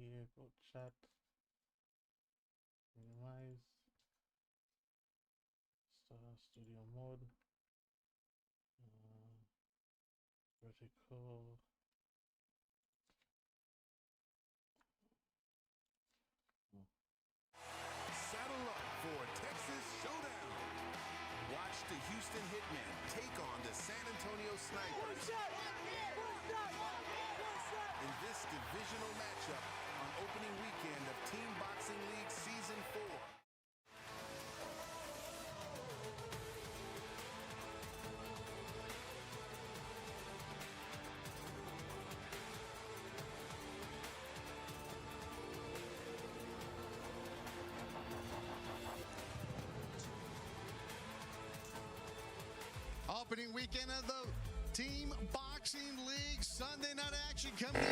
Go chat. Minimize. Studio mode. Vertical. Saddle up for Texas Showdown. Watch the Houston Hitmen take on the San Antonio Snipers in this divisional matchup on opening weekend of Team Boxing League Season 4. Opening weekend of the Team Boxing League Sunday night action coming in.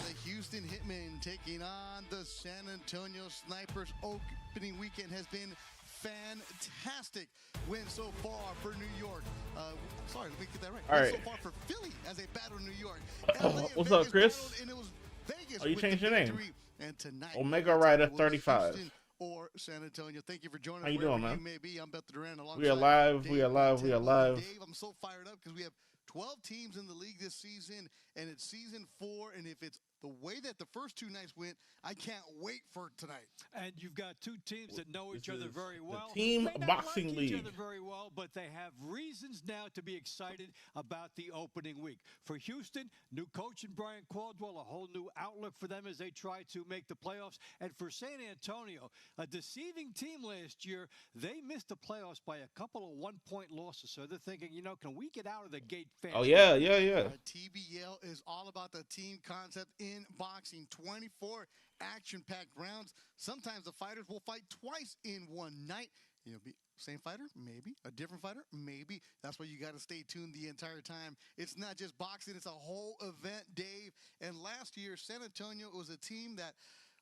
The Houston Hitmen taking on the San Antonio Snipers. Opening weekend has been fantastic. Win so far for New York. Sorry, let me get that right. All right. So far for Philly as they battle New York. What's up, Chris? Battled, and it was Vegas. Oh, you changed your name. And tonight, Omega Rider 35. Houston or San Antonio. Thank you for joining us. How you doing, man? You may be. I'm Beth Duran. We are live. We are live. We are live. Dave, I'm so fired up because we have 12 teams in the league this season, and it's season 4. And if it's the way that the first 2 nights went, I can't wait for tonight. And you've got 2 teams that know each other very well. Team May not Boxing like League. each other very well, but they have reasons now to be excited about the opening week. For Houston, new coach in Brian Caldwell, a whole new outlook for them as they try to make the playoffs. And for San Antonio, a deceiving team last year, they missed the playoffs by a couple of 1-point losses. So they're thinking, you know, can we get out of the gate fast? Oh yeah. TBL is all about the team concept in boxing. 24 action-packed rounds. Sometimes the fighters will fight twice in one night. You know, same fighter, maybe. A different fighter, maybe. That's why you got to stay tuned the entire time. It's not just boxing, it's a whole event, Dave. And last year, San Antonio was a team that,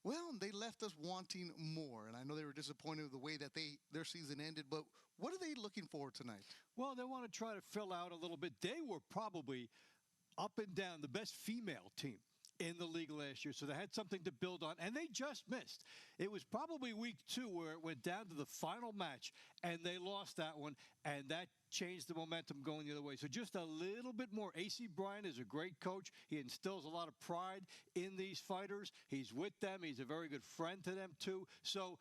well, they left us wanting more. And I know they were disappointed with the way that their season ended, but what are they looking for tonight? Well, they want to try to fill out a little bit. They were probably up and down the best female team in the league last year, so they had something to build on, and they just missed. It was probably week 2 where it went down to the final match, and they lost that one, and that changed the momentum going the other way. So just a little bit more. A.C. Bryant is a great coach. He instills a lot of pride in these fighters. He's with them. He's a very good friend to them, too. So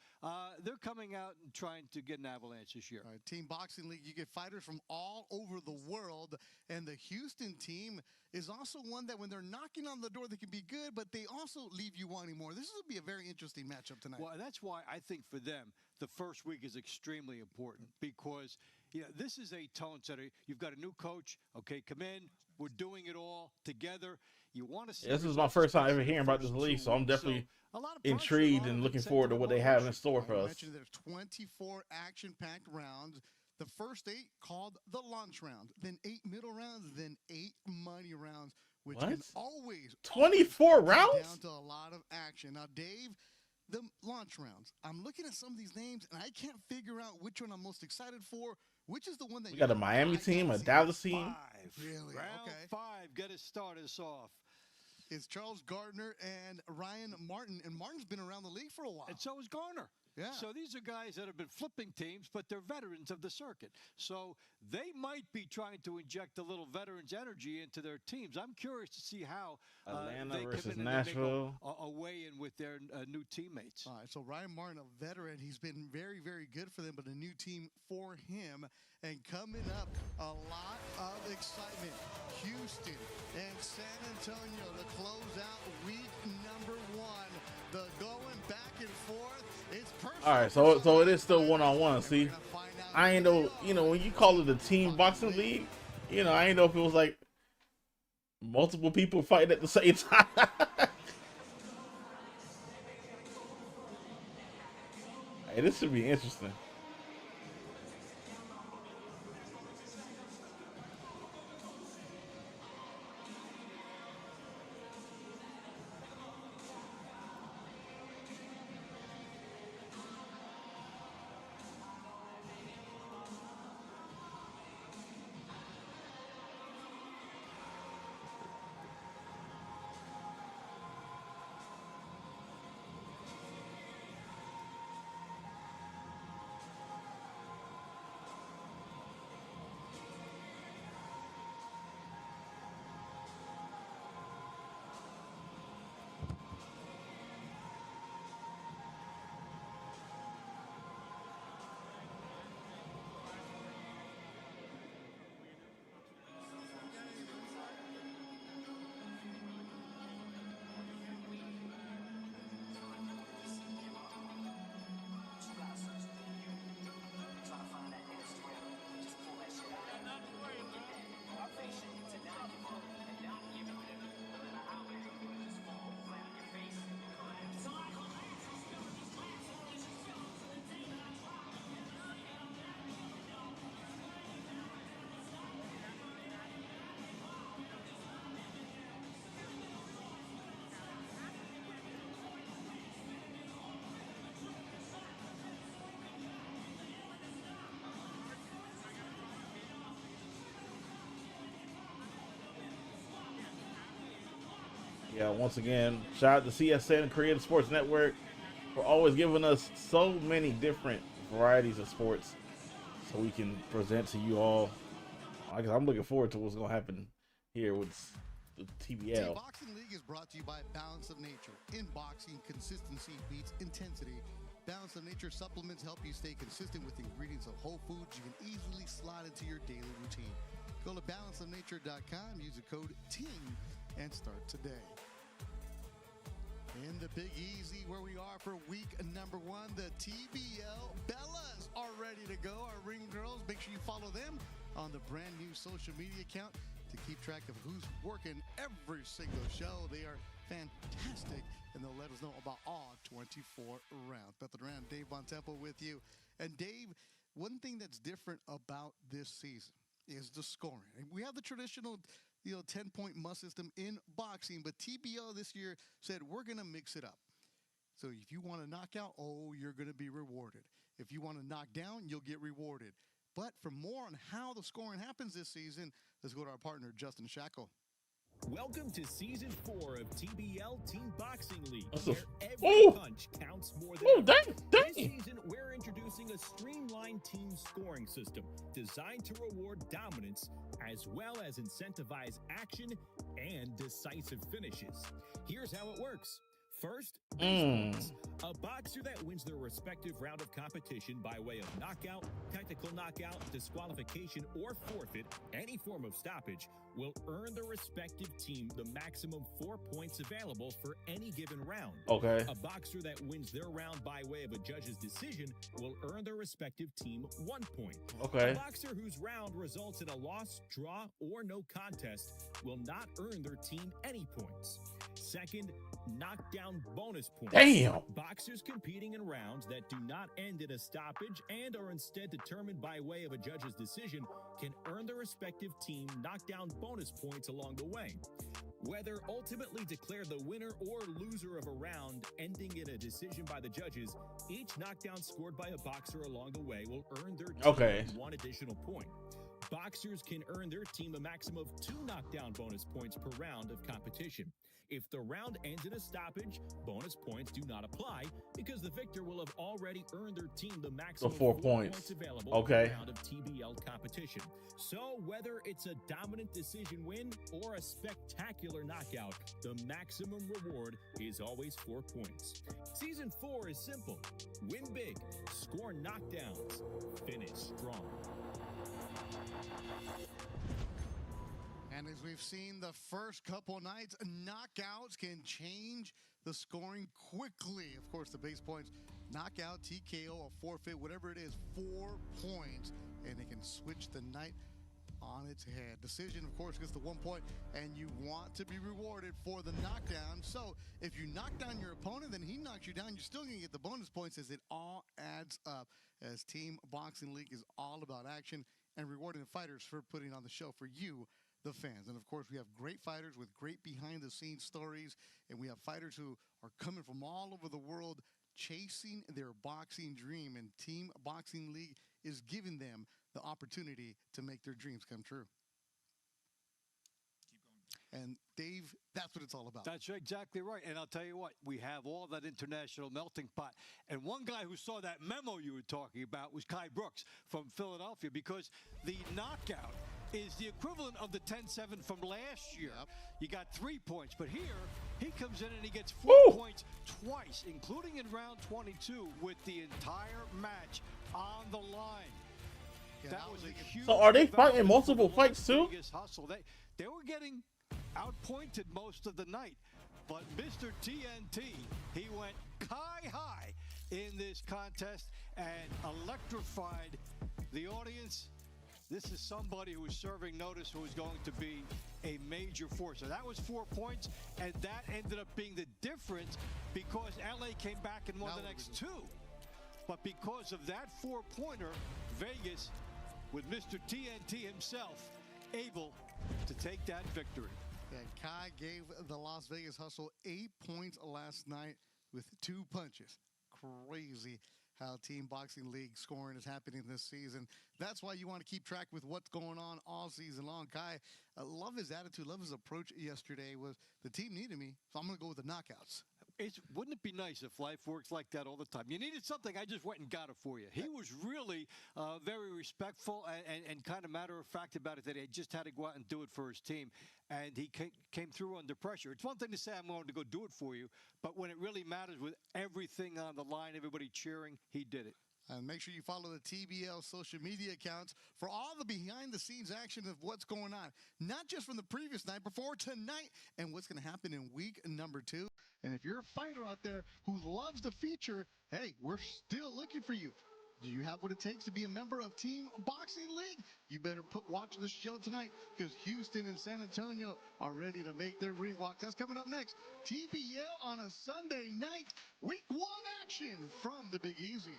they're coming out and trying to get an avalanche this year. All right, Team Boxing League, you get fighters from all over the world, and the Houston team is also one that when they're knocking on the door, they can be good, but they also leave you wanting more. This will be a very interesting matchup tonight. Well, that's why I think for them, the first week is extremely important because this is a tone setter. You've got a new coach. Okay, come in. We're doing it all together. You want to see. This is my first time ever hearing about this league, so I'm definitely intrigued and looking forward to what they have in store for us. I mentioned there's 24 action-packed rounds. The first 8 called the launch round, then 8 middle rounds, then 8 money rounds, which can always 24 rounds down to a lot of action. Now, Dave, the launch rounds. I'm looking at some of these names, and I can't figure out which one I'm most excited for. Which is the one that we got a Miami team, a Dallas team? Really? Round 5. Get it started us off. It's Charles Gardner and Ryan Martin, and Martin's been around the league for a while. And so is Garner. Yeah. So these are guys that have been flipping teams, but they're veterans of the circuit. So they might be trying to inject a little veterans energy into their teams. I'm curious to see how Atlanta they versus come in Nashville. and make a weigh-in with their new teammates. All right, so Ryan Martin, a veteran, he's been very, very good for them, but a new team for him. And coming up, a lot of excitement. Houston and San Antonio to close out week number 1. The going back and forth. It's personal. All right, so it is still one-on-one. See, I ain't know, when you call it a team boxing league, I ain't know if it was like multiple people fighting at the same time. Hey, this should be interesting. Yeah, once again, shout out to CSN Creative Sports Network for always giving us so many different varieties of sports so we can present to you all. I guess I'm looking forward to what's going to happen here with the TBL. Boxing League is brought to you by Balance of Nature. In boxing, consistency beats intensity. Balance of Nature supplements help you stay consistent with ingredients of whole foods you can easily slide into your daily routine. Go to balanceofnature.com, use the code TEAM, and start today. In the Big Easy, where we are for week number 1, the TBL Bellas are ready to go. Our ring girls, make sure you follow them on the brand new social media account to keep track of who's working every single show. They are fantastic, and they'll let us know about all 24 rounds. Beth around, Dave Bontempo with you. And Dave, one thing that's different about this season is the scoring. We have the traditional 10-point must system in boxing, but TBL this year said we're going to mix it up. So if you want to knock out, you're going to be rewarded. If you want to knock down, you'll get rewarded. But for more on how the scoring happens this season, let's go to our partner, Justin Shackle. Welcome to Season 4 of TBL Team Boxing League, That's a- where every punch counts more than ever. Dang. This season, we're introducing a streamlined team scoring system designed to reward dominance as well as incentivize action and decisive finishes. Here's how it works. First, base points. A boxer that wins their respective round of competition by way of knockout, technical knockout, disqualification, or forfeit, any form of stoppage, will earn the respective team the maximum 4 points available for any given round. Okay. A boxer that wins their round by way of a judge's decision will earn their respective team 1 point. Okay. A boxer whose round results in a loss, draw, or no contest will not earn their team any points. Second, knockdown bonus points. Damn. Boxers competing in rounds that do not end in a stoppage and are instead determined by way of a judge's decision can earn their respective team knockdown bonus points along the way. Whether ultimately declared the winner or loser of a round ending in a decision by the judges, each knockdown scored by a boxer along the way will earn their team 1 additional point. Boxers can earn their team a maximum of 2 knockdown bonus points per round of competition. If the round ends in a stoppage, bonus points do not apply because the victor will have already earned their team the maximum 4 points available per round of TBL competition. So whether it's a dominant decision win or a spectacular knockout, the maximum reward is always 4 points. Season 4 is simple. Win big, score knockdowns, finish strong. And as we've seen the first couple nights, knockouts can change the scoring quickly. Of course, the base points, knockout, TKO, a forfeit, whatever it is, 4 points, and it can switch the night on its head. Decision, of course, gets the 1 point, and you want to be rewarded for the knockdown. So if you knock down your opponent, then he knocks you down, you're still going to get the bonus points as it all adds up. As Team Boxing League is all about action and rewarding the fighters for putting on the show for you, the fans. And of course, we have great fighters with great behind-the-scenes stories, and we have fighters who are coming from all over the world chasing their boxing dream, and Team Boxing League is giving them the opportunity to make their dreams come true. And Dave, that's what it's all about. That's exactly right. And I'll tell you what, we have all that international melting pot. And one guy who saw that memo you were talking about was Kai Brooks from Philadelphia, because the knockout is the equivalent of the 10-7 from last year. Yep. You got 3 points, but here he comes in and he gets 4 points twice, including in round 22 with the entire match on the line. Yeah, that was a huge. So are they fighting multiple fights too? Hustle. They were getting outpointed most of the night, but Mr. TNT, he went high in this contest and electrified the audience. This is somebody who is serving notice who is going to be a major force. So that was 4 points, and that ended up being the difference because LA came back and won the next 2. But because of that 4-pointer, Vegas, with Mr. TNT himself, able to take that victory. Yeah, Kai gave the Las Vegas Hustle 8 points last night with 2 punches. Crazy how Team Boxing League scoring is happening this season. That's why you want to keep track with what's going on all season long. Kai, love his attitude, love his approach yesterday. Was the team needed me, so I'm going to go with the knockouts. Wouldn't it be nice if life works like that all the time? You needed something, I just went and got it for you. He was really very respectful and kind of matter of fact about it, that he just had to go out and do it for his team. And he came through under pressure. It's one thing to say, I'm going to go do it for you, but when it really matters, with everything on the line, everybody cheering, he did it. And make sure you follow the TBL social media accounts for all the behind-the-scenes action of what's going on, not just from the previous night, but for tonight and what's going to happen in week number 2. And if you're a fighter out there who loves the feature, hey, we're still looking for you. Do you have what it takes to be a member of Team Boxing League? You better watch the show tonight, because Houston and San Antonio are ready to make their ring walk. That's coming up next. TBL on a Sunday night, week 1 action from the Big Easy.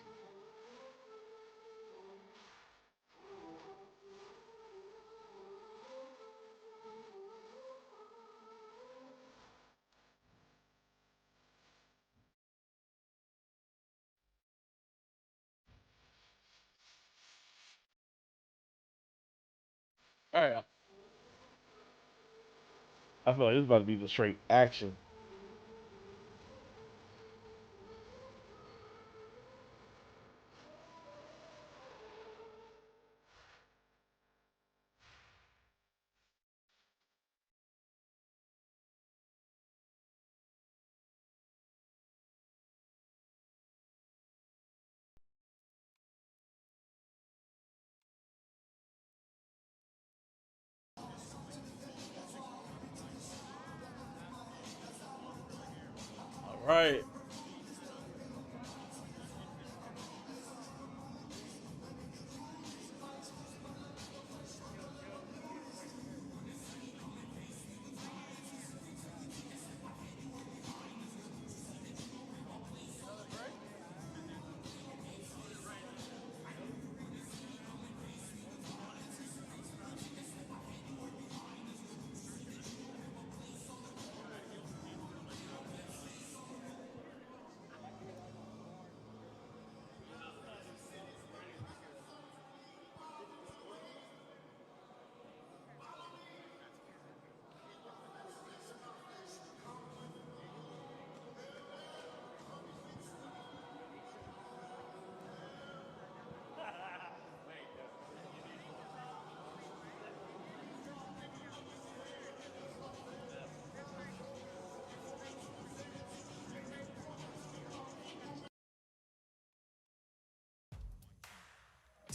All right. I feel like this is about to be the straight action. All right.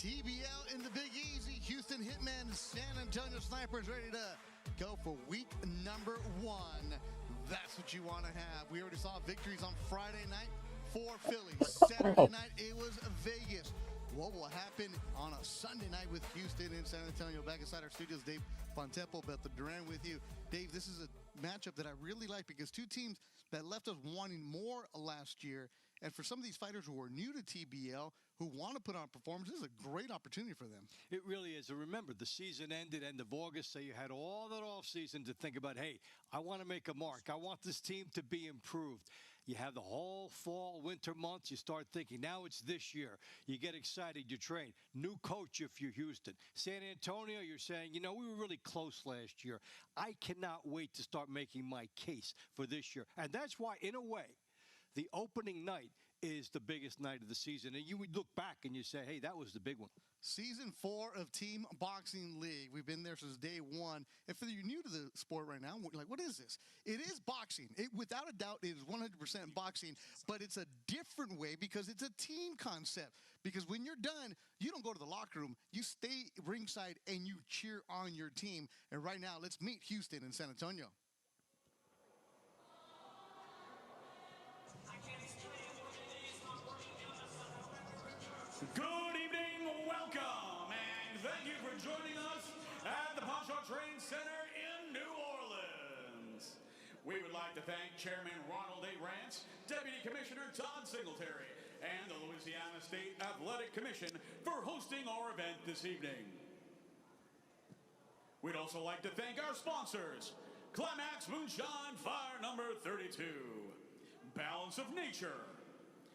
TBL in the Big Easy, Houston Hitmen, San Antonio Snipers ready to go for week number 1. That's what you want to have. We already saw victories on Friday night for Philly. Saturday night, it was Vegas. What will happen on a Sunday night with Houston and San Antonio? Back inside our studios, Dave Fontempo, Beth Duran with you. Dave, this is a matchup that I really like, because two teams that left us wanting more last year. And for some of these fighters who are new to TBL, who want to put on performance, this is a great opportunity for them. It really is. And remember, the season ended end of August, so you had all that offseason to think about, hey, I want to make a mark. I want this team to be improved. You have the whole fall, winter months. You start thinking, now it's this year. You get excited. You train. New coach if you're Houston. San Antonio, you're saying, you know, we were really close last year. I cannot wait to start making my case for this year. And that's why, in a way, the opening night is the biggest night of the season. And you would look back and you say, hey, that was the big one. Season 4 of Team Boxing League. We've been there since day 1. If you're new to the sport right now, like, what is this? It is boxing. Without a doubt, it is 100% boxing, but it's a different way because it's a team concept. Because when you're done, you don't go to the locker room. You stay ringside and you cheer on your team. And right now, let's meet Houston and San Antonio. Good evening, welcome, and thank you for joining us at the Pashaw Trade Center in New Orleans. We would like to thank Chairman Ronald A. Rance, Deputy Commissioner Todd Singletary, and the Louisiana State Athletic Commission for hosting our event this evening. We'd also like to thank our sponsors, Climax Moonshine Fire number 32, Balance of Nature,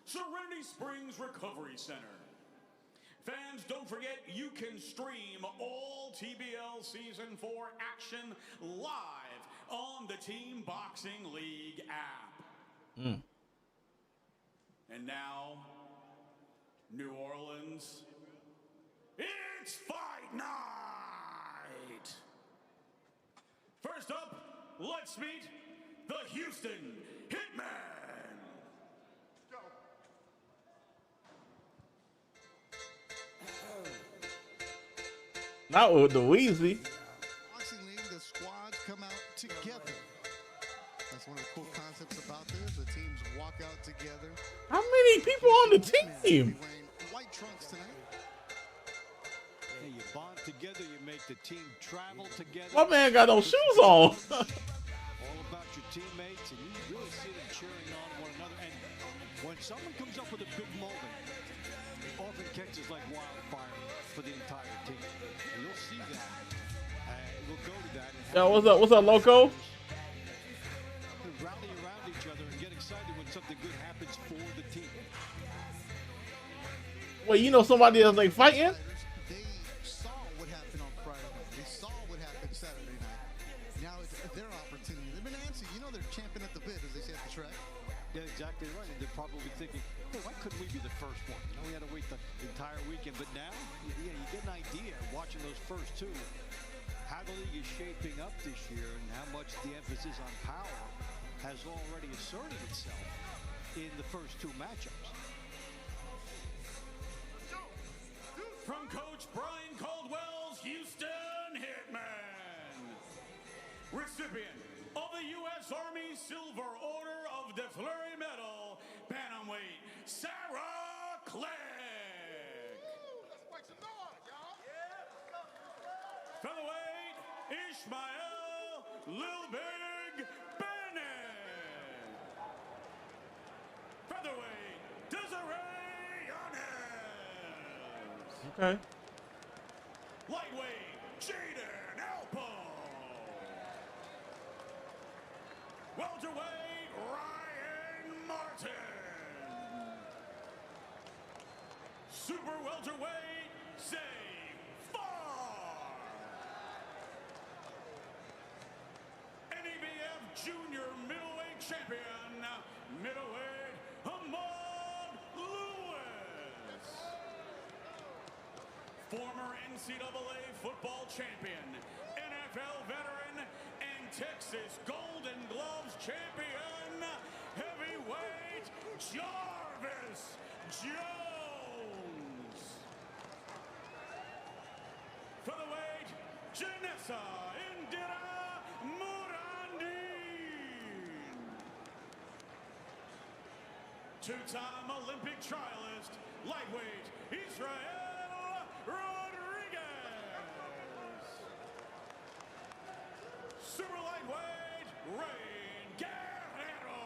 Serenity Springs Recovery Center. Fans, don't forget you can stream all TBL Season 4 action live on the Team Boxing League app. And now, New Orleans, it's fight night! First up, let's meet the Houston Hitmen. Not with the Weezy. Boxing League, the squads come out together. That's one of the cool concepts about this. The teams walk out together. How many people on the team? Wearing white trunks tonight. Hey, you bond together, you make the team travel together. My man got no shoes on. All about your teammates, and you really see them cheering on one another. And when someone comes up with a big moment, it often catches like wildfire for the entire team. And you'll see that. We'll go to that. Yo, what's up? What's up, Loco? Rally around each other and get excited when something good happens for the team. Wait, you know somebody that's like fighting? They saw what happened on Friday night. They saw what happened Saturday night. Now it's their opportunity. They've been antsy. You know they're champing at the bit, as they say at the track. Yeah, exactly right. And they're probably thinking, hey, why couldn't we be the first one? You know, we had to wait the entire weekend. But now, you get an idea watching those first two, how the league is shaping up this year and how much the emphasis on power has already asserted itself in the first two matchups. From Coach Brian Caldwell's Houston Hitmen, recipient of the U.S. Army Silver Order of the Fleury Medal, Bantamweight, Sarah Click. Let's make some noise, y'all. Featherweight, Ishmael Lil Big Bennett. Featherweight, Desiree Yanez. Okay. Lightweight, Jaden Alpo. Welterweight, Ryan Martin. Super welterweight, Zay Farr. NEBF Junior Middleweight Champion, Middleweight Ahmad Lewis. Former NCAA football champion, NFL veteran, and Texas Golden Gloves champion, heavyweight Jarvis Jones. Featherweight, Janessa Indira Murandin. Two-time Olympic trialist, lightweight Israel Rodriguez. Super lightweight, Rain Guerrero.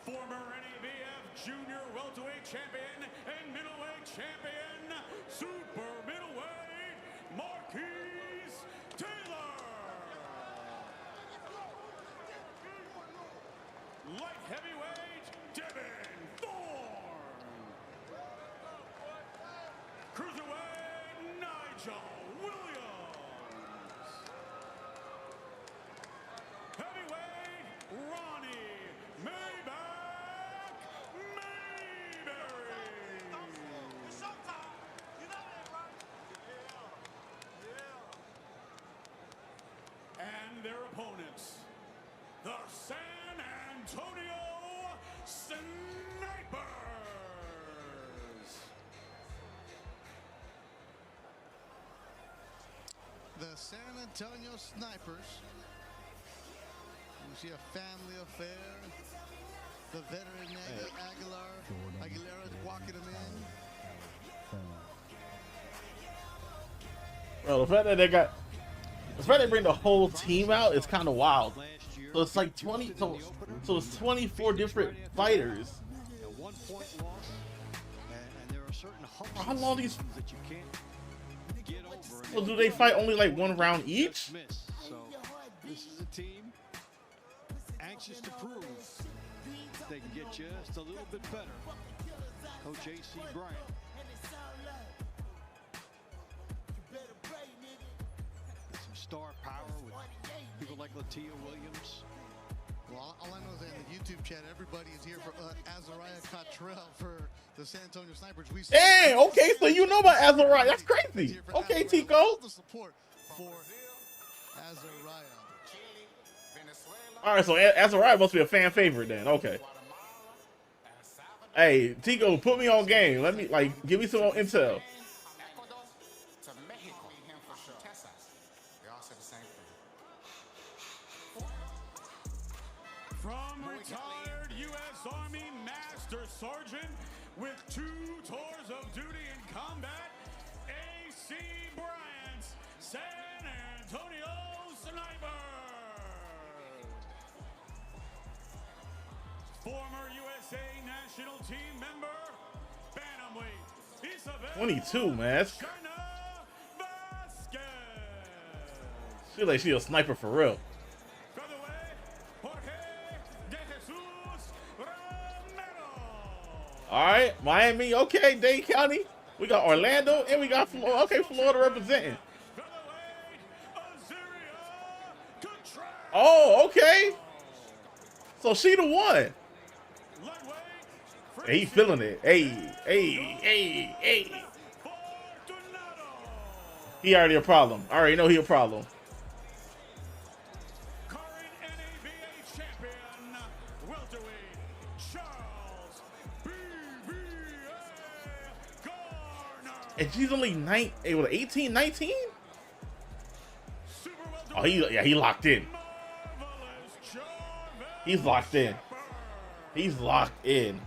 Former NEBF Junior Welterweight Champion and Middleweight Champion, Super Middleweight, Marquise Taylor. Light Heavyweight, Devin Thorne. Cruiserweight, Nigel Williams. Heavyweight, Ronnie Mayback Mayberry. And their opponents, the San Antonio Snipers. The San Antonio Snipers. You see a family affair. The veteran Aguilera is walking them in. Well, the fact that they bring the whole team out is kind of wild. So it's like 20. So it's 24 different fighters. A 1 point loss, and there are certain humps How long these? that you can't get over. So do they fight only like one round each? So this is a team anxious to prove They can get just a little bit better. Coach A.C. Bryant. Some star power with people like Latia Williams. Well, all I know is that in the YouTube chat, everybody is here for Azariah Cottrell for the San Antonio Snipers. Hey, okay, so you know about Azariah. That's crazy. Okay, Tico. All the support for Azariah. All right, so Azariah must be a fan favorite then. Okay. Hey, Tico, put me on game. Let me, give me some more intel. From retired U.S. Army Master Sergeant with 2 tours of duty in combat, A.C. Bryant's San Antonio Sniper. Former USA National Team member, Bantamweight, Isabel 22, man. Shayna Vasquez. Feel like she a sniper for real. Featherweight, Jorge de Jesus Romero. All right, Miami. Okay, Dade County. We got Orlando and we got Florida. Okay, Florida representing. Featherweight, Azaria Contreras. Oh, okay. So she the one. Lightweight, Hey, he feeling it. Hey. Fortunato. He already a problem. I already know he a problem. Current NABA champion, welterweight, Charles BBA Garner. And she's only 18, 19? Super Oh, welterweight, he locked in. marvelous Jarvis He's locked in. Shepard. He's locked in.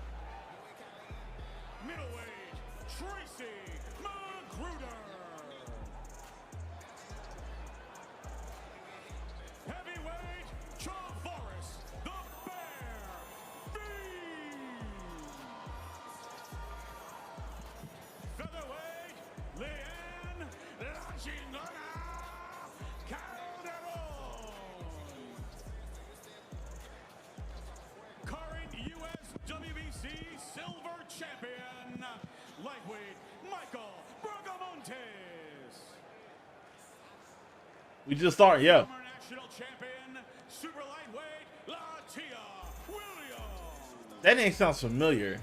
Middleweight, Tracy Magruder. Heavyweight, Travaris the Bear Beast. Featherweight, Leanne La Chingona Calderon. Current U.S. WBC silver champion, lightweight, Michael Bragamontes. We just started, yeah. Former national champion, super lightweight, Latia Williams. That name sounds familiar.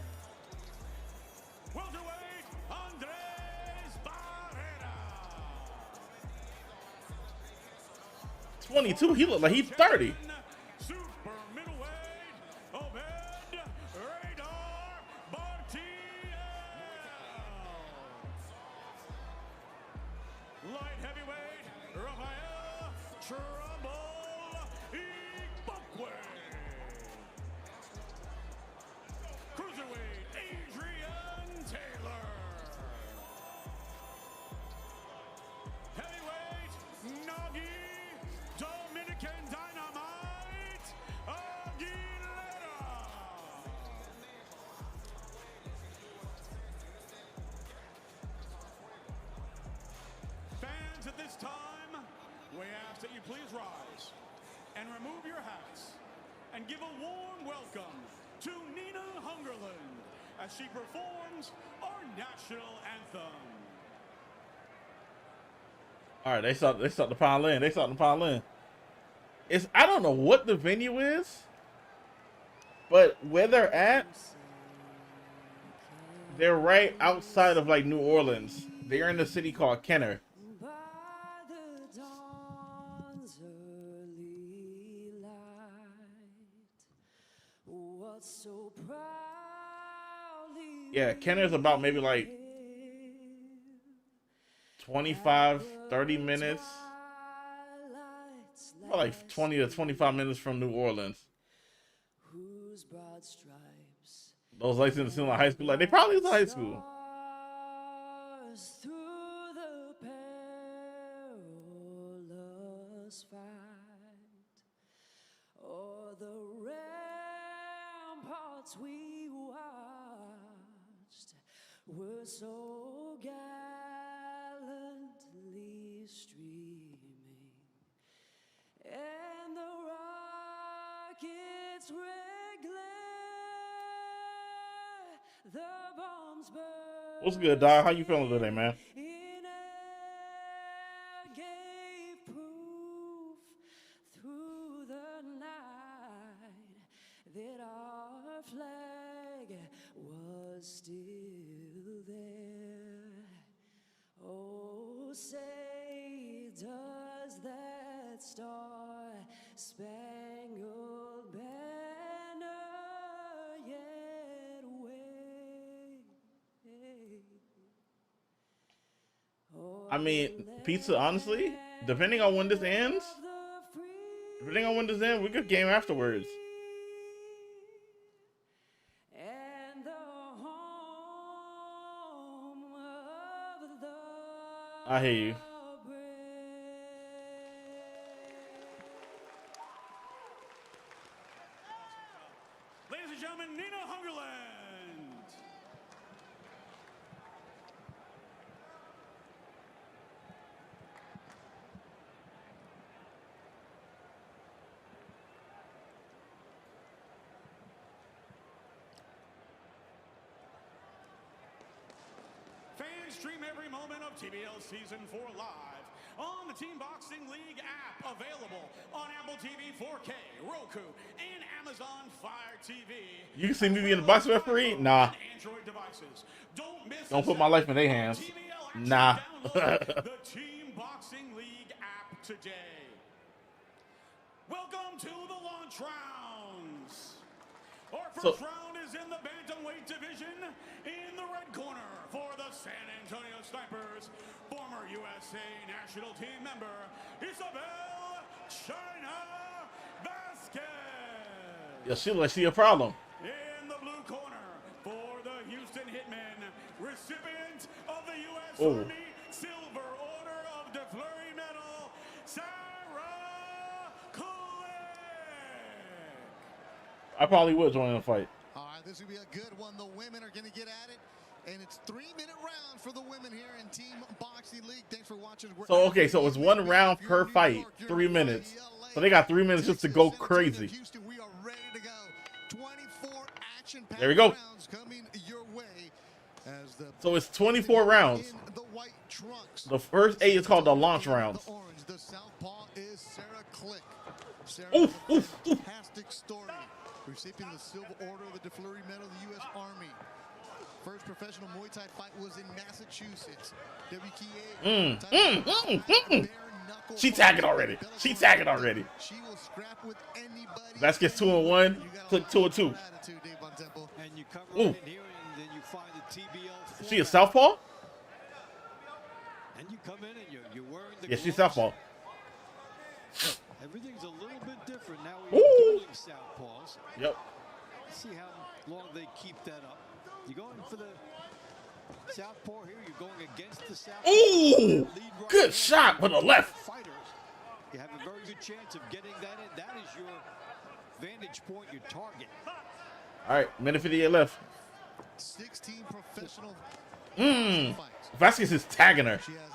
Welterweight, Andres Barrera. 22, he look like he's 30. Super middleweight, Obed Radar Bartiel. Light heavyweight, Rafael Trouble Ibokwe. Cruiserweight, Adrian Taylor. Heavyweight, Nagi Dominican Dynamite Aguilera. Fans, at this time, we ask that you please rise and remove your hats and give a warm welcome to Nina Hungerland as she performs our national anthem. All right, they start the pile in. They start the pile in. I don't know what the venue is, but where they're at, they're right outside of like New Orleans. They're in a city called Kenner. By the dawn's early light, what so proudly Yeah, Kenner's about maybe like 25, 30 minutes. About like 20 to 25 minutes from New Orleans. whose broad stripes Those lights in the ceiling like high school. Like they probably was in high school. stars through the perilous fight, o'er the ramparts we watched were so gallantly streaming, and the rockets' red glare the bombs burst. What's good, dog? How you feeling today, man? In air gave proof through the night that our flag was still there. Oh, say does that star-spangled banner yet wave? I mean, pizza, honestly, depending on when this ends, we could game afterwards. And the home of the I hear you. Ladies and gentlemen, Nina Hungerland. Fans stream every moment of TBL Season 4 live on the Team Boxing League app, available on Apple TV 4K, Roku, and Amazon Fire TV. You can see me being the boxing referee? Nah. Android devices. Don't put my life in their hands. Nah. Download the Team Boxing League app today. Welcome to the launch rounds. Our first round is in the bantamweight division. In the red corner for the San Antonio Snipers, former USA national team member Isabel China Vasquez. Yeah, she like she a problem. In the blue corner for the Houston Hitmen, recipient of the U.S. Oh. Army Silver Order of the Fleury Medal, Sarah Kulik. I probably would join the fight. All right, this will be a good one. The women are going to get at it. And it's 3-minute round for the women here in Team Boxing League. Thanks for watching. So, okay, so it's 1 round per fight, 3 minutes. So they got 3 minutes just to go crazy. Houston, we are ready to go. 24 action-packed There we go. rounds coming your way as the So it's 24 rounds. in the white trunks. The first 8 is called the launch rounds. The orange, the southpaw is Sarah Click. Sarah Oof, with a oof, oof. fantastic story. Receiving the Silver Order of the DeFleury Medal of the U.S. Army. First professional Muay Thai fight was in Massachusetts. WKA. She tagging already. She tagging already. She will scrap with anybody. Let's get 2-1. Click 2-2. And you come right in here, and then you find the TBL. Is she a southpaw? And you come in and you're wearing the Yeah, she's gloves. southpaw. Everything's a little bit different now. Ooh. We're doing southpaws. Yep. See how long they keep that up. You're going for the southpaw here. You're going against the southpaw. Ooh, good shot with the left. Fighters, you have a very good chance of getting that in. That is your vantage point, your target. All right, minute 58 left. 16 professional fights. Vasquez is tagging her. She has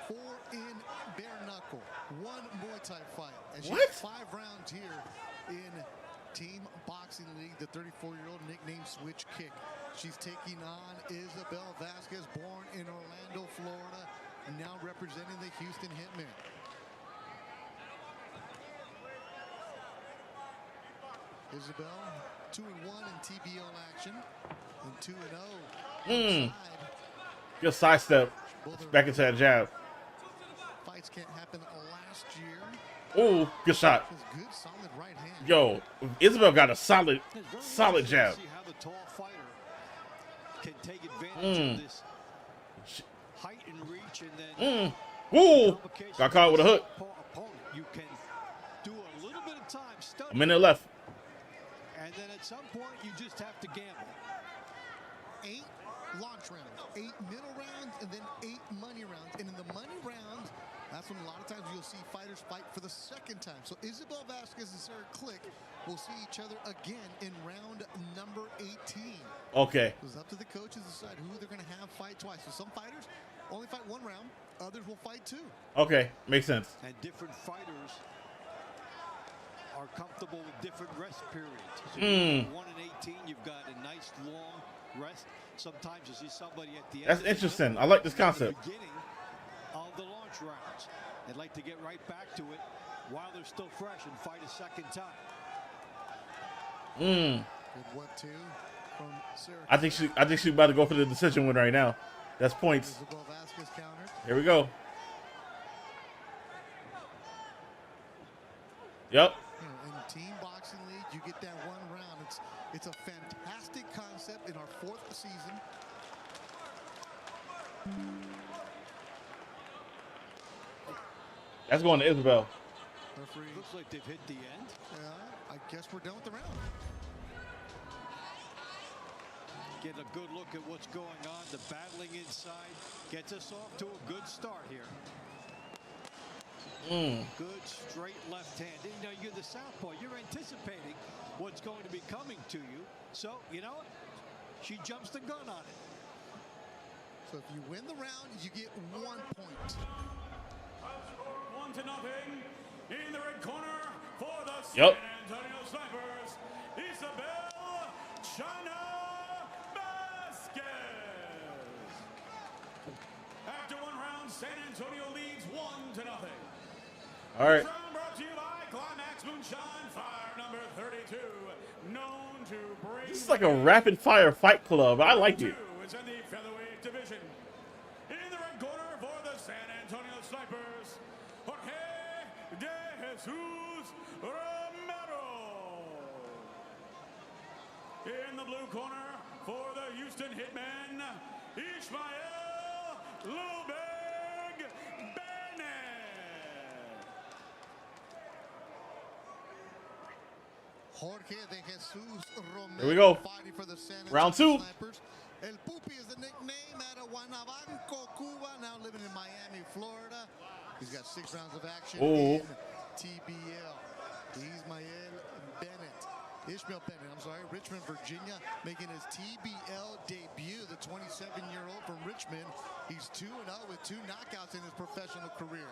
4 in bare knuckle, 1 Muay Thai fight. And she What? has 5 rounds here in Team Boxing League, the 34-year-old nicknamed Switch Kick. She's taking on Isabel Vasquez, born in Orlando, Florida, and now representing the Houston Hitmen. Isabel, 2-1 in TBO action, and 2-0 outside. Good sidestep. Back into that jab. Fights can't happen last year. Ooh, good shot. Good, solid right hand. Yo, Isabel got a solid jab. See how the tall fighter can take advantage of this height and reach, and then Ooh, got caught with a hook. opponent. You can do a little bit of time A studying, minute left. and then at some point you just have to gamble. 8 launch rounds, 8 middle rounds, and then 8 money rounds. And in the money rounds, that's when a lot of times you'll see fighters fight for the second time. So Isabel Vasquez and Sarah Click will see each other again in round number 18. Okay. It's up to the coaches to decide who they're going to have fight twice. So some fighters only fight 1 round, others will fight 2. Okay, makes sense. And different fighters are comfortable with different rest periods. So 1 and 18, you've got a nice long rest. Sometimes you see somebody at the end. That's interesting. I like this At the concept. beginning of the launch rounds. They'd like to get right back to it while they're still fresh and fight a second time. Good 1-2 from Sarah. I think she's about to go for the decision win right now. That's points. Isabel Vasquez countered. Here we go. Yep. You know, in team boxing league, you get that one round. It's a fantastic concept in our 4th season. That's going to Isabel. Referee, Looks like they've hit the end. I guess we're done with the round. Get a good look at what's going on. The battling inside gets us off to a good start here. Good straight left hand. You know, you're the southpaw. You're anticipating what's going to be coming to you. So, you know what? She jumps the gun on it. So if you win the round, you get 1 point. 1-0 in the red corner for the Yep. San Antonio Snipers, Isabel China Vasquez. After 1 round, San Antonio leads 1-0. All right. This round brought to you by Climax Moonshine Fire number 32, known to bring. This is like a rapid fire fight club. I like it. It's in the featherweight division. In the red corner for the San Antonio Snipers, Jorge de Jesus Romero. In the blue corner for the Houston Hitmen, Ishmael Lubeg Bennett. Jorge de Jesus Romero. Here we go. Fighting for the San Round Antonio 2. Snipers. El Pupi is the nickname out of Guanabanco, Cuba, now living in Miami, Florida. He's got 6 rounds of action Oh. in TBL. Ismael Bennett. Ishmael Bennett, I'm sorry, Richmond, Virginia, making his TBL debut. The 27-year-old from Richmond. He's 2-0 with 2 knockouts in his professional career.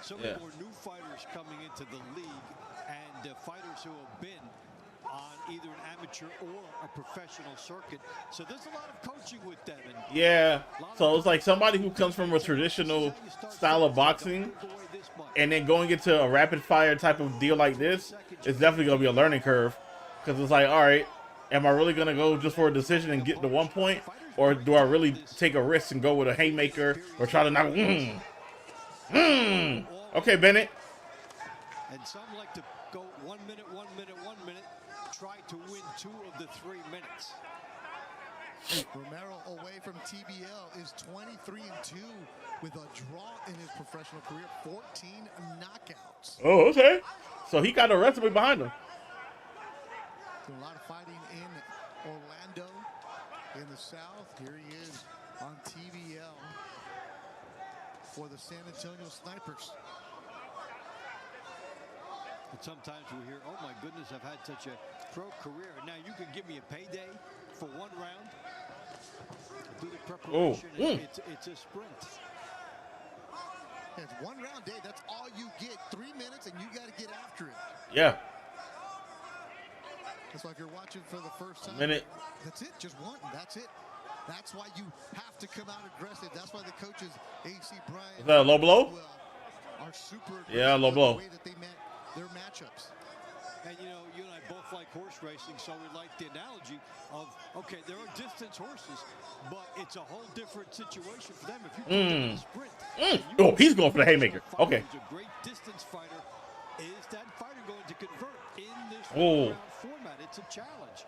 So many more new fighters coming into the league, and fighters who have been on either an amateur or a professional circuit. So there's a lot of coaching with them. And Yeah. So it's like somebody who comes from a traditional style of boxing and then going into a rapid fire type of deal like this, it's definitely going to be a learning curve. Because it's like, all right, am I really going to go just for a decision and get the 1 point? Or do I really take a risk and go with a haymaker or try to knock? Okay, Bennett. And some like to go 1 minute, 1 minute, 1 minute, try to win 2 of the 3 minutes. Romero away from TBL is 23-2 with a draw in his professional career, 14 knockouts. Oh, okay. So he got a recipe behind him. Doing a lot of fighting in Orlando, in the South. Here he is on TBL for the San Antonio Snipers. And sometimes we hear, oh my goodness, I've had such a pro career. Now you can give me a payday for 1 round. Do the preparation. It's a sprint. It's 1 round day. That's all you get. 3 minutes, and you got to get after it. Yeah. It's like you're watching for the first time. Minute. That's it. Just 1. That's it. That's why you have to come out aggressive. That's why the coaches, AC Bryant, Is that a low blow? are super aggressive. Yeah, low blow. The way that they met their matchups. And you know, you and I both like horse racing, so we like the analogy of, okay, there are distance horses, but it's a whole different situation for them. If you put them in a sprint, Oh, he's going for the haymaker. Okay. Who's a great distance fighter. Is that fighter going to convert in this Oh. round format? It's a challenge.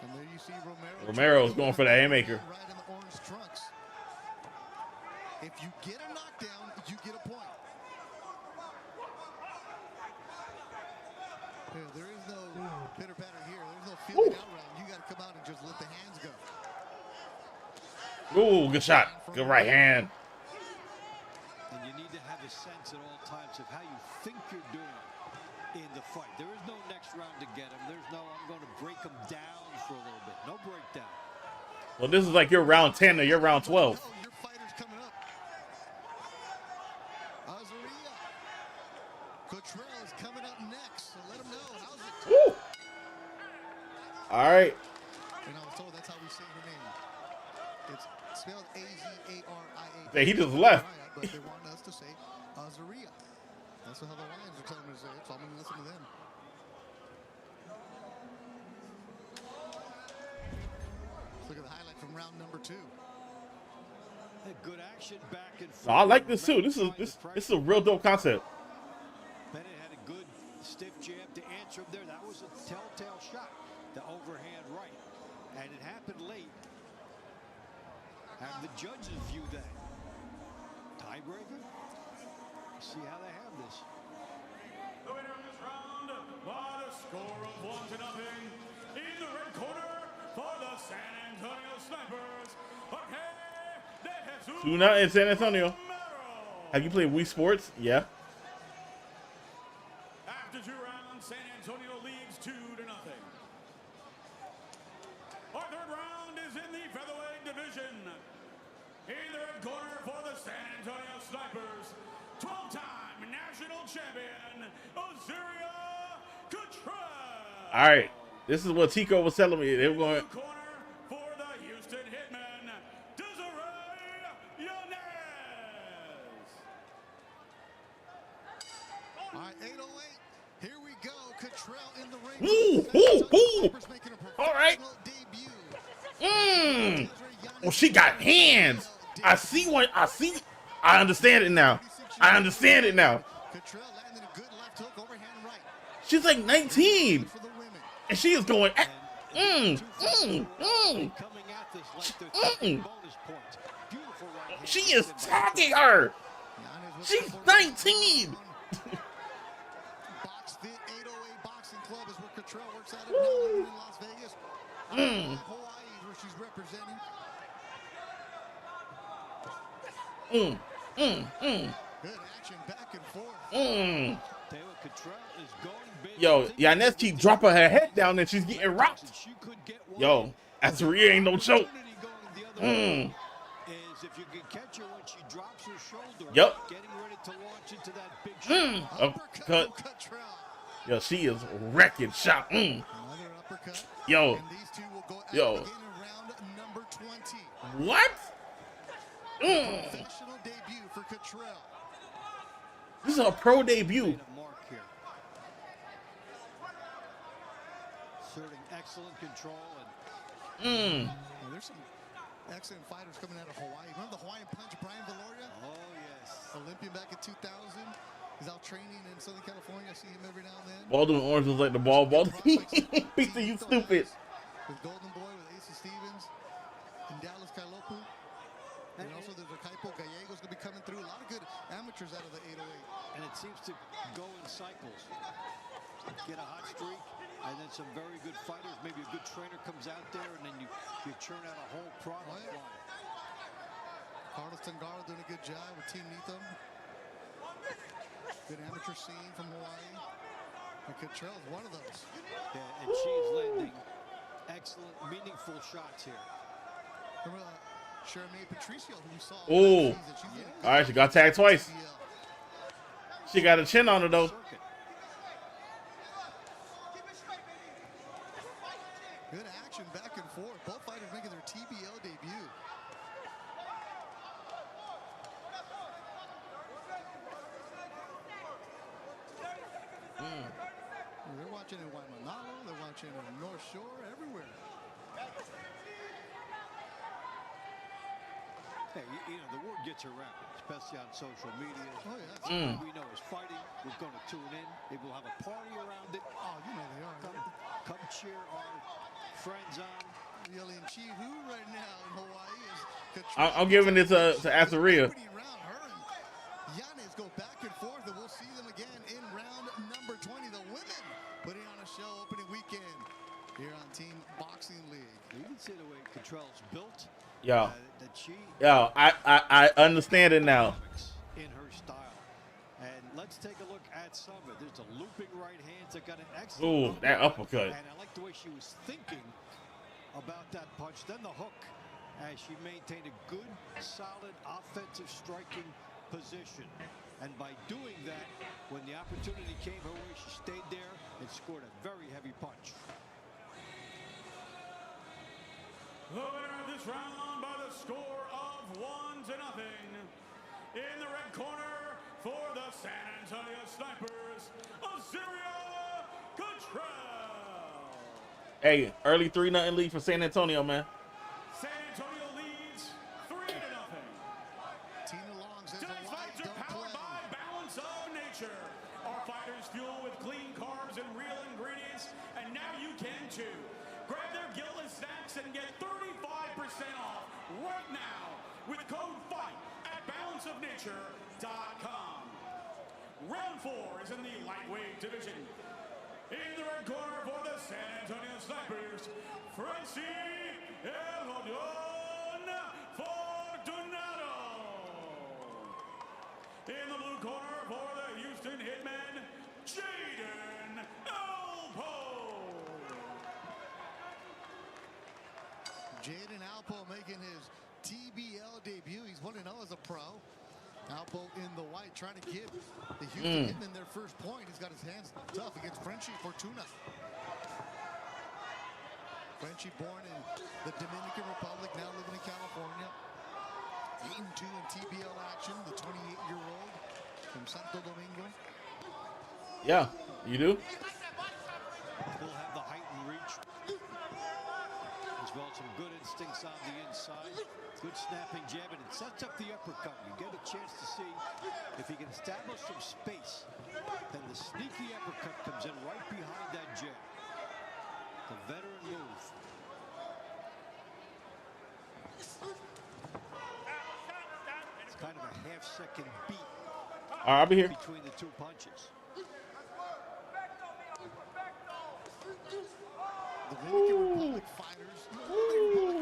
And there you see Romero. Romero's going for the haymaker. Right in the orange trunks. If you get a knockdown, you get a point. Yeah, there is no pitter patter here. There's no feeling out round. You got to come out and just let the hands go. Ooh, good shot. Good right hand. And you need to have a sense at all times of how you think you're doing in the fight. There is no next round to get him. There's no, I'm going to break him down for a little bit. No breakdown. Well, this is like your round 10 or your round 12. Your fighter's coming up. Azaria. Cottrell is coming up next. So let him know. How's it? Woo. All right. And I was told that's how we say her name. It's spelled Azaria. Hey, he just left. But they want us to say Azaria. That's how the Lions are telling me to say it, so I'm going to listen to them. Let's look at the highlight from round number 2. Good action back and forth. No, I like this too. This is a real dope concept. Bennett had a good stiff jab to answer him there. That was a telltale shot, the overhand right. And it happened late. How the judges view that? Tiebreaker? See how they have this. The winner of this round by the score of 1-0 in the red corner for the San Antonio Snipers. Okay, Do not in San Antonio. Have you played Wii Sports? Yeah. After 2 rounds, San Antonio leads 2-0. Our third round is in the featherweight division. In the red corner for the San Antonio Snipers, 12-time national champion, Azaria Cottrell. All right. This is what Tico was telling me. They were going. Corner for the Houston Hitmen, Yanez. All right, 8:08. Here we go. Cottrell in the ring. Ooh. All right. Oh, she got hands. I see one. I understand it now. Cottrell landed a good left hook, overhand right. She's like 19. For the women. And she is going. Coming at this like they're taking bonus points. Beautiful right hand. She is tagging her. She's 19. Box Fit 808 Boxing Club is where Cottrell works out of now in Las Vegas. Hawaii is where she's representing. Good action back and forth. Taylor Cottrell is going big. Yo, Yanez keep dropping her head down and she's getting rocked. She could get one. Yo, Azaria ain't no joke. Opportunity going the other way is if you can catch her when she drops her shoulder. Yup. Getting ready to launch into that big shot. Uppercut. from Cottrell. Yo, she is wrecking shop. Another uppercut. Yo. And these two will go out Yo. again in round number 20. What? Professional debut for Cottrell. This is a pro debut. Made a mark here. Asserting excellent control and Well, there's some excellent fighters coming out of Hawaii. Remember the Hawaiian Punch, Brian Valoria? oh yes. Olympian back in 2000. He's out training in Southern California. I see him every now and then. Baldwin Orange was like the ball. Pizza, you stupid. With Golden Boy, with Asa Stevens, and Dallas Kailopu. And also there's a Kaipo Gallegos going to be coming through. A lot of good amateurs out of the 808. And it seems to go in cycles. Get a hot streak, and then some very good fighters. Maybe a good trainer comes out there, and then you churn out a whole product line. Carlos Tangara doing a good job with Team Neetham. Good amateur scene from Hawaii. And Cottrell is one of those. Yeah, and she is landing excellent, meaningful shots here. Remember Charmaine Patricio, who we saw Ooh. last season. She's doing a good All right, job she got with tagged twice. CBL. She got a chin on her though. Circuit. Good action back and forth. Both fighters making their TBL debut. They're watching in Waimanalo, they're watching in North Shore, everywhere. Hey, you know, the word gets around, especially on social media. Oh, yeah. Something we know is fighting. We're going to tune in. Maybe we'll have a party around it. Oh, you know they are. Come cheer our friends on. Yelling Chihu right now in Hawaii is Cottrell. I'm giving it to Azaria. Opening round, her and Yanez go back and forth, and we'll see them again in round number 20. The women putting on a show opening weekend here on Team Boxing League. You can see the way Cottrell's built. Yo, That she yo, I understand it now. in her style. And let's take a look at some of it. There's a looping right hand that got an excellent Ooh, that uppercut. And I like the way she was thinking about that punch. Then the hook as she maintained a good, solid offensive striking position. And by doing that, when the opportunity came her way, she stayed there and scored a very heavy punch. The winner of this round by the score of 1-0. In the red corner for the San Antonio Snipers, Azaria Cottrell. Hey, early 3-0 lead for San Antonio, man. San Antonio leads 3-0. Tina Long says Tonight's fights are powered by Balance of Nature. Our fighters fuel with clean carbs and real ingredients, and now you can too. Grab their guiltless snacks and get 35% off right now with code FIGHT at balanceofnature.com. Round 4 is in the lightweight division. In the red corner for the San Antonio Snipers, Francie El Rodon Fortunato. In the blue corner for the Houston Hitmen, Jaden Alpo. Jaden Alpo making his TBL debut. He's 1-0 as a pro. Alpo in the white, trying to give the Houston Hitmen their first point. He's got his hands tough against Francie Fortuna. Francie born in the Dominican Republic, now living in California. 8-2 in TBL action, the 28-year-old from Santo Domingo. Yeah, you do? Will have the height and reach. As well as some good instincts on the inside. Good snapping jab, and it sets up the uppercut. You get a chance to see if he can establish some space. Then the sneaky uppercut comes in right behind that jab. The veteran move. It's kind of a half-second beat All right, I'll be here. between the two punches. The Dominican Republic fighters. Of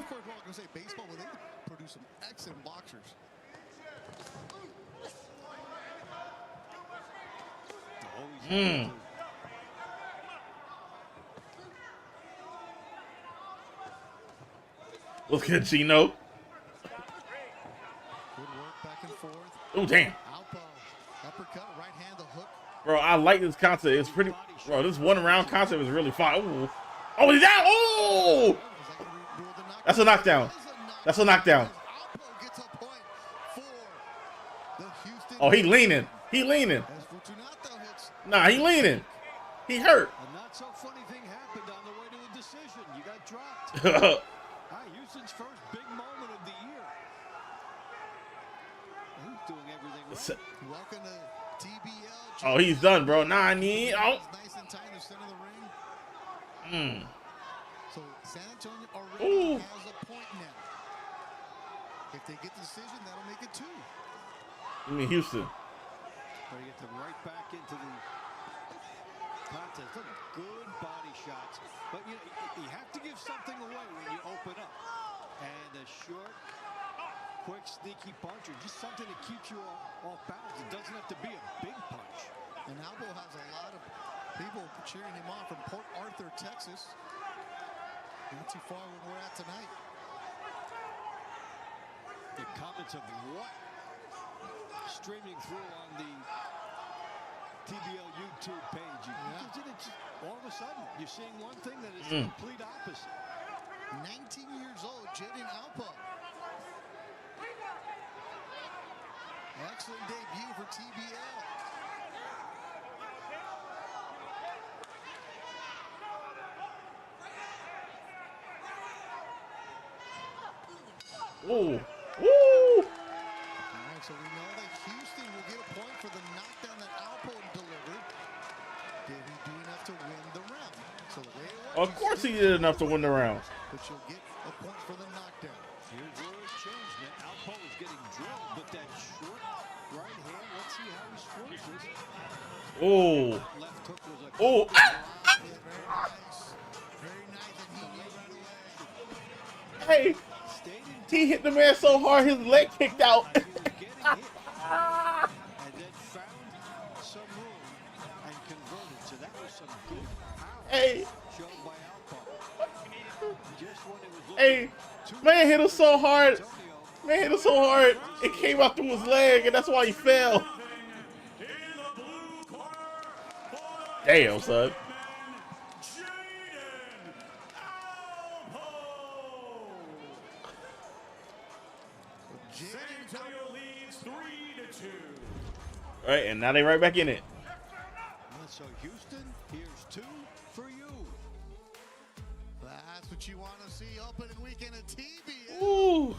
course, we're all going to say baseball, but they produce some excellent boxers. Look at Gino. Good work back and forth. Oh, damn. Alpo, uppercut, right hand, the hook. Bro, I like this concept. It's pretty. Bro, this one-round concept is really fun. Ooh. Oh, he's out. Oh! Is that gonna rule the knockout? That's a knockdown. That is a That's a knockdown. Alpo gets a point for the Houston. Oh, he leaning. He leaning. As Fortunato hits. Nah, he leaning. He hurt. A not so funny thing happened on the way to a decision. You got dropped. Houston's first big moment of the year. He's doing everything right. Welcome to TBL. Oh, he's done, bro. Nah, I need. Oh. Nice and tight in the center of the Mm. ring. So San Antonio already Ooh. has a point now. If they get the decision, that'll make it 2. You mean Houston? But he gets them right back into the contest. Look, good body shots. But you have to give something away when you open up. And a short, quick, sneaky punch, or just something that keeps you off balance. It doesn't have to be a big punch. And Alpo has a lot of people cheering him on from Port Arthur, Texas. Not too far where we're at tonight. The comments of what streaming through on the TBL YouTube page. All of a sudden, you're seeing one thing that is the complete opposite. 19 years old, Jaden Alpo. Excellent debut for TBL. Ooh. Ooh. All right, so we know that Houston will get a point for the knockdown that Alpo delivered. Did he do enough to win the round? So the way it works, Of course he did enough to win the round. but you'll get a point for the knockdown. Here's where it changed. Now Alpo is getting drilled, but that short right hand, let's see how he scores this. Oh. Left hook was a Oh. Yeah, very nice. Very nice, and he knew right away. Hey. He hit the man so hard his leg kicked out. He was getting hit, and then found some room and converted. So that was some good power Hey. shown by Alpo. Just when it was looking Hey. Man hit him so hard. Man hit him so hard. It came out through his leg, and that's why he fell. Damn, son. San Antonio leads 3-2. All right, and now they right back in it. So Houston, here's 2 for you. That's what you want to see opening weekend at TBL. Ooh.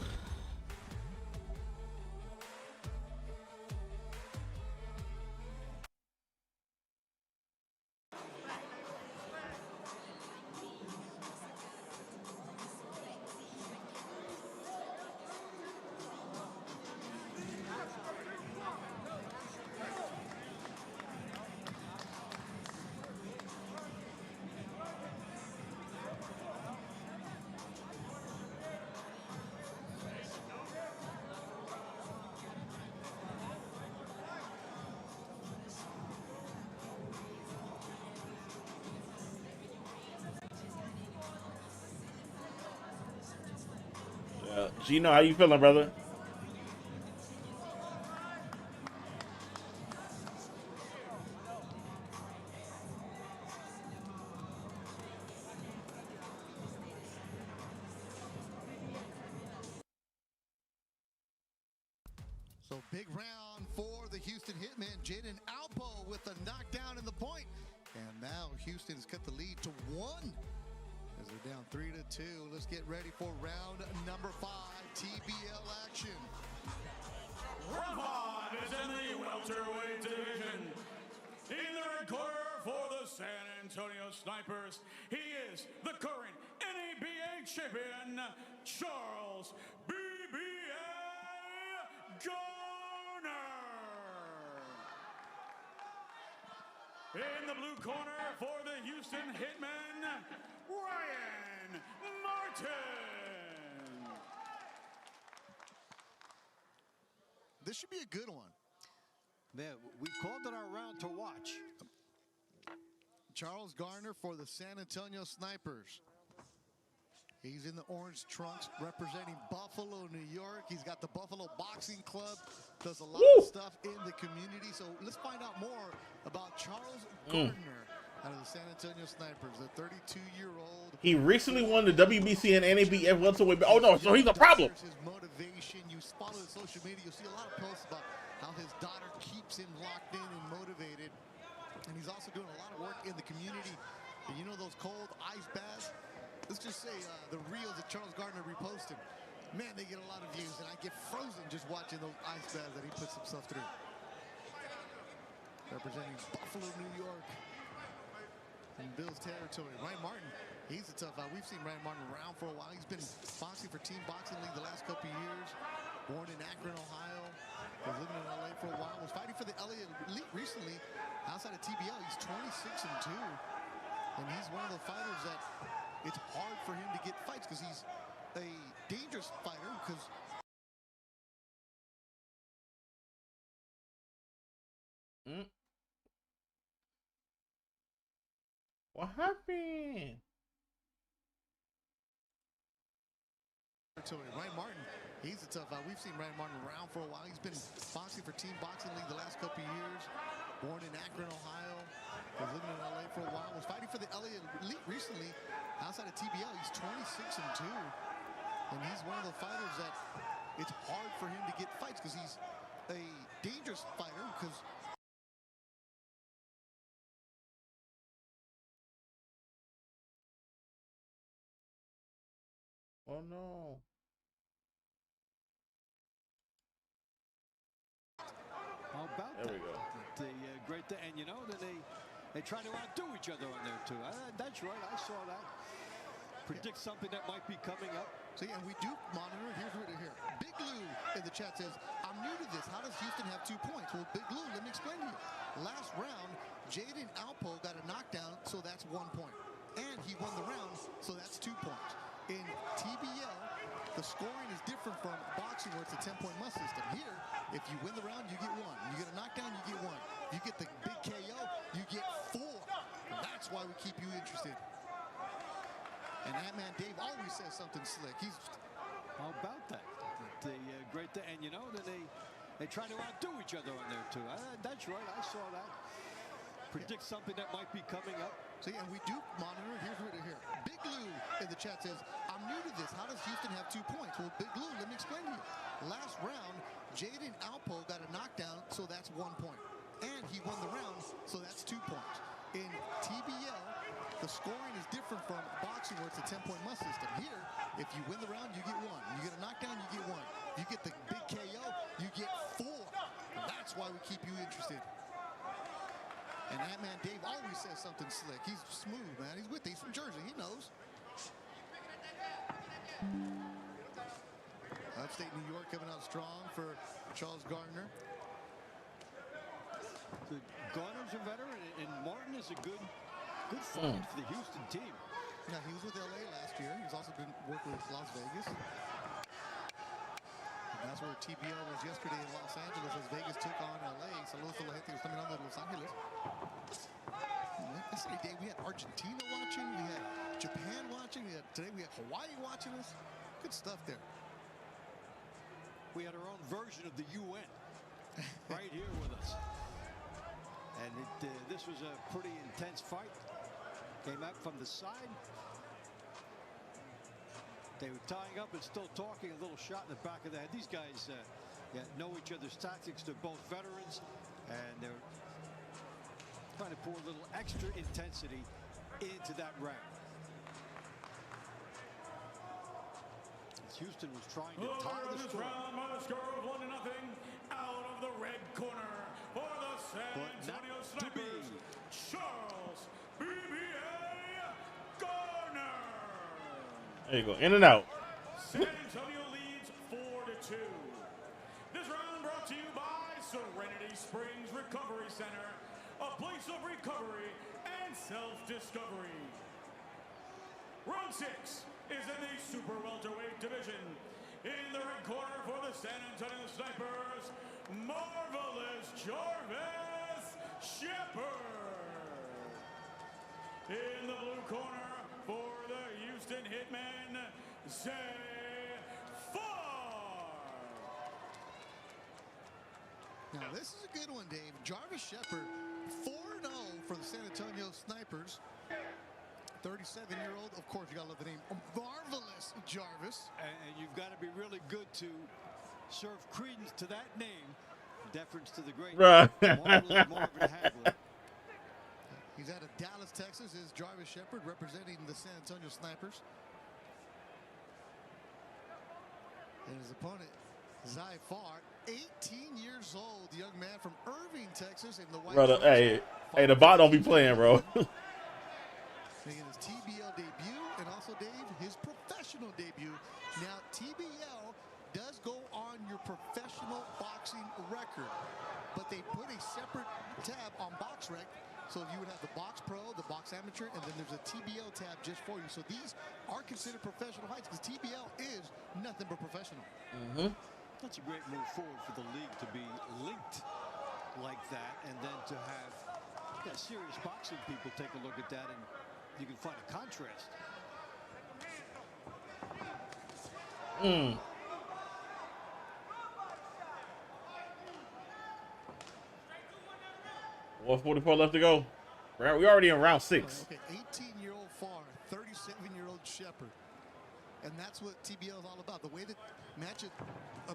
Gino, how you feeling, brother? So big round for the Houston Hitmen. Jaden Alpo with a knockdown in the point. And now Houston has cut the lead to 1 as they're down 3-2. Let's get ready for round number 5, TBL action. Round 5 is in the welterweight division. In the red corner for the San Antonio Snipers, he is the current NABA champion, Charles BBA Garner. In the blue corner for the Houston Hitmen, Ryan Martin. This should be a good one. Man, we called it our round to watch. Charles Garner for the San Antonio Snipers. He's in the orange trunks representing Buffalo, New York. He's got the Buffalo Boxing Club. Does a lot of stuff in the community. So let's find out more about Charles Gardner out of the San Antonio Snipers, the 32-year-old. He recently won the WBC and NABF welterweight. Oh no, so he's a problem. His motivation. You follow his social media, you'll see a lot of posts about how his daughter keeps him locked in and motivated. And he's also doing a lot of work in the community. And you know those cold ice baths? Let's just say the reels that Charles Gardner reposted. Man, they get a lot of views, and I get frozen just watching those ice baths that he puts himself through. Representing Buffalo, New York, in Bill's territory. Ryan Martin, he's a tough out. We've seen Ryan Martin around for a while. He's been boxing for Team Boxing League the last couple of years. Born in Akron, Ohio. Was living in LA for a while. Was fighting for the LA Elite recently. Outside of TBL, he's 26-2. And he's one of the fighters that it's hard for him to get fights because he's a dangerous fighter because What happened? Ryan Martin, he's a tough out. We've seen Ryan Martin around for a while. He's been boxing for Team Boxing League the last couple of years. Born in Akron, Ohio. Was living in LA for a while. Was fighting for the LA Elite recently. Outside of TBL, he's 26-2. And he's one of the fighters that it's hard for him to get fights because he's a dangerous fighter because Oh no. How about There that? we go. The great, and you know that they try to outdo each other on there too. That's right, I saw that. Predict something that might be coming up. So yeah, we do monitor. Here's what here. Big Lou in the chat says, I'm new to this. How does Houston have 2 points? Well, Big Lou, let me explain to you. Last round, Jaden Alpo got a knockdown, so that's 1 point. And he won the round, so that's 2 points. In TBL, the scoring is different from boxing where it's a 10-point must system. Here, if you win the round, you get 1. You get a knockdown, you get 1. You get the big KO, you get 4. That's why we keep you interested. And that man Dave always says something slick. He's How about that? The great, and you know that they try to outdo each other on there too. That's right, I saw that. Predict something that might be coming up. So yeah, we do monitor. Here's what here. Big Lou in the chat says, I'm I'm new to this. How does Houston have 2 points? Well, Big Lou, let me explain to you. Last round, Jaden Alpo got a knockdown, so that's 1 point. And he won the round, so that's 2 points. In TBL, the scoring is different from boxing where it's a 10-point must system. Here, if you win the round, you get 1. You get a knockdown, you get 1. You get the big KO, you get 4. That's why we keep you interested. And that man Dave always says something slick. He's smooth, man. He's with it. He's from Jersey. He knows. Upstate New York coming out strong for Charles Gardner. So Gardner's a veteran, and Martin is a good fight for the Houston team. Yeah, he was with LA last year. He's also been working with Las Vegas. And that's where TBL was yesterday in Los Angeles as Vegas took on LA. Saludos a la gente que está mirando de Los Angeles. Yesterday, Dave, we had Argentina watching, we had Japan watching, today we had Hawaii watching us. Good stuff there. We had our own version of the UN right here with us. And this was a pretty intense fight. Came out from the side. They were tying up and still talking, a little shot in the back of the head. These guys know each other's tactics. They're both veterans, and they're trying to pour a little extra intensity into that round. As Houston was trying to tie the score. Round by the score of 1-0 out of the red corner for the San Antonio Snipers, Charles BBA Gardner. There you go, in and out. San Antonio leads 4-2. This round brought to you by Serenity Springs Recovery Center, a place of recovery and self-discovery. Round 6 is in the super welterweight division. In the red corner for the San Antonio Snipers, Marvelous Jarvis Shepard. In the blue corner for the Houston Hitmen, Zay Farr. Now, this is a good one, Dave. Jarvis Shepard, 4-0 for the San Antonio Snipers. 37-year-old, of course, you got to love the name, Marvelous Jarvis. And you've got to be really good to serve credence to that name. Deference to the great Marvelous Marvin Hagler. He's out of Dallas, Texas, is Jarvis Shepard representing the San Antonio Snipers. And his opponent, Zay Farr, 18 years old, young man from Irving, Texas, in the white. Brother, hey, the bot don't be playing, bro. Making his TBL debut and also, Dave, his professional debut. Now, TBL does go on your professional boxing record, but they put a separate tab on BoxRec. So you would have the Box Pro, the Box Amateur, and then there's a TBL tab just for you. So these are considered professional fights because TBL is nothing but professional. That's a great move forward for the league to be linked like that, and then to have serious boxing people take a look at that, and you can find a contrast. 144 left to go. We already in round 6. Okay, 18-year-old Farr, 37-year-old Shepard. And that's what TBL is all about. The way that matchups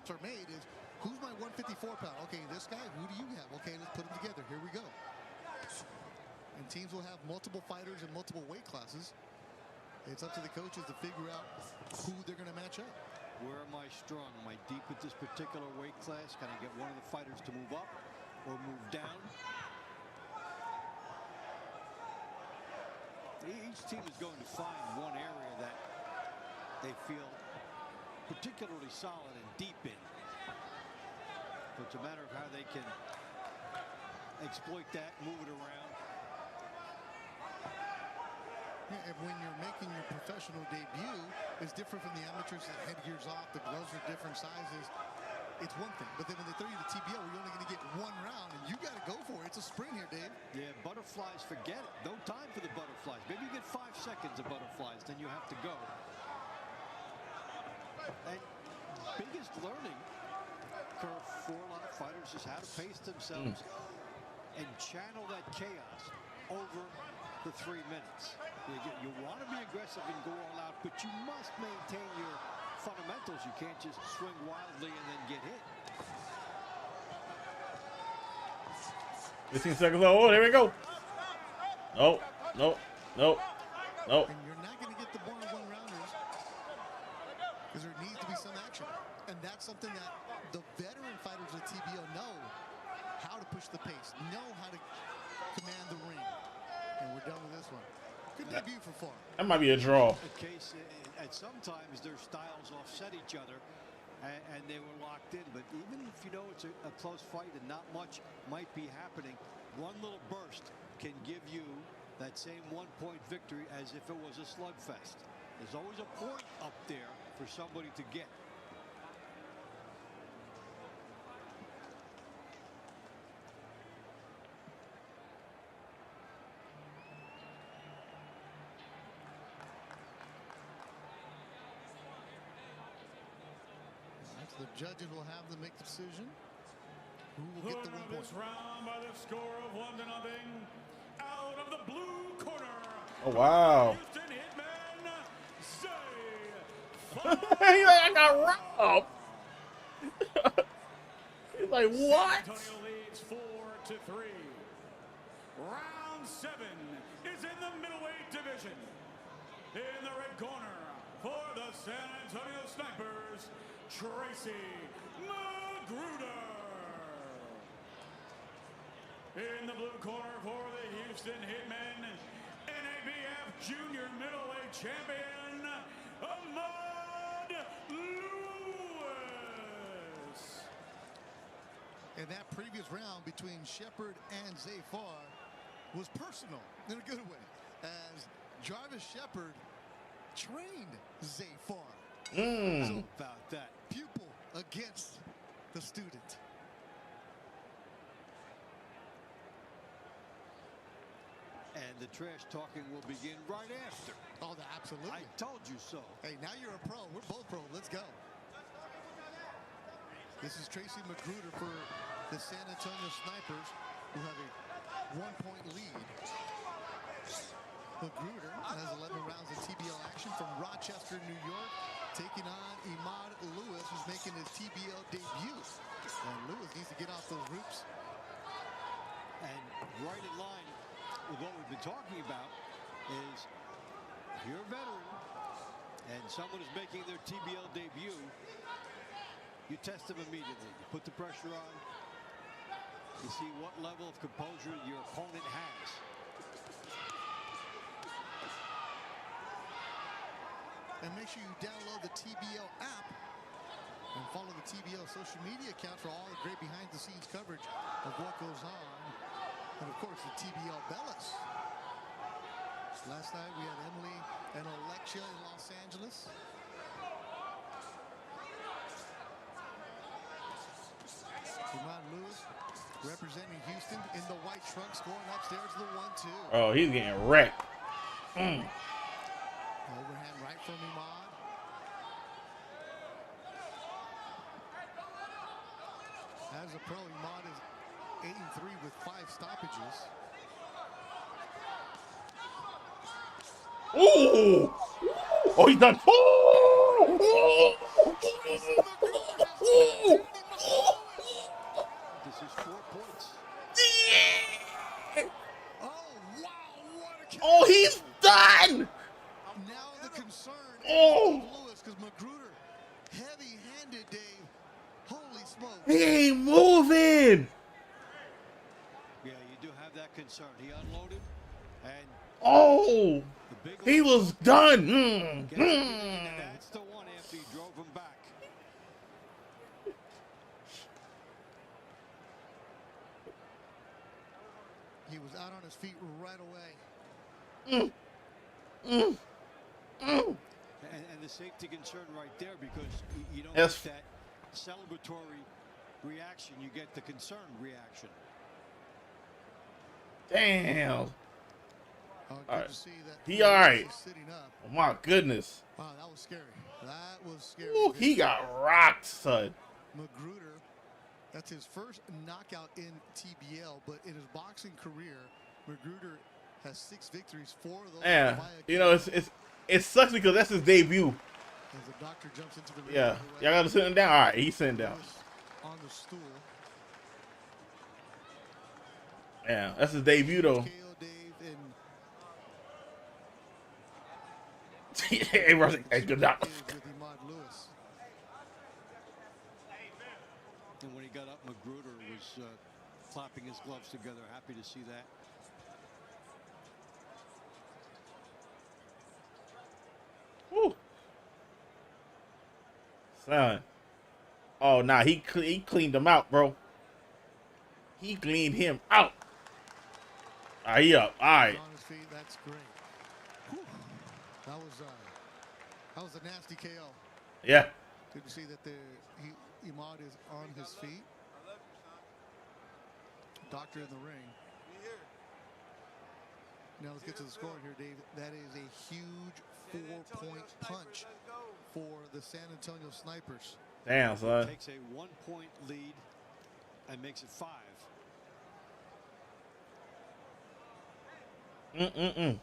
are made is, who's my 154 pound? Okay, this guy, who do you have? Okay, let's put them together. Here we go. And teams will have multiple fighters in multiple weight classes. It's up to the coaches to figure out who they're going to match up. Where am I strong? Am I deep at this particular weight class? Can I get one of the fighters to move up or move down? Each team is going to find one area that they feel particularly solid and deep in. So it's a matter of how they can exploit that, move it around. Yeah, and when you're making your professional debut, it's different from the amateurs. The headgear's off, the gloves are different sizes. It's one thing, but then when they throw you to TBL, where you're only going to get one round, and you got to go for it. It's a sprint here, Dave. Yeah, butterflies, forget it. No time for the butterflies. Maybe you get 5 seconds of butterflies, then you have to go. And biggest learning curve for a lot of fighters is how to pace themselves and channel that chaos over the 3 minutes. You want to be aggressive and go all out, but you must maintain your fundamentals. You can't just swing wildly and then get hit. 15 seconds. Oh, there we go. No, no, no, no. And you're not going to get the bar one-rounders because there needs to be some action. And that's something that the veteran fighters of TBO know how to push the pace, know how to command the ring. And we're done with this one. Good debut for Farr. That might be a draw. A case, and sometimes their styles offset each other, and they were locked in. But even if you know it's a close fight and not much might be happening, one little burst can give you that same one-point victory as if it was a slugfest. There's always a point up there for somebody to get. The judges will have to make the decision. Who will get the 1 point? This round by the score of 1-0. Out of the blue corner. Oh, wow. Houston Hitman, He's like, I got robbed. He's like, what? Antonio leads 4-3. Round 7 is in the middleweight division. In the red corner for the San Antonio Snipers, Tracy Magruder. In the blue corner for the Houston Hitmen, NABF Junior Middleweight Champion, Ahmad Lewis. And that previous round between Shepard and Zafar was personal in a good way, as Jarvis Shepard trained Zafar. So about that. Pupil against the student. And the trash talking will begin right after. Oh, absolutely. I told you so. Hey, now you're a pro. We're both pro. Let's go. This is Tracy Magruder for the San Antonio Snipers, who have a 1-point lead. Magruder has 11 rounds of TBL action from Rochester, New York, taking on Ahmad Lewis, who's making his TBL debut. And Lewis needs to get off those ropes. And right in line with what we've been talking about is, if you're a veteran and someone is making their TBL debut, you test them immediately. You put the pressure on. You see what level of composure your opponent has. And make sure you download the TBL app and follow the TBL social media account for all the great behind-the-scenes coverage of what goes on. And, of course, the TBL Bellas. Last night, we had Emily and Alexia in Los Angeles. Ahmad Lewis representing Houston in the white trunks, going upstairs to the 1-2. Oh, he's getting wrecked. Overhand right from Ahmad. As a pro, Ahmad is 8-3 with 5 stoppages. Ooh! Oh, he's done. This is 4 points. Oh, wow, what a kick. Oh, he's done. Now the concern Oh. is Lewis, because Magruder, heavy-handed, Dave. Holy smokes. He ain't moving. Yeah, you do have that concern. He unloaded, and Oh, the big he was done. That's the one after he drove him back. He was out on his feet right away. And the safety concern right there, because you don't Yes. get that celebratory reaction. You get the concern reaction. Damn. Oh, good All right. to see that He all right. sitting up. Oh, my goodness. Wow, that was scary. That was scary. Ooh, he got rocked, son. Magruder, that's his first knockout in TBL, but in his boxing career, Magruder has 6 victories, 4 of those. Yeah, via you know, it sucks because that's his debut. As the doctor jumps into the ring. Yeah, y'all got to sit him down. All right, he's sitting down. Lewis on the stool. Yeah, that's his debut though. KO Dave and Hey, Russell, hey, good job. with Ahmad Lewis. And when he got up, Magruder was clapping his gloves together. Happy to see that. Woo. Son. Oh, nah, he cleaned him out, bro. He cleaned him out. All right, he up. All right. On his feet, that's great. Whew. That was a nasty KO. Yeah. Good to see that Ahmad is on his feet. Doctor in the ring. Now let's get to the score here, Dave. That is a huge 4-point punch for the San Antonio Snipers. Damn, son. Takes a 1-point lead and makes it 5. And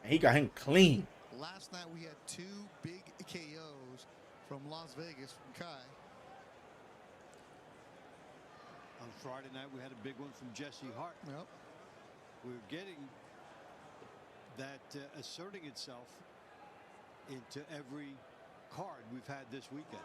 he got him clean. Last night we had 2 big KOs from Las Vegas from Kai. On Friday night, we had a big one from Jesse Hart. Yep. We're getting that asserting itself into every card we've had this weekend.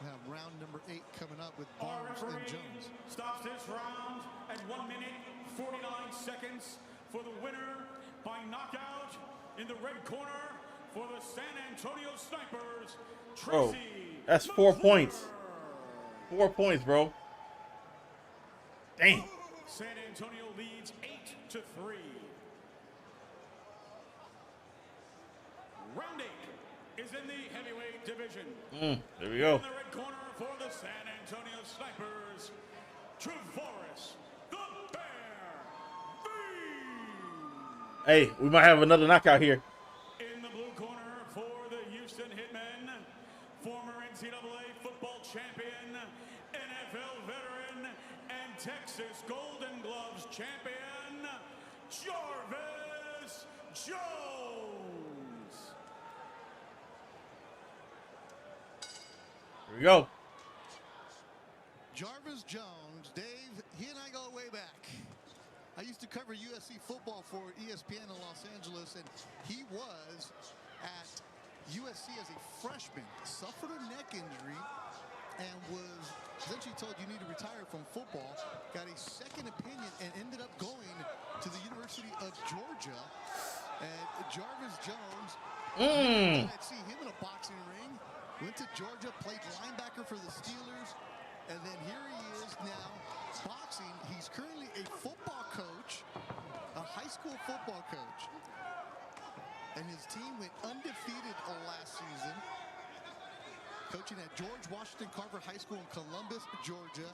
We have round number 8 coming up with Our Barnes and referee Jones. stops this round at 1 minute 49 seconds for the winner by knockout in the red corner for the San Antonio Snipers. Bro, Tracy that's 4 McClure. points. 4 points, bro. Damn. San Antonio leads 8-3. Round 8 is in the heavyweight division. There we go. In the red corner for the San Antonio Snipers, Trevoris the Bear Veed. Hey, we might have another knockout here. In the blue corner for the Houston Hitmen, former NCAA football champion, NFL veteran, and Texas Golden Gloves champion, Jarvis Jones. Here we go. Jarvis Jones, Dave, he and I go way back. I used to cover USC football for ESPN in Los Angeles, and he was at USC as a freshman, suffered a neck injury, and was essentially told you need to retire from football, got a second opinion, and ended up going to the University of Georgia. And Jarvis Jones, I'd see him in a boxing ring, went to Georgia, played linebacker for the Steelers, and then here he is now boxing. He's currently a football coach, a high school football coach. And his team went undefeated last season, coaching at George Washington Carver High School in Columbus, Georgia.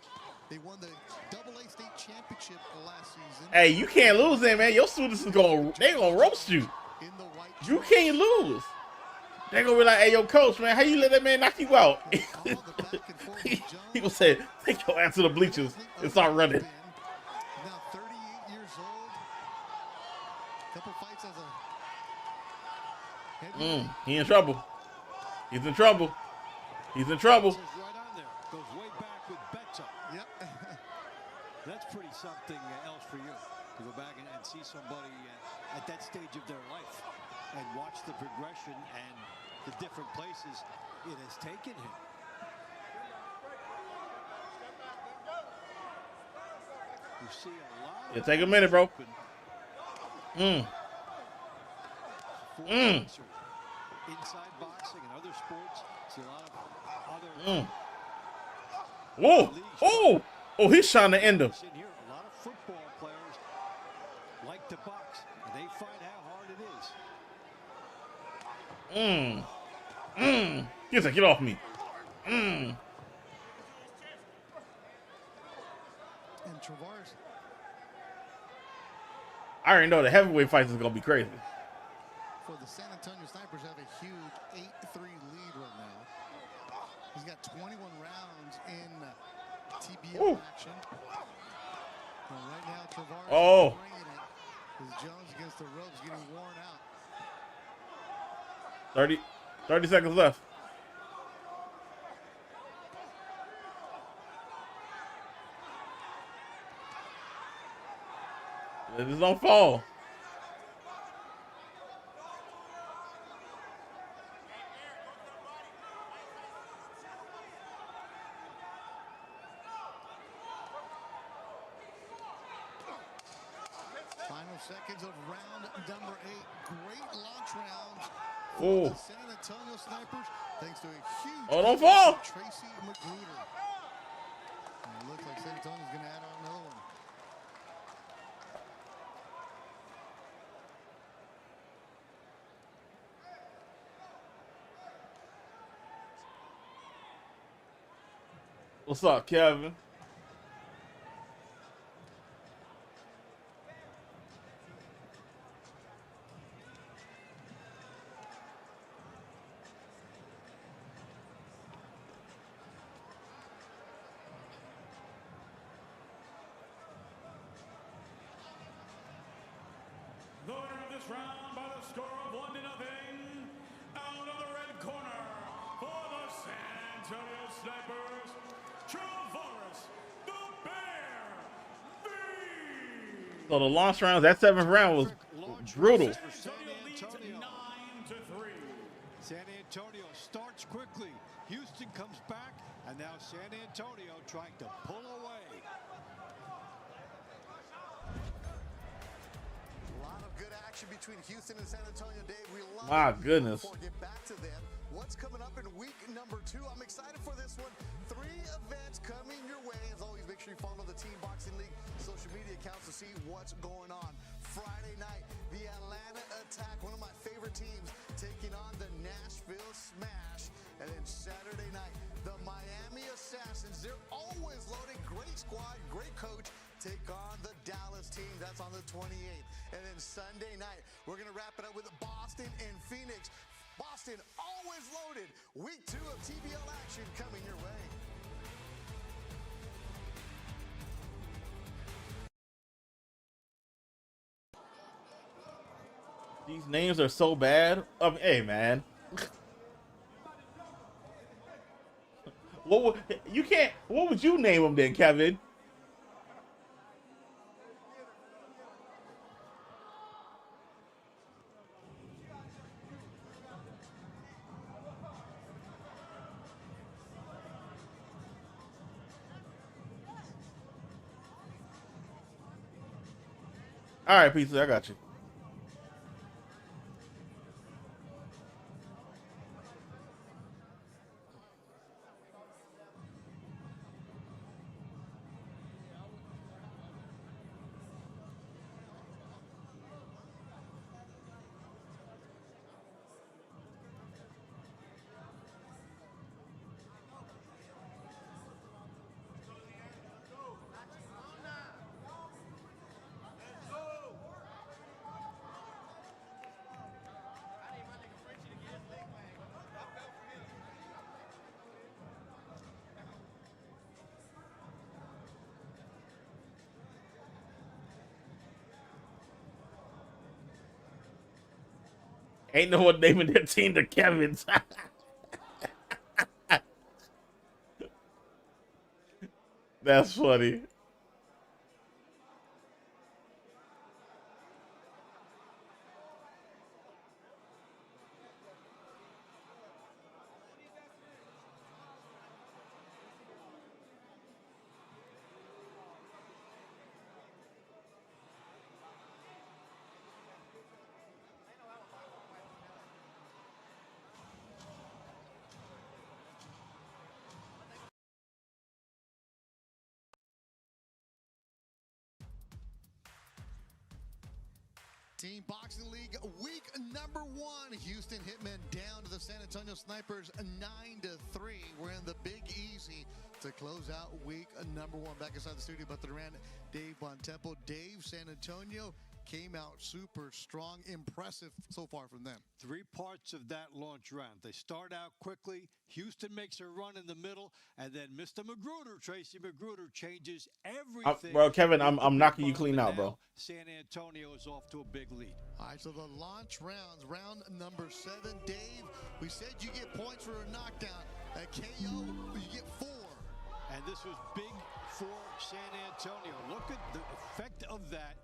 They won the AA state championship last season. Hey, you can't lose there, man. Your students is they gonna roast you. In the white You can't lose. They gonna be like, hey, yo, coach, man, how you let that man knock you out? all the back and forth with Jones. He gonna say, take your ass to the bleachers and start running. Now 38 years old. Couple fights as a heavyweight. He in trouble. He's in trouble. He's in trouble. This is right on there. Goes way back with bets up. Yep. That's pretty something else for you to go back and see somebody at that stage of their life and watch the progression and the different places it has taken him. You see a lot of Yeah, take a minute, bro. inside boxing and other sports. See a lot of other Whoa. Oh. Oh, he's trying to end him. in here. A lot of football players like to box, and They find how hard it is. Get off me. And Tavares. I already know the heavyweight fights is gonna be crazy. For the San Antonio Snipers have a huge 8-3 lead right now. He's got 21 rounds in TBO action. And right now, Tavares is bringing it. As Jones against the ropes, getting worn out. 30 seconds left. Just don't fall. Final seconds of round number 8. Great launch rounds for Oh. the San Antonio Snipers, thanks to a huge Don't fall. Tracy Magruder. And it looks like San Antonio's going to add on another one. What's up, Kevin? The winner of this round by the score of 1-0, out of the red corner for the San Antonio Snipers, Tavares the Bear V. So the launch rounds, that 7th round was brutal. For San Antonio. 9-3. San Antonio starts quickly. Houston comes back, and now San Antonio trying to pull away. A lot of good action between Houston and San Antonio, Dave. We love My it. goodness. Before we get back to them, what's coming up in week number 2? I'm excited for this one. 3 events coming your way. As always, make sure you follow the Team Boxing League social media accounts to see what's going on. Friday night, the Atlanta Attack, one of my favorite teams, taking on the Nashville Smash. And then Saturday night, the Miami Assassins. They're always loaded. Great squad, great coach. Take on the Dallas team. That's on the 28th. And then Sunday night, we're going to wrap it up with Boston and Phoenix. Boston always loaded. Week 2 of TBL action coming your way. These names are so bad. Hey, man. What would you name them then, Kevin? All right, pizza, I got you. Ain't no one naming their team the Kevins. That's funny. Team Boxing League week number 1. Houston Hitmen down to the San Antonio Snipers 9-3. We're in the Big Easy to close out week number 1. Back inside the studio, Beth Durant, Dave Bontempo. Dave, San Antonio came out super strong. Impressive so far from them. 3 parts of that launch round. They start out quickly. Houston makes a run in the middle, and then Mr. Magruder, Tracy Magruder, changes everything. Bro, Kevin, I'm knocking you clean out, bro. San Antonio is off to a big lead. All right, so the launch rounds, round number 7. Dave, we said you get points for a knockdown. At KO, you get 4. And this was big for San Antonio. Look at the effect of that.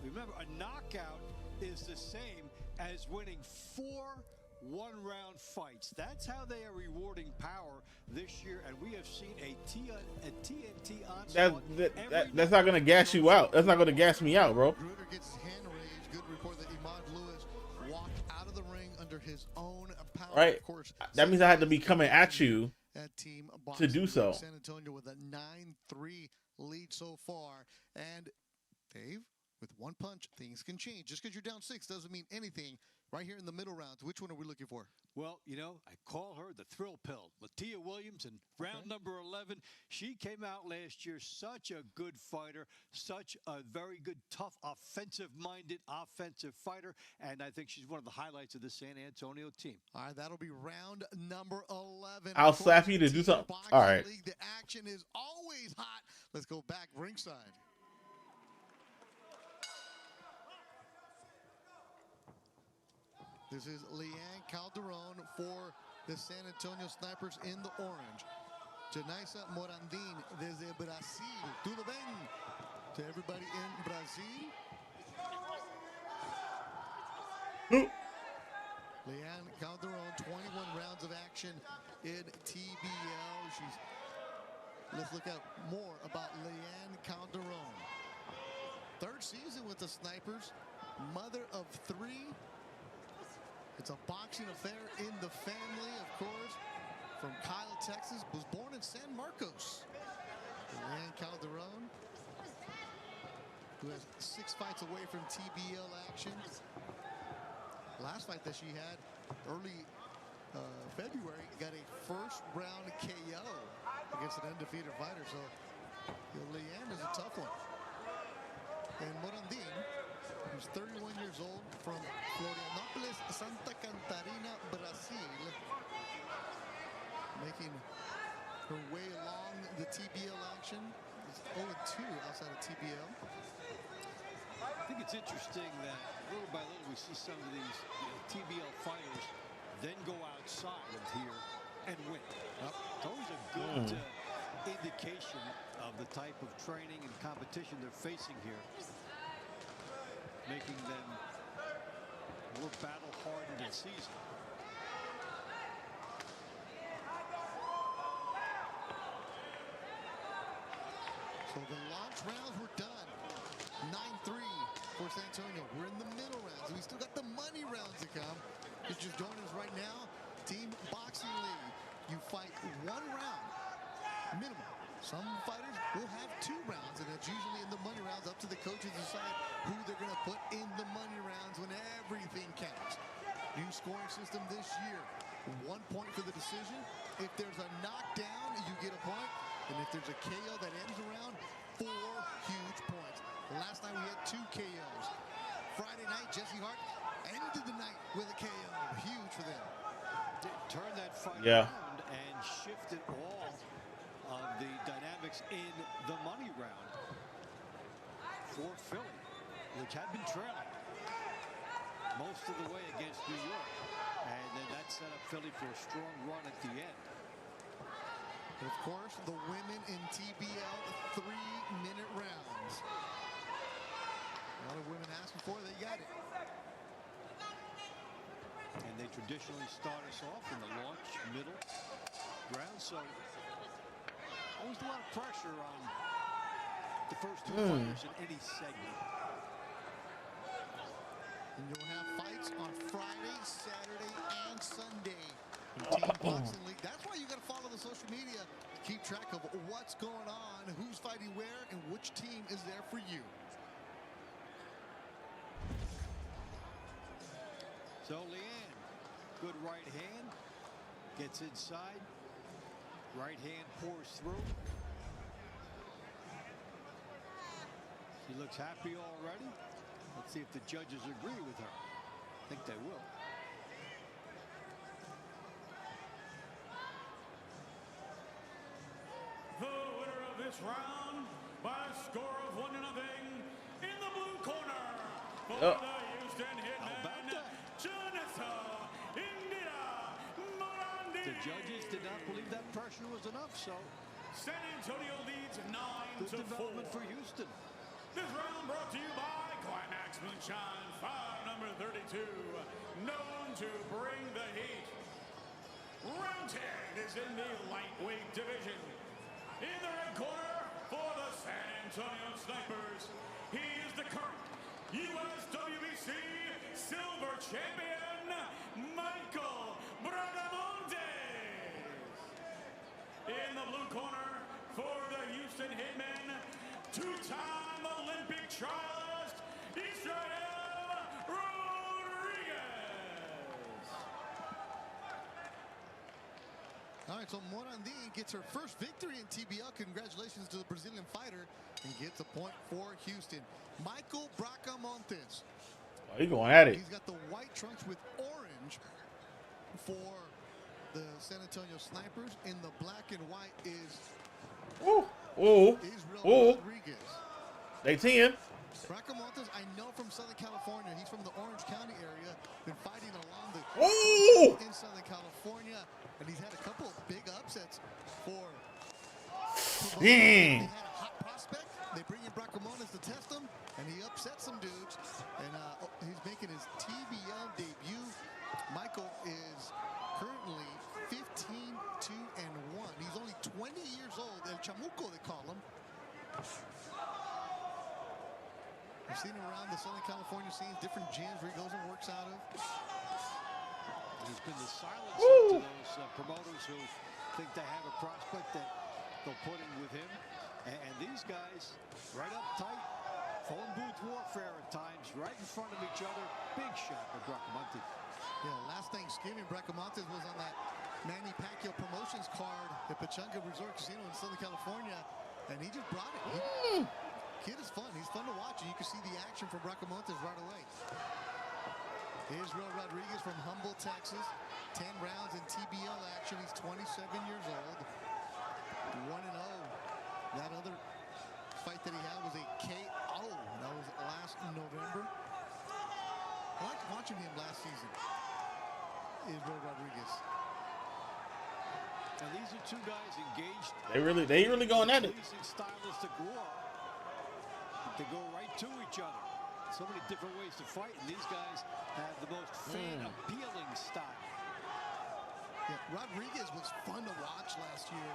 Remember, a knockout is the same as winning 4 one-round fights. That's how they are rewarding power this year, and we have seen a TNT onslaught. That's not going to gas you out. That's not going to gas me out, bro. Gruder gets his hand raised. Good report that Imad Lewis walked out of the ring under his own power. Right. Of course, That means I had to be coming at you at Team to do so. San Antonio with a 9-3 lead so far. And Dave, with one punch, things can change. Just because you're down 6 doesn't mean anything. Right here in the middle rounds, which one are we looking for? Well, you know, I call her the thrill pill. Latia Williams in round number 11. She came out last year such a good fighter, such a very good, tough, offensive-minded offensive fighter, and I think she's one of the highlights of the San Antonio team. All right, that'll be round number 11. I'll slap you to do something. All right. League, the action is always hot. Let's go back ringside. This is Leanne Calderon for the San Antonio Snipers in the orange. Janaisa Morandin desde Brasil. Tudo bem? To everybody in Brazil. Leanne Calderon, 21 rounds of action in TBL. Let's look at more about Leanne Calderon. 3rd season with the Snipers. Mother of 3. It's a boxing affair in the family, of course. From Kyle, Texas, was born in San Marcos. Leanne Calderon, who has 6 fights away from TBL action. Last fight that she had early February, got a 1st round KO against an undefeated fighter. So Leanne is a tough one. And Morandin, who's 31 years old, from Florianópolis, Santa Catarina, Brazil, making her way along the TBL action. It's 0-2 outside of TBL. I think it's interesting that little by little we see some of these TBL fighters then go outside of here and win. It's always a good indication of the type of training and competition they're facing here, making them more battle-hardened and seasoned. So the launch rounds were done. 9-3 for San Antonio. We're in the middle rounds. We still got the money rounds to come. If you're just joining us right now, Team Boxing League. You fight 1 round, minimum. Some fighters will have 2 rounds, and it's usually in the money rounds. Up to the coaches to decide who they're going to put in the money rounds when everything counts. New scoring system this year. 1 point for the decision. If there's a knockdown, you get a point. And if there's a KO that ends the round, 4 huge points. Last night we had 2 KOs. Friday night, Jesse Hart ended the night with a KO. Huge for them. Turn that fight around and shifted all of the dynamics in the money round for Philly, which had been trailing most of the way against New York. And then that set up Philly for a strong run at the end. And of course, the women in TBL 3-minute rounds. A lot of women asking for it, they got it. And they traditionally start us off in the launch, middle round. So always a lot of pressure on the first 2 fighters in any segment. And you'll have fights on Friday, Saturday, and Sunday in Team Boxing League. That's why you got to follow the social media to keep track of what's going on, who's fighting where, and which team is there for you. So Leanne, good right hand, gets inside. Right hand pours through. She looks happy already. Let's see if the judges agree with her. I think they will. The winner of this round by a score of 1-0 in the blue corner for the Houston Hitmen, Janessa Indira Morandi. The judges did not believe that pressure was enough, so San Antonio leads 9-4. good development for Houston. This round brought to you by Climax Moonshine, file number 32, known to bring the heat. Round 10 is in the lightweight division. In the red corner for the San Antonio Snipers, he is the current U.S. WBC Silver Champion, Michael Bragamontes. In the blue corner for the Houston Hitmen, two-time Olympic trialist, Israel Rodriguez. All right, so Morandi gets her first victory in TBL. Congratulations to the Brazilian fighter, and gets a point for Houston. Michael Bracamontes. Oh, he going at it. He's got the white trunks with orange for the San Antonio Snipers. In the black and white is Israel Rodriguez. They 10. Bracamontes, I know from Southern California. He's from the Orange County area. Been fighting along the in Southern California, and he's had a couple of big upsets for. They had a hot prospect. They bring in Bracamontes to test him, and he upsets some dudes. And he's making his TBL debut. Michael is currently 15-2-1. He's only 20 years old. El Chamuco, they call him. I've seen him around the Southern California scenes, different gyms where he goes and works out of. There's been the silence to those promoters who think they have a prospect that they'll put in with him. And these guys, right up tight, phone booth warfare at times, right in front of each other. Big shot by Bracamontes. Yeah, last Thanksgiving, Bracamontes was on that Manny Pacquiao promotions card at Pechanga Resort Casino in Southern California, and he just brought it. Kid is fun. He's fun to watch, and you can see the action from Bracamontes right away. Israel Rodriguez from Humboldt, Texas. 10 rounds in TBL action. He's 27 years old. 1-0. That other fight that he had was a KO. That was last November. I liked watching him last season. Israel Rodriguez. And these are two guys engaged. They really going at it. Stylistic war. They go right to each other. So many different ways to fight, and these guys have the most fan-appealing style. Yeah, Rodriguez was fun to watch last year.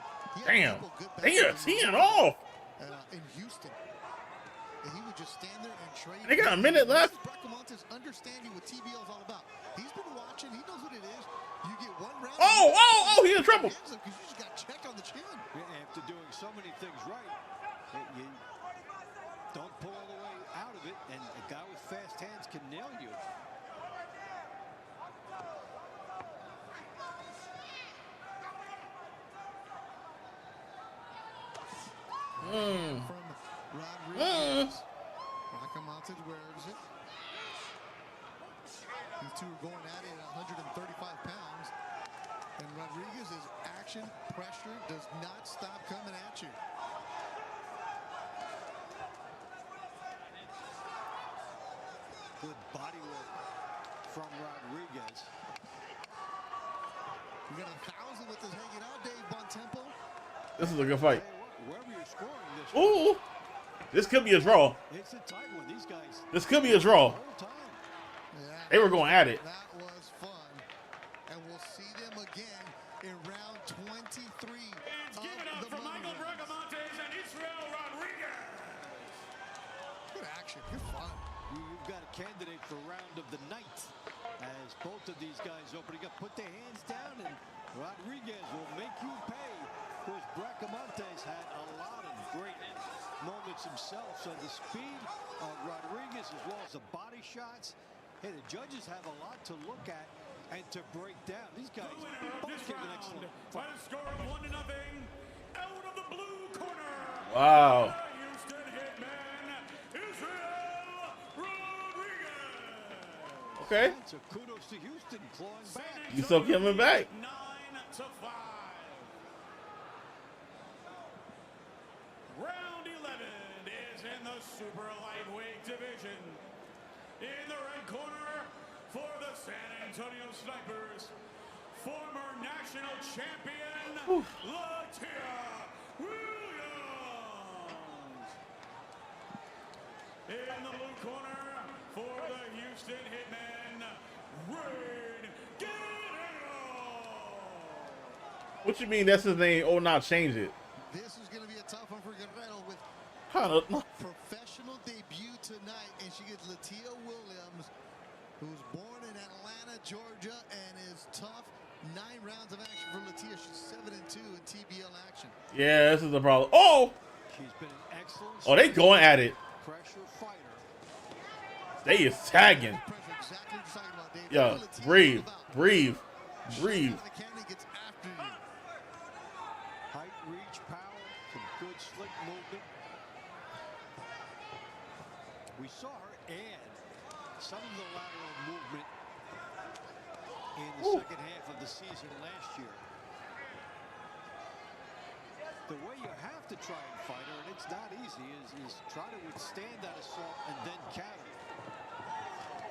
Damn, they are teeing off. In Houston. And he would just stand there and trade. They got a minute left. Bracamontes understanding what TBL is all about. He's been watching. He knows what it is. You get one round. He's in trouble. Because you just got checked on the chin. Yeah, after doing so many things right, you don't pull all the way out of it, and a guy with fast hands can nail you. From Rodriguez. Bracamontes wears it. These two are going at it at 135 pounds. And Rodriguez's action pressure does not stop coming at you. Good body work from Rodriguez. We got 1,000 with us hanging out, Dave Bontempo. This is a good fight. Wherever you're scoring this, This could be a draw. it's a tight one. These guys. This could be a draw. The whole time. Yeah, They were going at it. that was fun. And we'll see them again in round 23. It's given up for Michael Bracamontes and Israel Rodriguez. Good action. Good fun. You've got a candidate for round of the night as both of these guys opening up. Put their hands down, and Rodriguez will make you pay. Of course, Bracamontes had a lot of great moments himself. So the speed of Rodriguez, as well as the body shots, Hey, the judges have a lot to look at and to break down. These guys The winner of both this gave an round excellent by fight. a score of 1-0 out of the blue corner. Wow. The Houston Hitman, Israel Rodriguez. Okay. So kudos to Houston clawing back. You still coming back. 9-5. Round 11 is in the super lightweight division. In the red corner for the San Antonio Snipers, former national champion Latia Williams. In the blue corner for the Houston Hitmen, Rain Guerrero. What you mean that's his name? Oh, not change it. This is going to be a tough one for Guerrero with professional debut tonight, and she gets Latia Williams, who's born in Atlanta, Georgia, and is tough. 9 rounds of action for Latia. She's 7-2 in TBL action. Yeah, this is the problem. Oh! She's been an excellent Oh, they going at it. pressure fighter. They is tagging. Pressure, exactly what you're talking about, Dave. Yo, That's what Latia's breathe, all about. breathe, She's breathe. out of the candy, gets after you. Height, reach, power, some good slick movement. We saw her add some of the lateral movement in the second half of the season last year. The way you have to try and fight her, and it's not easy, is try to withstand that assault and then counter.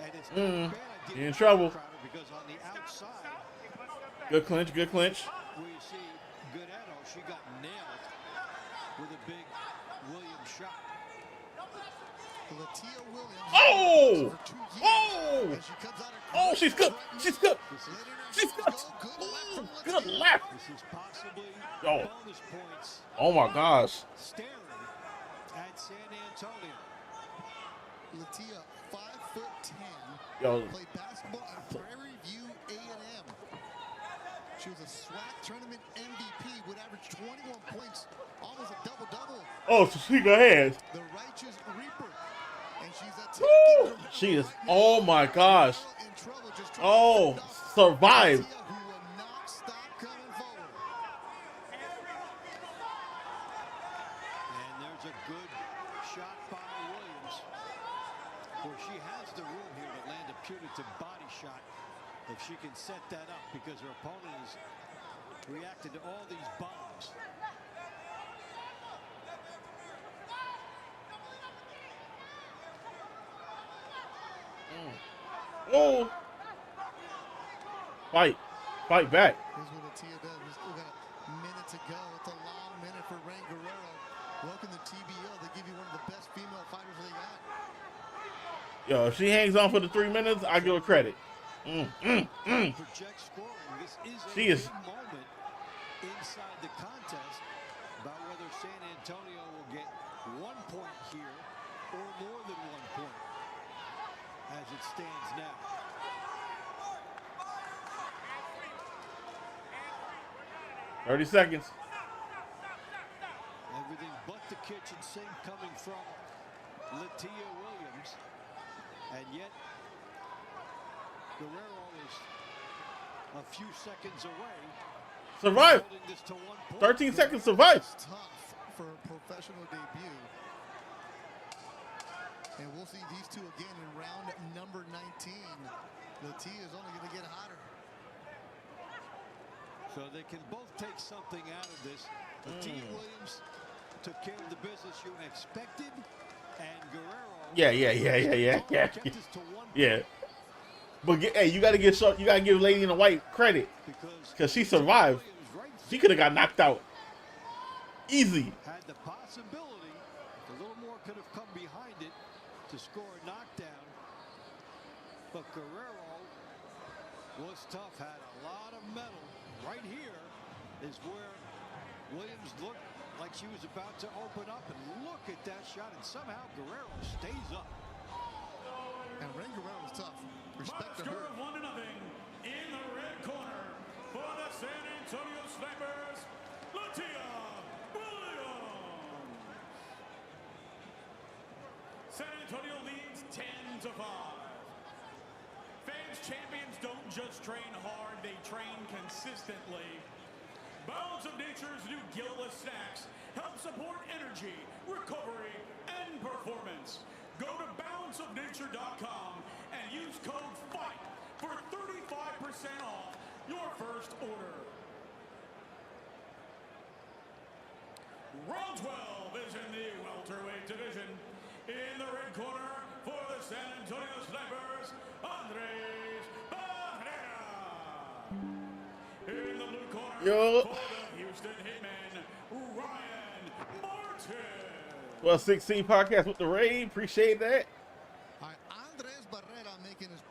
And it's not a bad idea. You're in trouble. Because on the outside, Good clinch, good clinch. where you see Guerrero, she got nailed with a big Williams shot. Latia Williams. Oh! For 2 years, Oh! and she comes out of Oh, she's good. She's good. She's Letting her good. go. Good left Ooh, from good Latia. left. This is possibly Yo. bonus points Oh my gosh. staring at San Antonio. Latia, 5'10", Yo, played basketball at Prairie View A&M. She was a SWAC tournament MVP, would average 21 points, almost a double-double. oh, so she go ahead. The righteous reaper, and she's attacking. Woo! Guerrero She is. right now. Oh my gosh. Guerrero in trouble, just trying Oh, to fend off survive. Latia, who will not stop coming forward. And there's a good shot by Williams, where she has the room here to land a punitive body shot if she can set that up, because her opponent has reacted to all these bombs. Oh. Fight. Fight back. Here's what Latia does. We still got a minute to go. It's a long minute for Rain Guerrero. Welcome to TBL. They give you one of the best female fighters they got. Yo, if she hangs on for the 3 minutes, I give her credit. Project scoring. This is a She is- big moment inside the contest about whether San Antonio will get 1 point here or more than 1 point as it stands now. $30 seconds. Everything but the kitchen sink coming from Latia Williams. And yet, Guerrero is a few seconds away. Survive. Holding this to 1 point. 13 seconds. Survive. It's tough for a professional debut. And we'll see these two again in round number 19. Latia is only going to get hotter. So they can both take something out of this. Latia Williams took care of the business you expected, and Guerrero Yeah. kept this to 1 Yeah. But hey, you gotta give Lady in the White credit because she survived. Williams right She could have got knocked out. Easy. had the possibility, a little more could have come behind it to score a knockdown. But Guerrero was tough, had a lot of metal. Right here is where Williams looked like she was about to open up, and look at that shot, and somehow Guerrero stays up. And Rain Guerrero is tough. Respect to Score her. of 1-0 in the red corner for the San Antonio Snipers, Latia Williams. San Antonio leads 10-5. fans, champions don't just train hard, they train consistently. Balance of Nature's new gillless snacks help support energy, recovery, and performance. Go to balanceofnature.com and use code FIGHT for 35% off your first order. Round 12 is in the welterweight division. In the red corner for the San Antonio Snipers, Andres Barrera. In the blue corner for the Houston Hitmen, Ryan Martin. Well, 16 podcast with the raid. Appreciate that. All right, Andres Barrera making his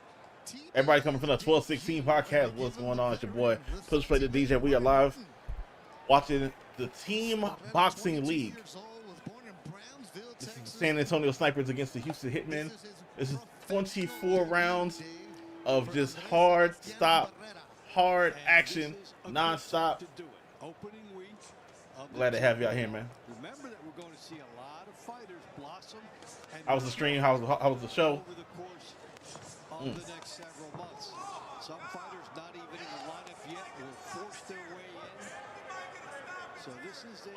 team. Everybody coming from the 1216 podcast. What's going on? It's your boy, Push Play the DJ. We are live watching the Team Boxing League. This is the San Antonio Snipers against the Houston Hitmen. This is 24 rounds of just hard stop, hard action, non-stop. Glad to have y'all here, man. Remember that we're going to see a lot of fighters blossom. How was the stream? How was the show? Over the course of the next several months. Some fighters not even in the lineup yet will force their way in. So this is a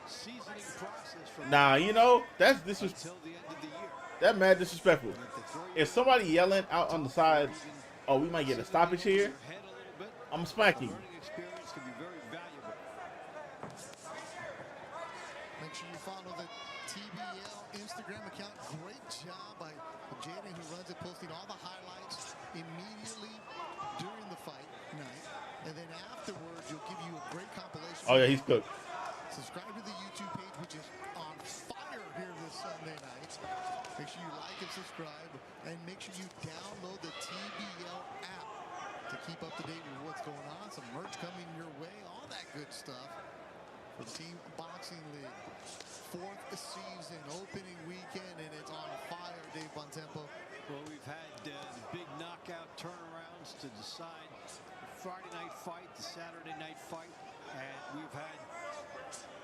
seasoning process from Nah, you know, that's until the end of the year. that mad disrespectful. If somebody yelling out on the side, oh, we might get a stoppage here, I'm smacking you. Learning experience can be very valuable. Make sure you follow the TBL Instagram account. Great job by Jaden, who runs it, posting all the highlights immediately during the fight night. And then afterwards, you'll give you a great compilation. Oh yeah, he's cooked. Subscribe to the YouTube page, which is on fire here this Sunday night. Make sure you like and subscribe. And make sure you download the TBL app to keep up to date with what's going on. Some merch coming your way, all that good stuff. For the Team Boxing League. 4th season, opening weekend, and it's on fire, Dave Bontempo. Well, we've had the big knockout turnarounds to decide the Friday night fight, the Saturday night fight, and we've had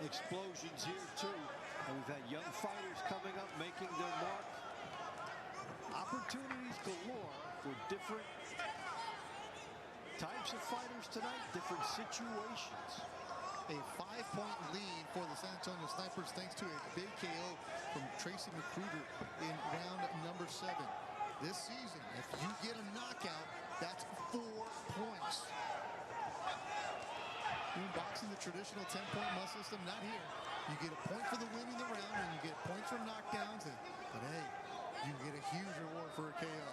explosions here too. And we've had young fighters coming up, making their mark. Opportunities galore for different types of fighters tonight, different situations. A 5-point lead for the San Antonio Snipers thanks to a big KO from Tracy McCruder in round number 7. This season, if you get a knockout, that's 4 points. In boxing, the traditional 10-point must system, not here. You get a point for the win in the round, and you get points for knockdowns. But hey, you get a huge reward for a KO.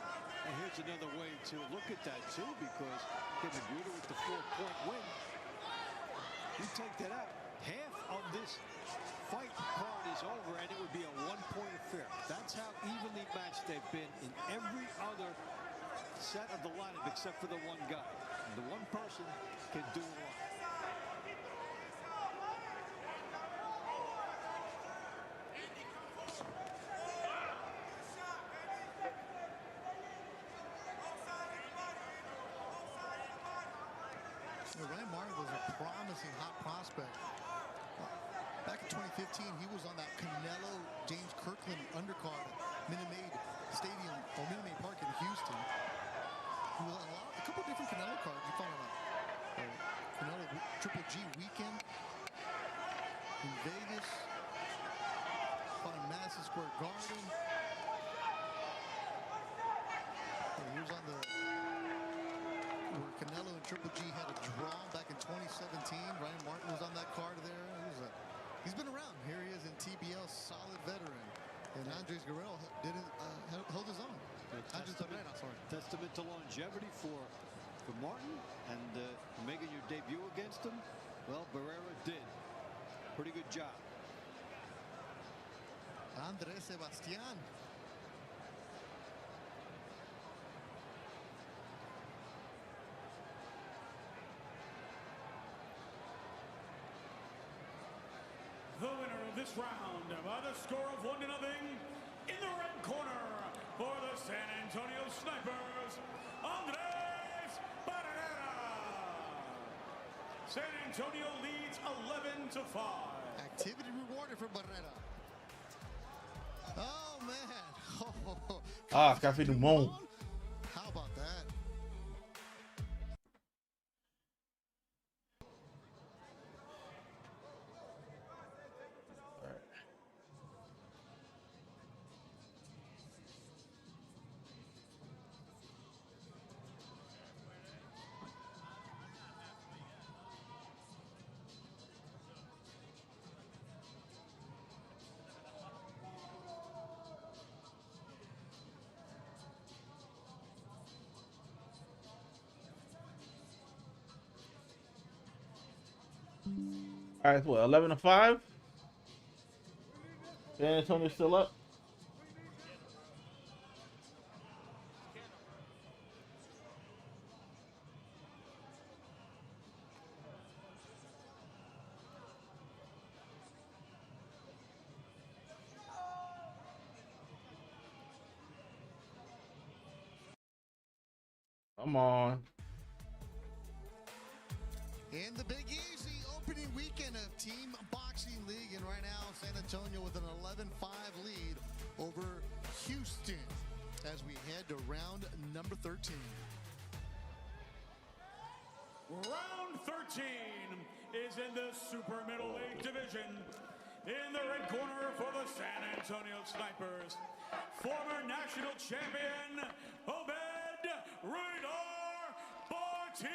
And here's another way to look at that too, because McGruder with the 4-point win. You take that out, half of this fight card is over, and it would be a 1-point affair. That's how evenly matched they've been in every other set of the lineup except for the one guy. And the one person can do a lot. Ryan Martin was a promising hot prospect. Back in 2015, he was on that Canelo James Kirkland undercard at Minute Maid Stadium or Minute Maid Park in Houston. He was on a couple different Canelo cards. You found a Canelo Triple G weekend in Vegas. Fought in Madison Square Garden. And he was on the where Canelo and Triple G had a draw back in 2017. Ryan Martin was on that card there. He's been around. Here he is in TBL, solid veteran. And Andres Guerrero held his own. Andres Barrera, sorry. Testament to longevity for Martin, and making your debut against him. Well, Barrera did. Pretty good job. Andres Sebastian. The winner of this round by the score of 1-0 in the red corner for the San Antonio Snipers, Andres Barrera. San Antonio leads 11-5. Activity rewarded for Barrera. Oh, man. Ah, Café du Monde. How about that? All right, what, 11-5? San Antonio still up. Come on. In the Big Easy opening weekend of Team Boxing League, and right now San Antonio with an 11-5 lead over Houston as we head to round number 13. Round 13 is in the super middleweight division. In the red corner for the San Antonio Snipers, former national champion Obed Radar Bartiel.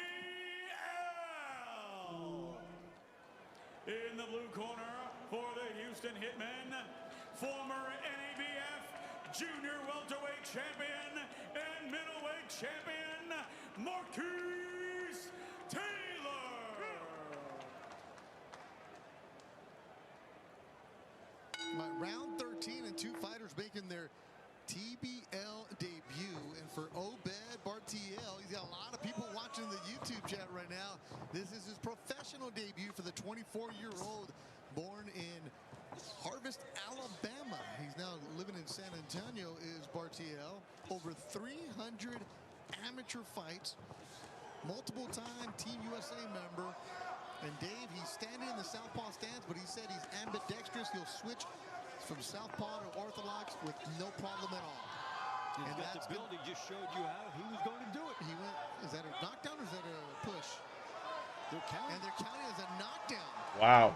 In the blue corner for the Houston Hitmen, former NABF junior welterweight champion and middleweight champion Marquise Taylor. Round 13 and two fighters making their TBL debut. And for Obed Bartiel, he's got a lot of people watching the YouTube chat right now. This is his professional debut for the 24-year-old born in Harvest, Alabama. He's now living in San Antonio, is Bartiel. Over 300 amateur fights, multiple-time Team USA member. And Dave, he's standing in the southpaw stance, but he said he's ambidextrous. He'll switch from southpaw to orthodox with no problem at all. He's got the build. He just showed you how he was going to do it. He went. Is that a knockdown or is that a push? They're counting. And they're counting as a knockdown. Wow.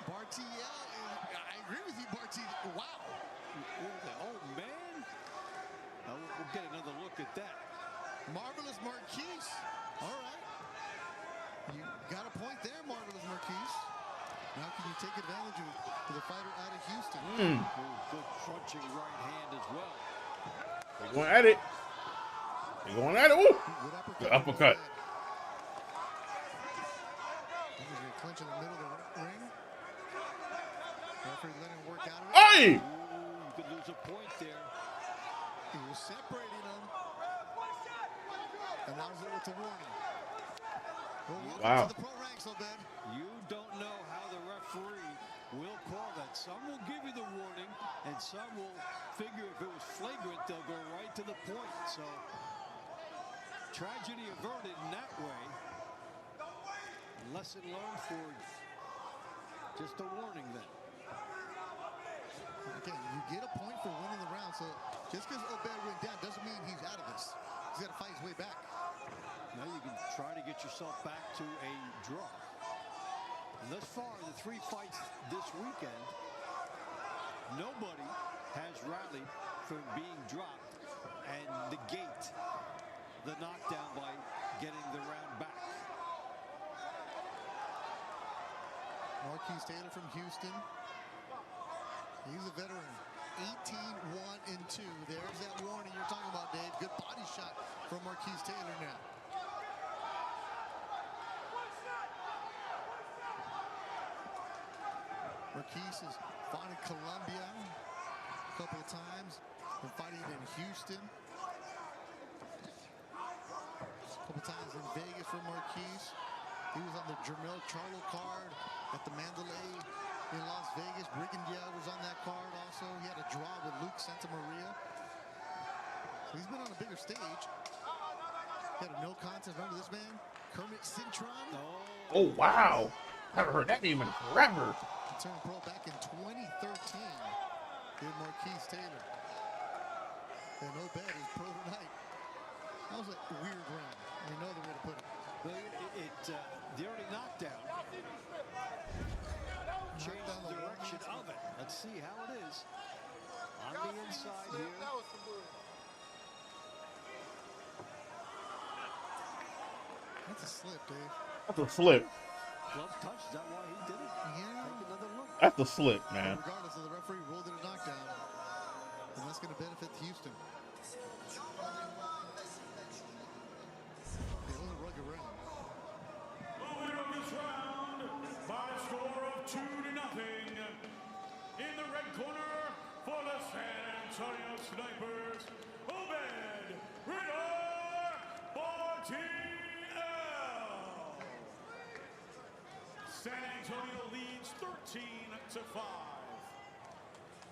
Bartiel, I agree with you, Bartiel. Wow. Oh, man. We'll get another look at that. Marvelous Marquise. All right. You got a point there, Marvelous Marquise. Now can you take advantage of the fighter out of Houston? Good crunching right hand as well. They're going at it. They're going at it. Woo! Good The uppercut. He's going to clinch in the middle of the ring. Referee letting him work out of it. Hey! Ooh, you could lose a point there. He was separating them. And that was it with the warning. Well, wow. To the pro ranks, Obed. You don't know how the referee will call that. Some will give you the warning, and some will figure if it was flagrant, they'll go right to the point. So, tragedy averted in that way. Lesson learned for just a warning then. Again, you get a point for winning the round, so just because Obed went down doesn't mean he's out of this. He's got to fight his way back. Now you can try to get yourself back to a draw. And thus far, the three fights this weekend, nobody has rallied from being dropped and negate the knockdown by getting the round back. Marquise Taylor from Houston. He's a veteran. 18-1-2. There's that warning you're talking about, Dave. Good body shot from Marquise Taylor now. Marquise has fought in Colombia a couple of times. Been fighting in Houston. A couple times in Vegas for Marquise. He was on the Jermel Charlo card at the Mandalay in Las Vegas. Brigandel was on that card also. He had a draw with Luke Santamaria. So he's been on a bigger stage. He had a no contest. Remember this man? Kermit Cintron? Oh, wow. Haven't heard that name in forever. He turned pro back in 2013. Did Marquise Taylor. And Obed is pro tonight. That was a weird round. I mean, no other way to put it. Well, the early knockdown changed down the the direction of it. Let's see how it is on the inside here. That's a slip, Dave. That's a slip. Glove touch, is that why he did it? Yeah. Take another look. That's a slip, man. Regardless of the referee ruled it a knockdown. And that's going to benefit Houston. It was a rugged round. The winner of this round by a score of 2-0. In the red corner for the San Antonio Snipers, Obed Ridor Bartiel. San Antonio leads 13-5.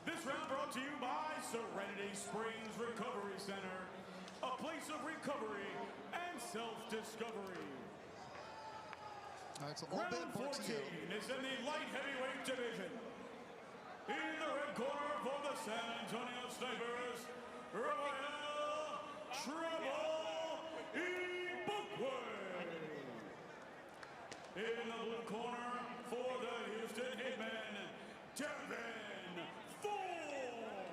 This round brought to you by Serenity Springs Recovery Center, a place of recovery and self-discovery. All right, so Round Obed 14 Bartiel. is in the light heavyweight division. In the red corner for the San Antonio Snipers, Rafael Trouble Ibukwe. In the blue corner for the Houston Hitmen, Devin Thorne.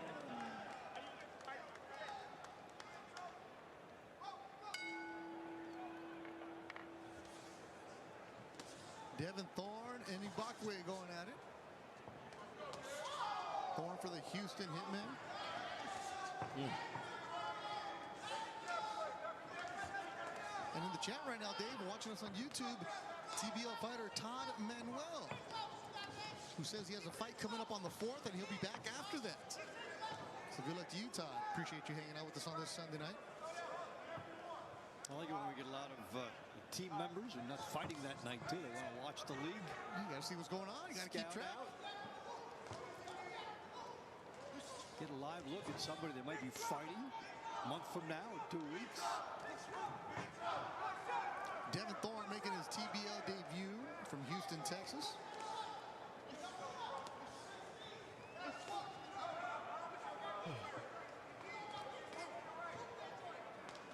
Devin Thorne and Ibukwe going at it. Thorne for the Houston Hitmen. And in the chat right now, Dave, watching us on YouTube, TBO fighter Todd Manuel, who says he has a fight coming up on the 4th and he'll be back after that. So good luck to you, Todd. Appreciate you hanging out with us on this Sunday night. I like it when we get a lot of team members who are not fighting that night, too. They want to watch the league. You got to see what's going on. You got to keep Scout track. out. Get a live look at somebody that might be fighting a month from now or 2 weeks. Devin Thorne making his TBO debut from Houston, Texas.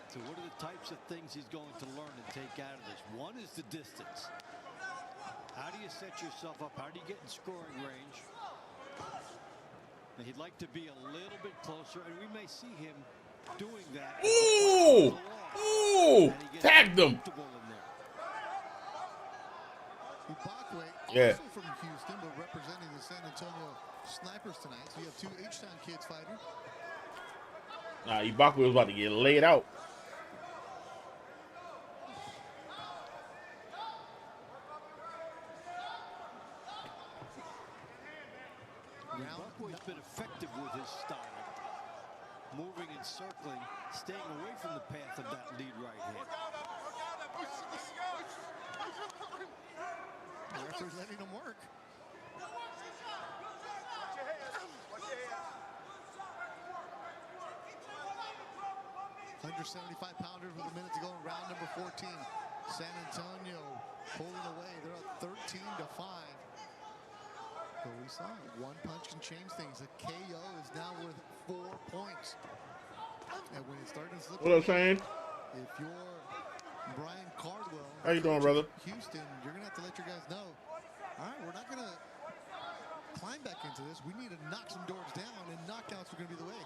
So what are the types of things he's going to learn and take out of this? One is the distance. How do you set yourself up? How do you get in scoring range? And he'd like to be a little bit closer, and we may see him doing that. Ooh! Ooh! Tagged him. Ibukwe, Yeah. also from Houston, but representing the San Antonio Snipers tonight. So you have 2 H-Town kids fighting. Nah, Ibukwe was about to get laid out. Ibukwe's been effective with his style. Moving and circling, staying away from the path of that lead right hand. The referee's letting him work. Under 75-pounder with a minute to go in round number 14. San Antonio pulling away. They're up 13-5. But we saw it. One punch can change things. A KO is now worth 4 points. And when it's starting to slip, What up, Shane? if you're Brian Cardwell, How you doing, brother? Houston, you're gonna have to let your guys know. All right, we're not gonna climb back into this. We need to knock some doors down, and knockouts are gonna be the way.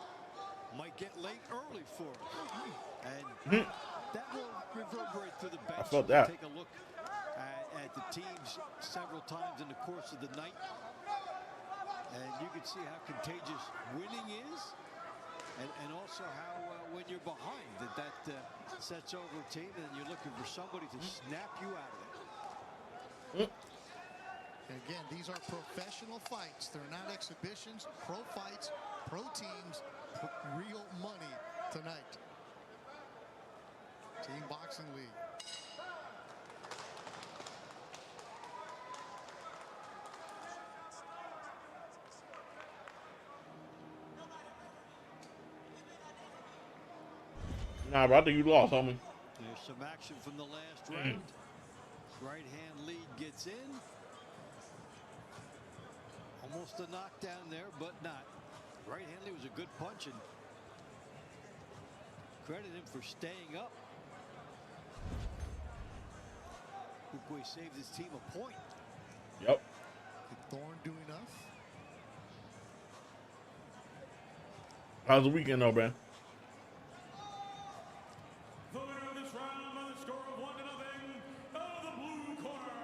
Might get late early for us. And that will reverberate through the bench. I felt that. Take a look at the teams several times in the course of the night. And you can see how contagious winning is. And also how when you're behind, that sets over a team, and you're looking for somebody to snap you out of it. And again, these are professional fights. They're not exhibitions. Pro fights, pro teams, real money tonight. Team Boxing League. Nah, bro, I think you lost, homie. There's some action from the last round. Right hand lead gets in. Almost a knockdown there, but not. Right hand lead was a good punch, and Credit him for staying up. Fuquay saved his team a point. Yep. Did Thorne do enough? How's the weekend, though, man? The winner of this round by the score of 1-0 out of the blue corner.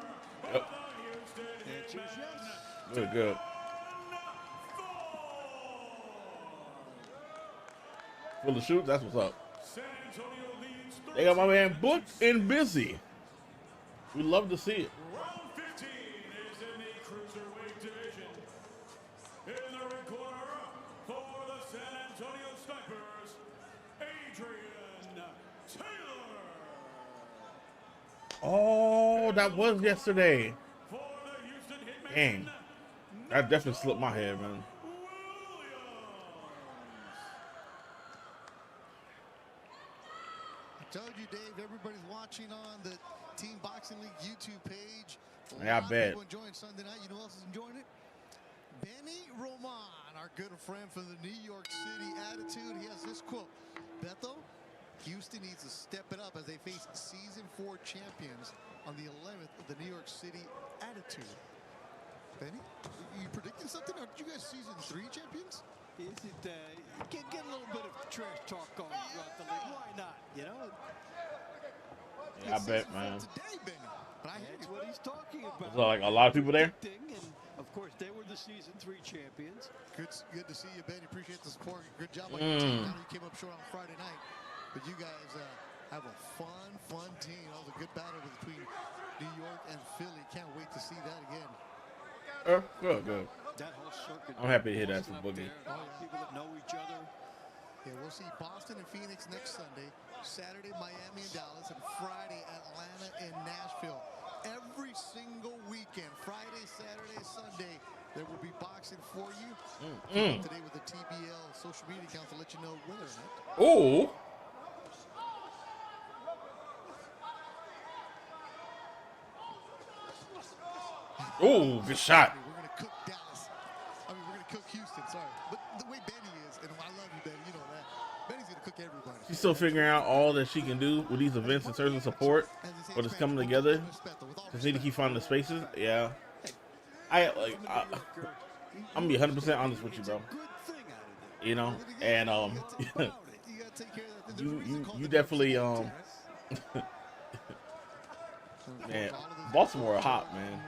Yep. The Houston Answer is Hitmen. yes. Good, good. Full of shoots, that's what's up. San Antonio leads They got my man booked and busy. We love to see it. Round 15 is in the cruiserweight division. In the red corner for the San Antonio Snipers, Adrian Taylor. Oh, that was yesterday. For the Houston Hitmen, Dang. That definitely slipped my head, man. Williams. I told you, Dave, everybody's watching on the Team Boxing League YouTube page. Yeah, I lot of bet. people enjoying Sunday night. You know who else is enjoying it? Benny Roman, our good friend from the New York City Attitude. He has this quote. Beto, Houston needs to step it up as they face Season 4 champions on the 11th of the New York City Attitude. Benny, you predicting something? Are you guys Season 3 champions? Is it, get a little bit of trash talk going throughout the league. Why not? You know, Yeah, I It's bet, Season 4 man. Today, Benny. But I hear that's you. what he's talking about. So, like, a lot of people there? Predicting, and of course, they were the Season 3 champions. Good to see you, Benny. Appreciate the support. Good job on your team. I know you came up short on Friday night, but you guys have a fun team. That was a good battle between New York and Philly. Can't wait to see that again. Good, good. That whole circuit. I'm happy to hear that Boston from up Boogie. there, people that know each other. Yeah, we'll see Boston and Phoenix next Sunday, Saturday Miami and Dallas, and Friday Atlanta and Nashville. Every single weekend, Friday, Saturday, Sunday, there will be boxing for you. Today with the TBL social media account to let you know whether or not. Ooh. Ooh, good shot. We're going to cook Dallas. We're going to cook Houston, sorry. But the way Benny is, and I love you, Benny, you know that. Benny's going to cook everybody. She's still figuring out all that she can do with these events in terms of support, but it's coming together. Just need to keep finding the spaces. Yeah. I'm gonna be 100% honest with you, bro. Good thing out of it. You know, and You got to take care of that. you definitely man, Baltimore are hot, man.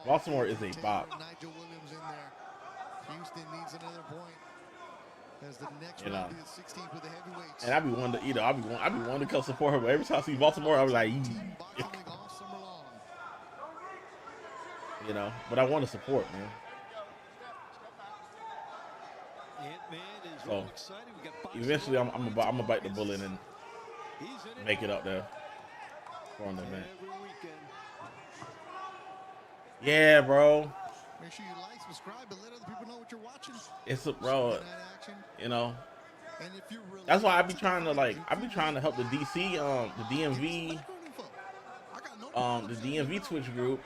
Baltimore is a bop. Nigel Williams in there. Houston needs another point. As the next You know. round be the 16th with the heavyweights. And I be wanting to, I be wanting to come support her, but every time I see Baltimore, I was like, Team Boxing League all summer long. you know. But I want to support, man. Hitman is So, real exciting. We got boxing Eventually, I'm on. gonna bite the bullet and He's in it. make it up there for an event. Every weekend. Yeah, bro. Make sure you like, subscribe, and let other people know what you're watching. It's a bro. Sunday night action. You know. And if you're really That's why I be trying to help the DC, the DMV, I got no the DMV Twitch group,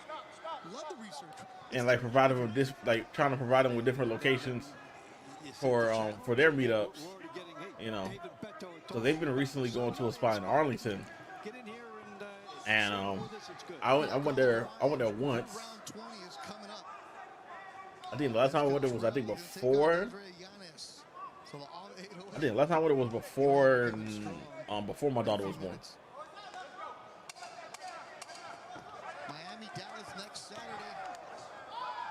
love the research. and like provide them with this, like trying to provide them with different locations for their meetups. We're already getting, hey, You know. David Beto had So told they've us been recently going to a spot in Arlington, get in here and show this, it's good. I went there once. Round 20 is coming up. I think the last time I went there was before. So the all 808 I think the last time I went there was before before my daughter was born. Miami, Dallas next Saturday.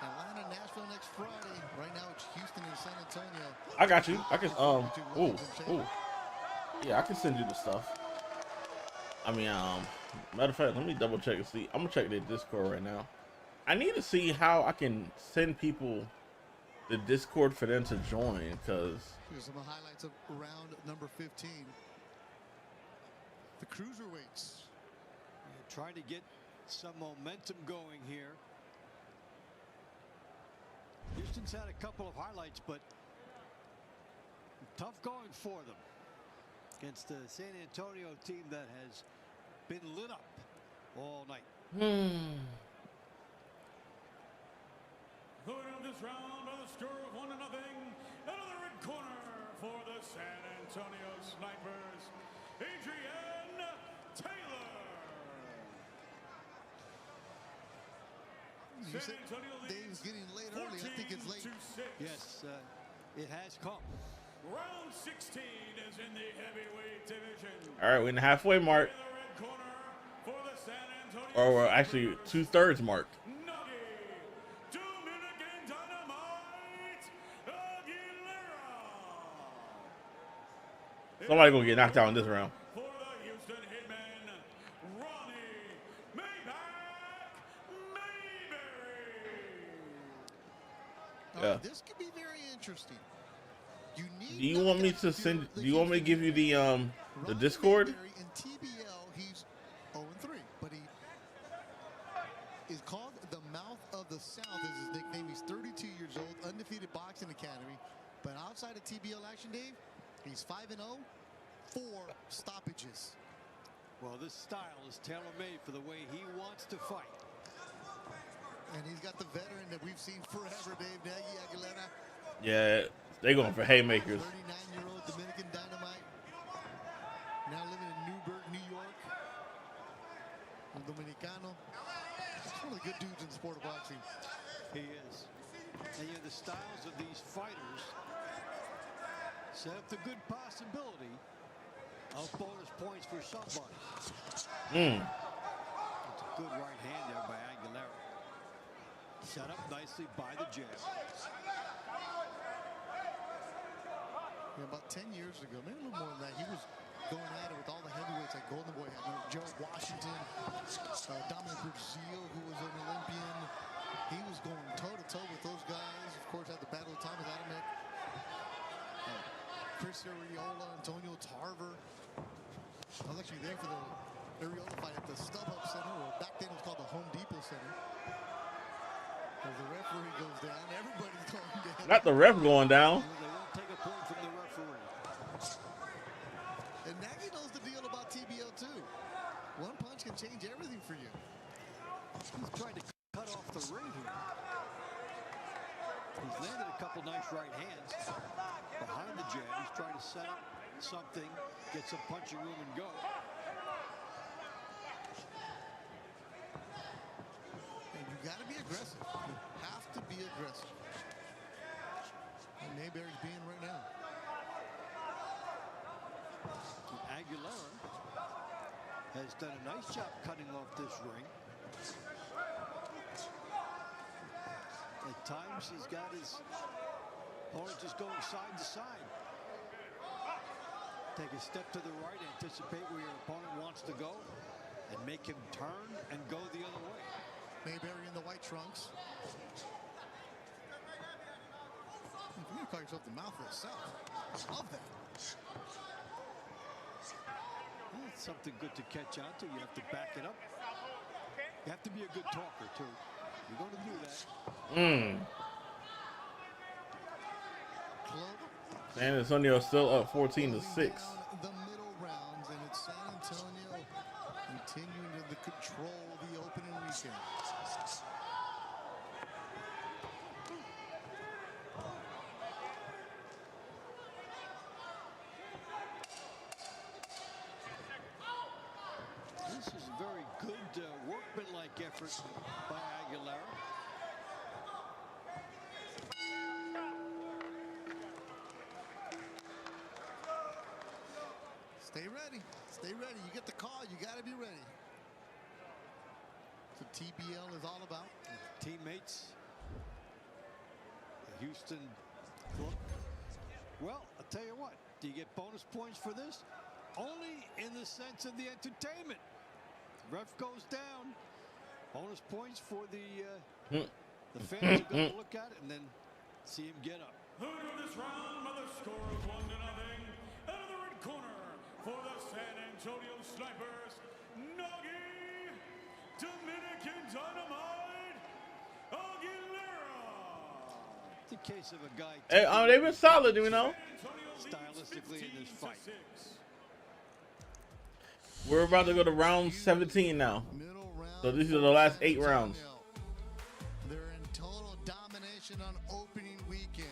Atlanta, Nashville next Friday. Right now it's Houston and San Antonio. I got you. I can yeah, I can send you the stuff. I mean, matter of fact, let me double check and see. I'm gonna check the Discord right now. I need to see how I can send people the Discord for them to join, because Here's some highlights of round number 15. The cruiserweights. Yeah, trying to get some momentum going here. Houston's had a couple of highlights, but tough going for them against the San Antonio team that has been lit up all night. The winner of this round by the score of 1-0 out of the red corner for the San Antonio Snipers, Adrian Taylor. You San said Antonio Dave's leads getting late early. I think it's late. 14-6. Yes, it has come. Round 16 is in the heavyweight division. All right, we're in the halfway mark, In the red corner for the San Antonio or we're actually Spurs, 2/3 mark. Nuggy, Dominican Dynamite, Aguilera. Somebody gonna get knocked out in this round. For the Houston Hitmen, Ronnie Maybach Mayberry. All Yeah. right, this could be very interesting. You need Do you want me to send? Do you want me to give you the Discord? Mayberry in TBL, he's 0-3, but he is called the Mouth of the South is his nickname. He's 32 years old, undefeated boxing academy. But outside of TBL action, Dave, he's 5-0, 4 stoppages. Well, this style is tailor-made for the way he wants to fight. And he's got the veteran that we've seen forever, Dave, Nagy Aguilera. Yeah, they going for haymakers. 39-year-old Dominican Dynamite. Now living in Newburgh, New York. Un Dominicano. He's one of the good dudes in the sport of boxing. He is. And the styles of these fighters set up the good possibility of bonus points for somebody. It's a good right hand there by Aguilera. Set up nicely by the jab. About 10 years ago, maybe a little more than that, he was going at it with all the heavyweights like Golden Boy had. Gerald Washington, Dominic Brazil, who was an Olympian. He was going toe-to-toe with those guys. Of course, had the battle of Thomas Adamek. Chris Arreola, Antonio Tarver. I was actually there for the Arreola fight at the StubHub Center, or back then it was called the Home Depot Center. As the referee goes down, everybody's going down. Not the ref going down. They won't take a point from the referee. And Nagy knows the deal about TBO too. One punch can change everything for you. He's trying to cut off the ring here. He's landed a couple nice right hands behind the jab. He's trying to set up something, get some punching room and go. And you got to be aggressive. You have to be aggressive. And Mayberry's being right now. Aguilera has done a nice job cutting off this ring. At times, he's got his opponent just going side to side. Take a step to the right, anticipate where your opponent wants to go, and make him turn and go the other way. Mayberry in the white trunks. If you're going to call yourself the Mouth of the South, I love that. Well, it's something good to catch on to. You have to back it up. You have to be a good talker, too. You're going to do that. San Antonio still up 14-6. The middle rounds, and it's San Antonio continuing to control the opening weekend. This is a very good workmanlike effort by Aguilera. Stay ready. Stay ready. You get the call, you got to be ready. That's what TBL is all about. Teammates. The Houston club. Well, I'll tell you what. Do you get bonus points for this? Only in the sense of the entertainment. Ref goes down. Bonus points for the fans are going to look at it and then see him get up. Who won this round by the score of 1-0. Out of the red corner for the San Antonio Snipers, Nuggy, Dominican Dynamite, Aguilera. It's a case of a guy Hey, they've been solid, you know. stylistically in this fight. We're about to go to round 17 now. Middle round. So these are the last 8 rounds. They're in total domination on opening weekend.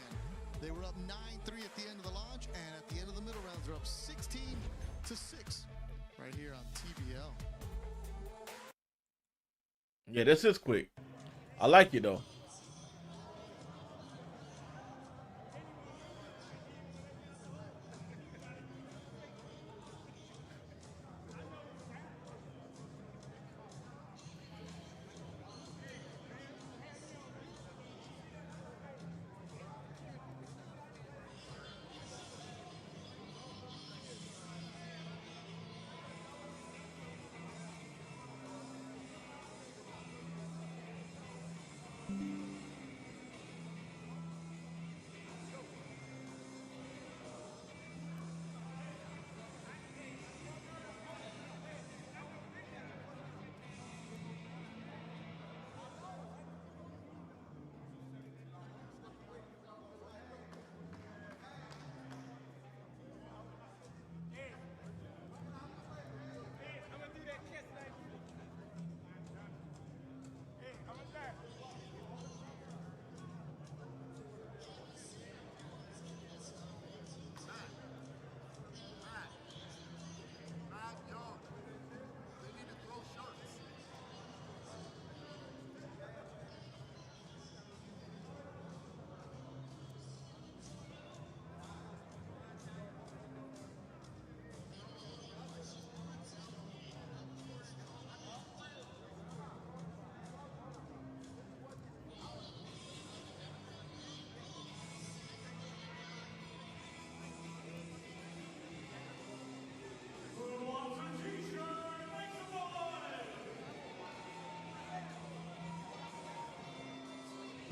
They were up 9-3 at the end of the launch, and at the end of the middle rounds, they're up 16-6. 6 right here on TBL. Yeah, this is quick. I like it though.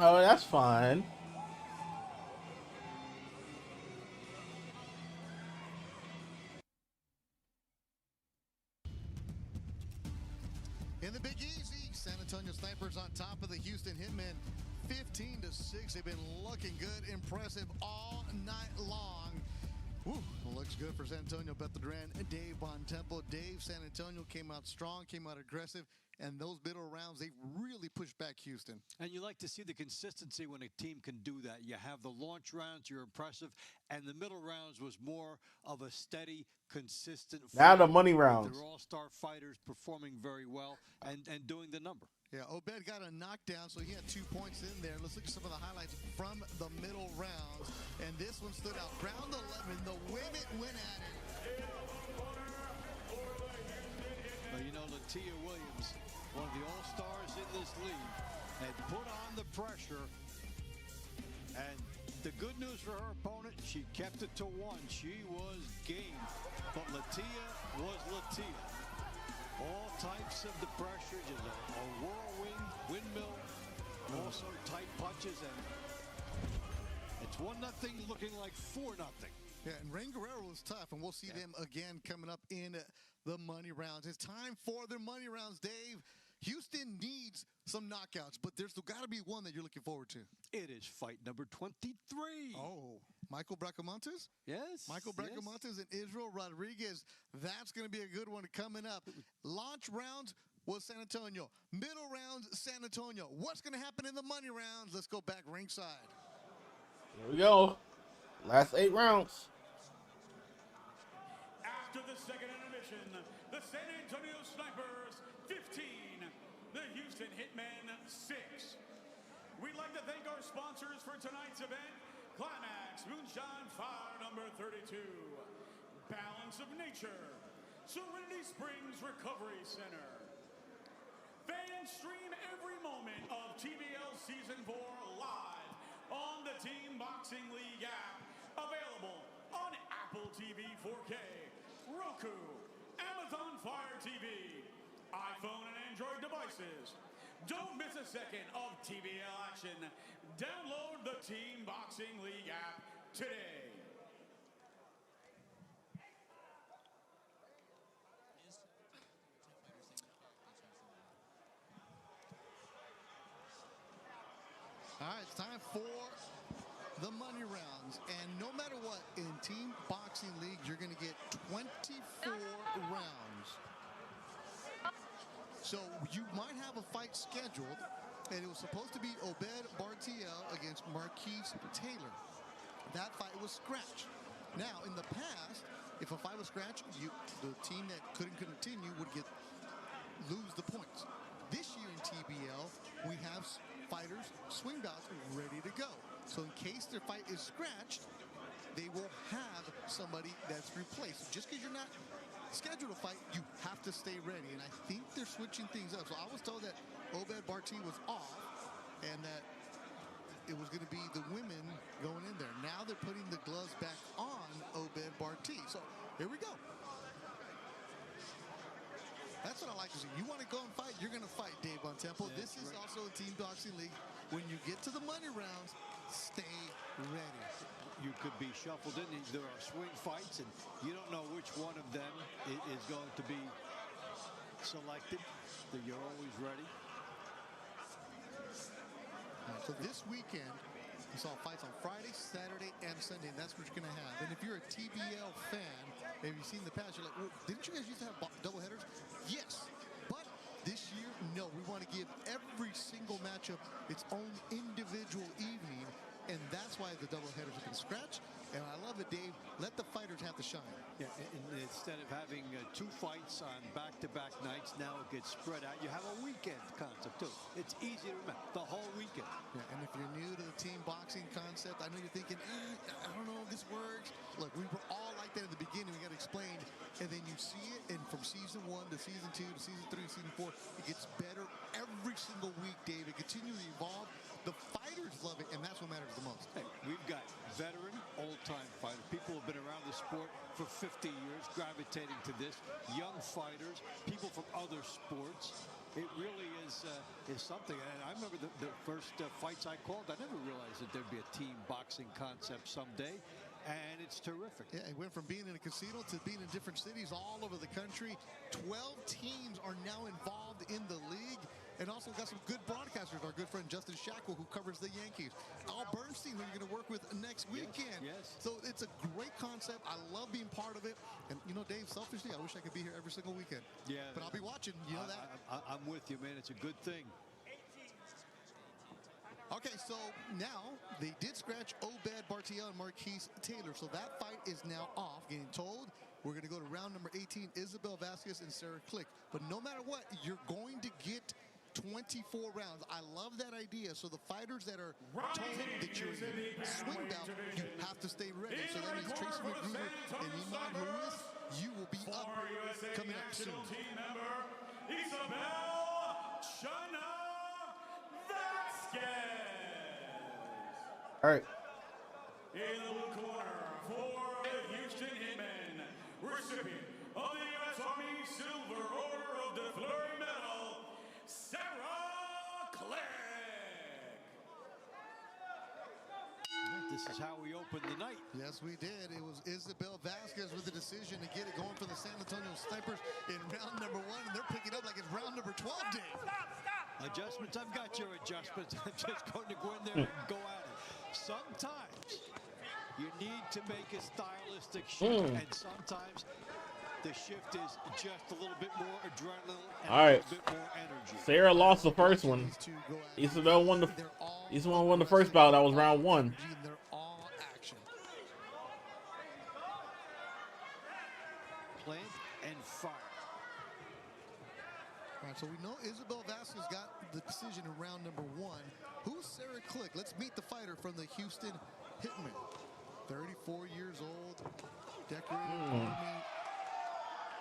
Oh, that's fine. In the Big Easy, San Antonio Snipers on top of the Houston Hitmen, 15-6. They've been looking good, impressive all night long. Woo, looks good for San Antonio. Beth Duran, Dave Bontempo. Dave, San Antonio came out strong, came out aggressive, and those middle rounds, they really pushed back Houston. And you like to see the consistency when a team can do that. You have the launch rounds, you're impressive, and the middle rounds was more of a steady, consistent Now the fight. money rounds. They're all-star fighters performing very well and doing the number. Yeah, Obed got a knockdown, so he had 2 points in there. Let's look at some of the highlights from the middle rounds. And this one stood out. Round 11, the women went at it. Well, you know, Latia Williams, one of the all-stars in this league, had put on the pressure. And the good news for her opponent, she kept it to 1. She was game. But Latia was Latia. All types of the pressure, just a whirlwind, windmill, also tight punches, and it's 1-0 looking like 4-0. Yeah, and Rain Guerrero was tough, and we'll see them again coming up in the money rounds. It's time for the money rounds, Dave. Houston needs some knockouts, but there's got to be one that you're looking forward to. It is fight number 23. Oh, Michael Bracamontes? Yes. Michael Bracamontes and Israel Rodriguez. That's going to be a good one coming up. Launch rounds was San Antonio. Middle rounds, San Antonio. What's going to happen in the money rounds? Let's go back ringside. Here we go. Last 8 rounds. After the second intermission, the San Antonio Snipers 15, the Houston Hitmen 6. We'd like to thank our sponsors for tonight's event: Climax Moonshine Fire number 32, Balance of Nature, Serenity Springs Recovery Center. Fans stream every moment of TBL Season 4 live on the Team Boxing League app, available on Apple TV 4K, Roku, Amazon Fire TV, iPhone and Android devices. Don't miss a second of TBL action. Download the Team Boxing League app today. All right, it's time for the money rounds. And no matter what, in Team Boxing League, you're going to get 24 rounds. So you might have a fight scheduled, and it was supposed to be Obed Bartiel against Marquise Taylor. That fight was scratched. Now, in the past, if a fight was scratched, the team that couldn't continue would lose the points. This year in TBL, we have fighters, swing bouts, ready to go. So in case their fight is scratched, they will have somebody that's replaced. Just because you're not scheduled to fight, you have to stay ready. And I think they're switching things up. So I was told that Obed Barty was off and that it was going to be the women going in there. Now they're putting the gloves back on Obed Barty. So here we go. That's what I like to see. You want to go and fight, you're going to fight, Dave Bontempo. Yeah, this is also a team boxing league. When you get to the money rounds, stay ready. You could be shuffled in. There are swing fights, and you don't know which one of them is going to be selected. That you're always ready. So this weekend, you saw fights on Friday, Saturday, and Sunday, and that's what you're going to have. And if you're a TBL fan, if you've seen the past, you're like, well, didn't you guys used to have doubleheaders? Yes, but this year, no. We want to give every single matchup its own individual evening, and that's why the doubleheaders have been scratched. And I love it, Dave. Let the fighters have to shine. Yeah, and instead of having 2 fights on back-to-back nights, now it gets spread out. You have a weekend concept, too. It's easy to remember, the whole weekend. Yeah, and if you're new to the team boxing concept, I know you're thinking, I don't know if this works. Look, we were all like that in the beginning. We got explained, and then you see it, and from season 1 to season 2 to season 3 to season 4, it gets better every single week, Dave. It continues to evolve. The fighters love it, and that's what matters the most. Hey, we've got veteran, old-time fighters. People who have been around the sport for 50 years, gravitating to this. Young fighters, people from other sports. It really is something. And I remember the first fights I called, I never realized that there'd be a team boxing concept someday. And it's terrific. Yeah, it went from being in a casino to being in different cities all over the country. 12 teams are now involved in the league. And also got some good broadcasters. Our good friend Justin Shackle, who covers the Yankees. Al Bernstein, who you're going to work with next weekend. Yes. So it's a great concept. I love being part of it. And, you know, Dave, selfishly, I wish I could be here every single weekend. Yeah. But I'll be watching. You know that. I'm with you, man. It's a good thing. Okay, so now they did scratch Obed Bartiel and Marquise Taylor. So that fight is now off. Getting told we're going to go to round number 18, Isabel Vasquez and Sarah Click. But no matter what, you're going to get 24 rounds. I love that idea. So the fighters that are told that you're in swing bout, you have to stay ready. So that means Tracy Magruder and Iman Ruiz, you will be up coming up soon. Team member Isabel Chana Vasquez. All right. In the blue corner for the Houston Hitmen, recipient of the U.S. Army Silver Order of the Fleury Medal, Sarah Click. This is how we opened the night. Yes, we did. It was Isabel Vasquez with the decision to get it going for the San Antonio Snipers in round number 1, and they're picking up like it's round number 12, Dave. Adjustments, I've got your adjustments. I'm just going to go in there and go at it. Sometimes you need to make a stylistic shift, and sometimes the shift is just a little bit more adrenaline and All right. a little bit more energy. Sarah lost the first one. Isabel won the first bout. That was round 1. They're all action. Plant and fire. All right, so we know Isabel Vasquez got the decision in round number 1. Who's Sarah Click? Let's meet the fighter from the Houston Hitmen. 34 years old, decorated Army,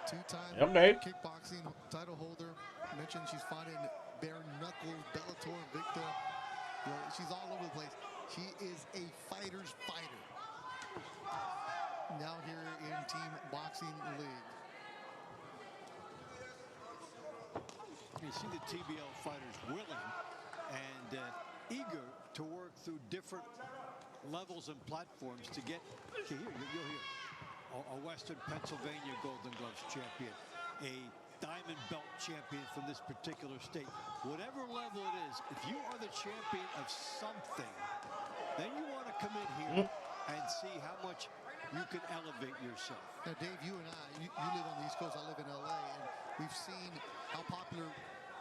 2-time kickboxing title holder. Mentioned she's fought in bare knuckle, Bellator, Victor. You know, she's all over the place. She is a fighter's fighter. Now here in Team Boxing League. You see the TBL fighters willing and eager to work through different levels and platforms to get to here. You'll hear a Western Pennsylvania Golden Gloves champion, a Diamond Belt champion from this particular state. Whatever level it is, if you are the champion of something, then you want to come in here and see how much you can elevate yourself. Now, Dave, you and I, you live on the East Coast, I live in LA, and we've seen how popular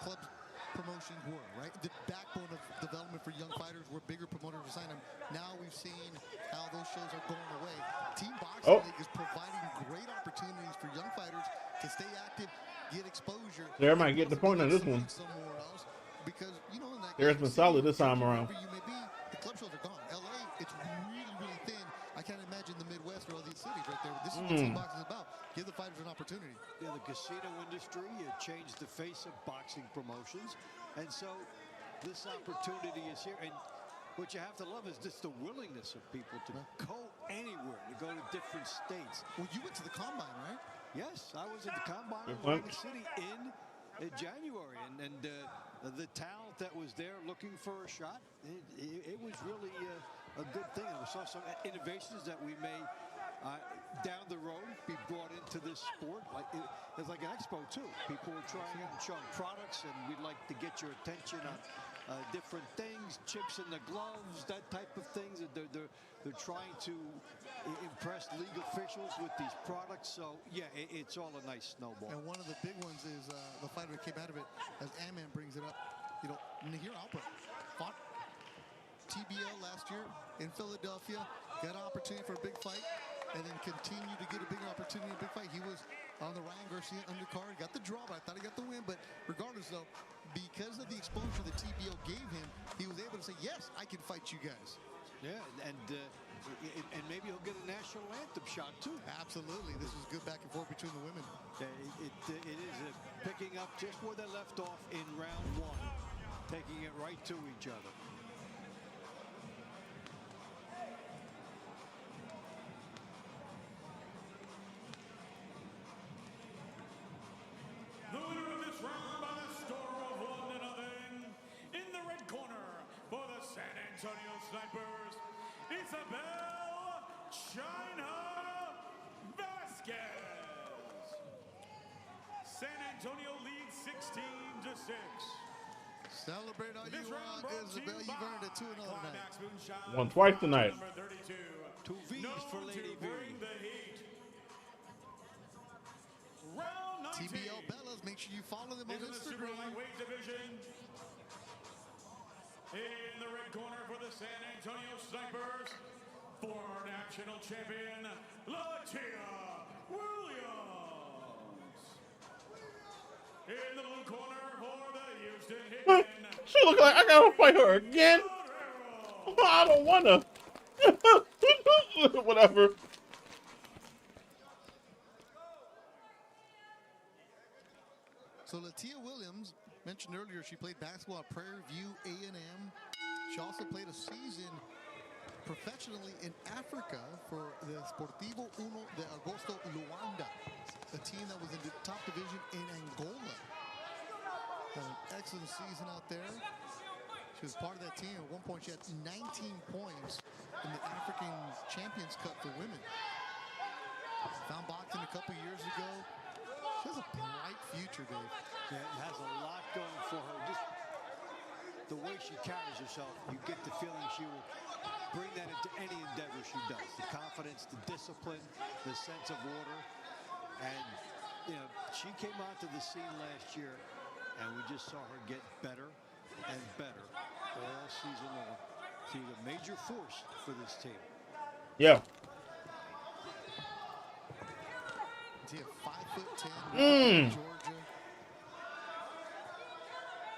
clubs promotions were, right? The backbone of development for young fighters were bigger promoters were signing them. Now we've seen how those shows are going away. Team Boxing League is providing great opportunities for young fighters to stay active, get exposure. There might get the point on this one. Somewhere else, because you know in that There's been solid this time around. wherever you may be, the club shows are gone. LA, it's really, really thin. I can't imagine the Midwest or all these cities right there. This is what Team Boxing is about. Give the fighters an opportunity. Yeah, the casino industry changed the face of boxing promotions, and so this opportunity is here. And what you have to love is just the willingness of people to go anywhere, to go to different states. Well, you went to the Combine, right? Yes, I was at the Combine in Atlantic City in January, and the talent that was there looking for a shot, it was really a good thing. And we saw some innovations that we may down the road be brought into this sport. It's like an expo too. People were trying and showing products, and we'd like to get your attention on different things, chips in the gloves, that type of things. They're trying to impress league officials with these products. So yeah, it's all a nice snowball. And one of the big ones is the fighter that came out of it, as Ant-Man brings it up. You know, Nahir Alpert fought TBL last year in Philadelphia, got an opportunity for a big fight, and then continued to get a big opportunity, a big fight. He was on the Ryan Garcia undercard, got the draw, but I thought he got the win. But regardless, though, because of the exposure the TBL gave him, he was able to say, yes, I can fight you guys. Yeah, and maybe he'll get a national anthem shot too. Absolutely. This is good back and forth between the women. It is picking up just where they left off in round one, taking it right to each other. The winner of this round by the score of 1-0 in the red corner for the San Antonio Snipers, Isabel China Vasquez. San Antonio leads 16-6. Celebrate all you want, Isabel. You've earned it 2-0 tonight. Won twice tonight. Number 32. Two V's for Lady V. The heat. Round 19. TBL Bellas, make sure you follow them on In the super Instagram. lightweight division, in the red corner for the San Antonio Snipers, former national champion, Latia Williams. In the blue corner for the Houston Hitmen, She look like I gotta fight her again. I don't wanna. Whatever. So Latia Williams, mentioned earlier, she played basketball at Prairie View A&M. She also played a season professionally in Africa for the Sportivo Uno de Agosto Luanda, a team that was in the top division in Angola. Had an excellent season out there. She was part of that team. At one point, she had 19 points in the African Champions Cup for women. Found boxing a couple years ago. She has a bright future, Dave. Yeah, it has a lot going for her. Just the way she carries herself, you get the feeling she will bring that into any endeavor she does. The confidence, the discipline, the sense of order. And, you know, she came onto the scene last year, and we just saw her get better and better all season long. She's a major force for this team. Yeah. She had 5'10", Georgia.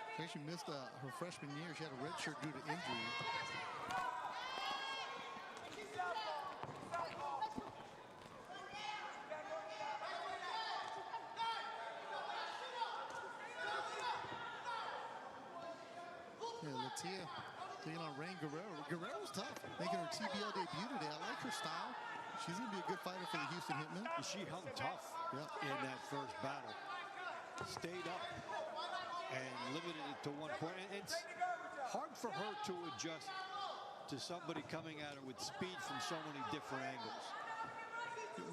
I think she missed her freshman year. She had a red shirt due to injury. Yeah, Latia taking on Rain Guerrero. Guerrero's tough, making her TBL debut today. I like her style. She's going to be a good fighter for the Houston Hitmen. She hung tough in that first battle. Stayed up and limited it to 1 point. And it's hard for her to adjust to somebody coming at her with speed from so many different angles.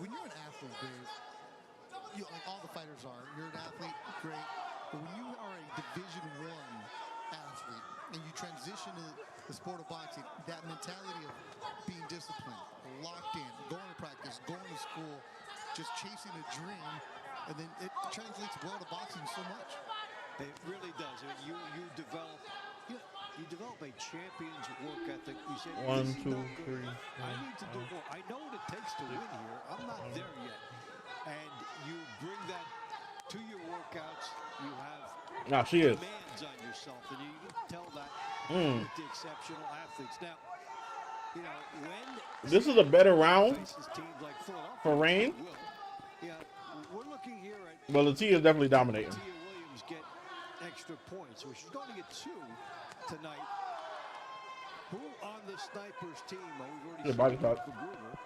When you're an athlete, Dave, like all the fighters are, you're an athlete, great. But when you are a Division I athlete and you transition to the sport of boxing, that mentality of being disciplined, locked in, going to practice, going to school, just chasing a dream, and then it translates well to boxing so much. It really does. I mean, you develop a champion's work ethic. You say, One, "This is two, no good three, enough. I need to do more. I know what it takes to win here. I'm not there yet." And you bring that to your workouts. You have Nah, she is. demands on yourself, and you can tell that with the exceptional athletes. Now, you know, when This is a better round faces teams like Philadelphia, for Rain. will, yeah, we're looking here at But Latia is definitely dominating. Tia Williams get extra points, so she's going to get 2 tonight. Who on the Snipers team? We've already Good seen body it talk. for Gruber,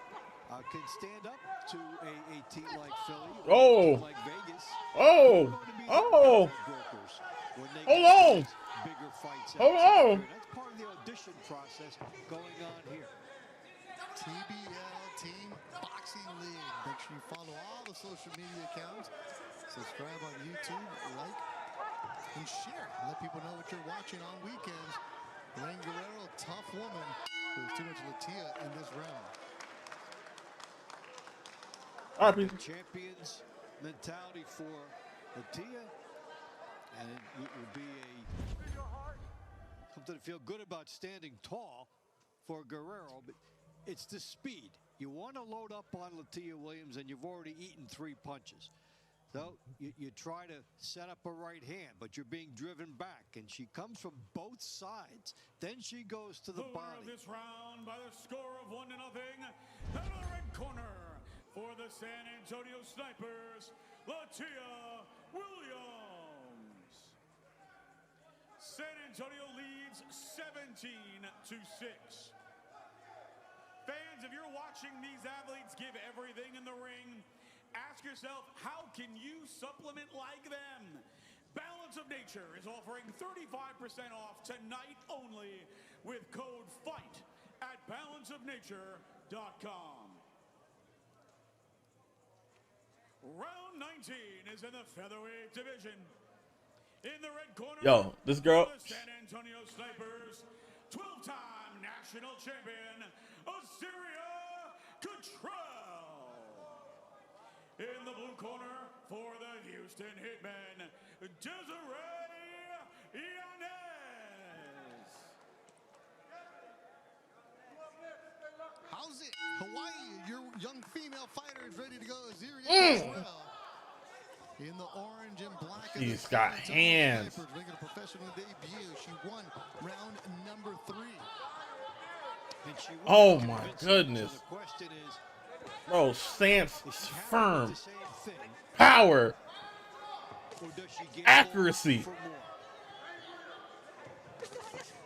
can stand up to a team like Philly or Oh. a team like Vegas. Oh, Who are going to be the oh, brokers when they hold get on. these bigger fights Hold outside on. here. That's part of the audition process going on here. TBL Team Boxing League. Make sure you follow all the social media accounts. Subscribe on YouTube, like, and share. Let people know what you're watching on weekends. Rain Guerrero, tough woman. There's too much Latia in this round. All right, people. Champions mentality for Latia, and it will be something to feel good about standing tall for Guerrero, but it's the speed. You want to load up on Latia Williams, and you've already eaten 3 punches. So you try to set up a right hand, but you're being driven back, and she comes from both sides. Then she goes to the Winner body. of this round by the score of 1-0. Out of the red corner for the San Antonio Snipers, Latia Williams. San Antonio leads 17-6. Fans, if you're watching these athletes give everything in the ring, ask yourself, how can you supplement like them? Balance of Nature is offering 35% off tonight only with code FIGHT at balanceofnature.com. Round 19 is in the featherweight division. In the red corner, Yo, this girl. the San Antonio Snipers, 12-time national champion, Assyria Cottrell. In the blue corner for the Houston Hitmen, Desiree Yanez. How's it? Hawaii, your young female fighter is ready to go. Aziri Cottrell in the orange and black. She's got hands. Making a professional debut. She won round number 3. And she won Oh my convincingly. goodness. So the question is, Bro, stance, is she happy firm, with the same thing, power, or does she get accuracy. for more?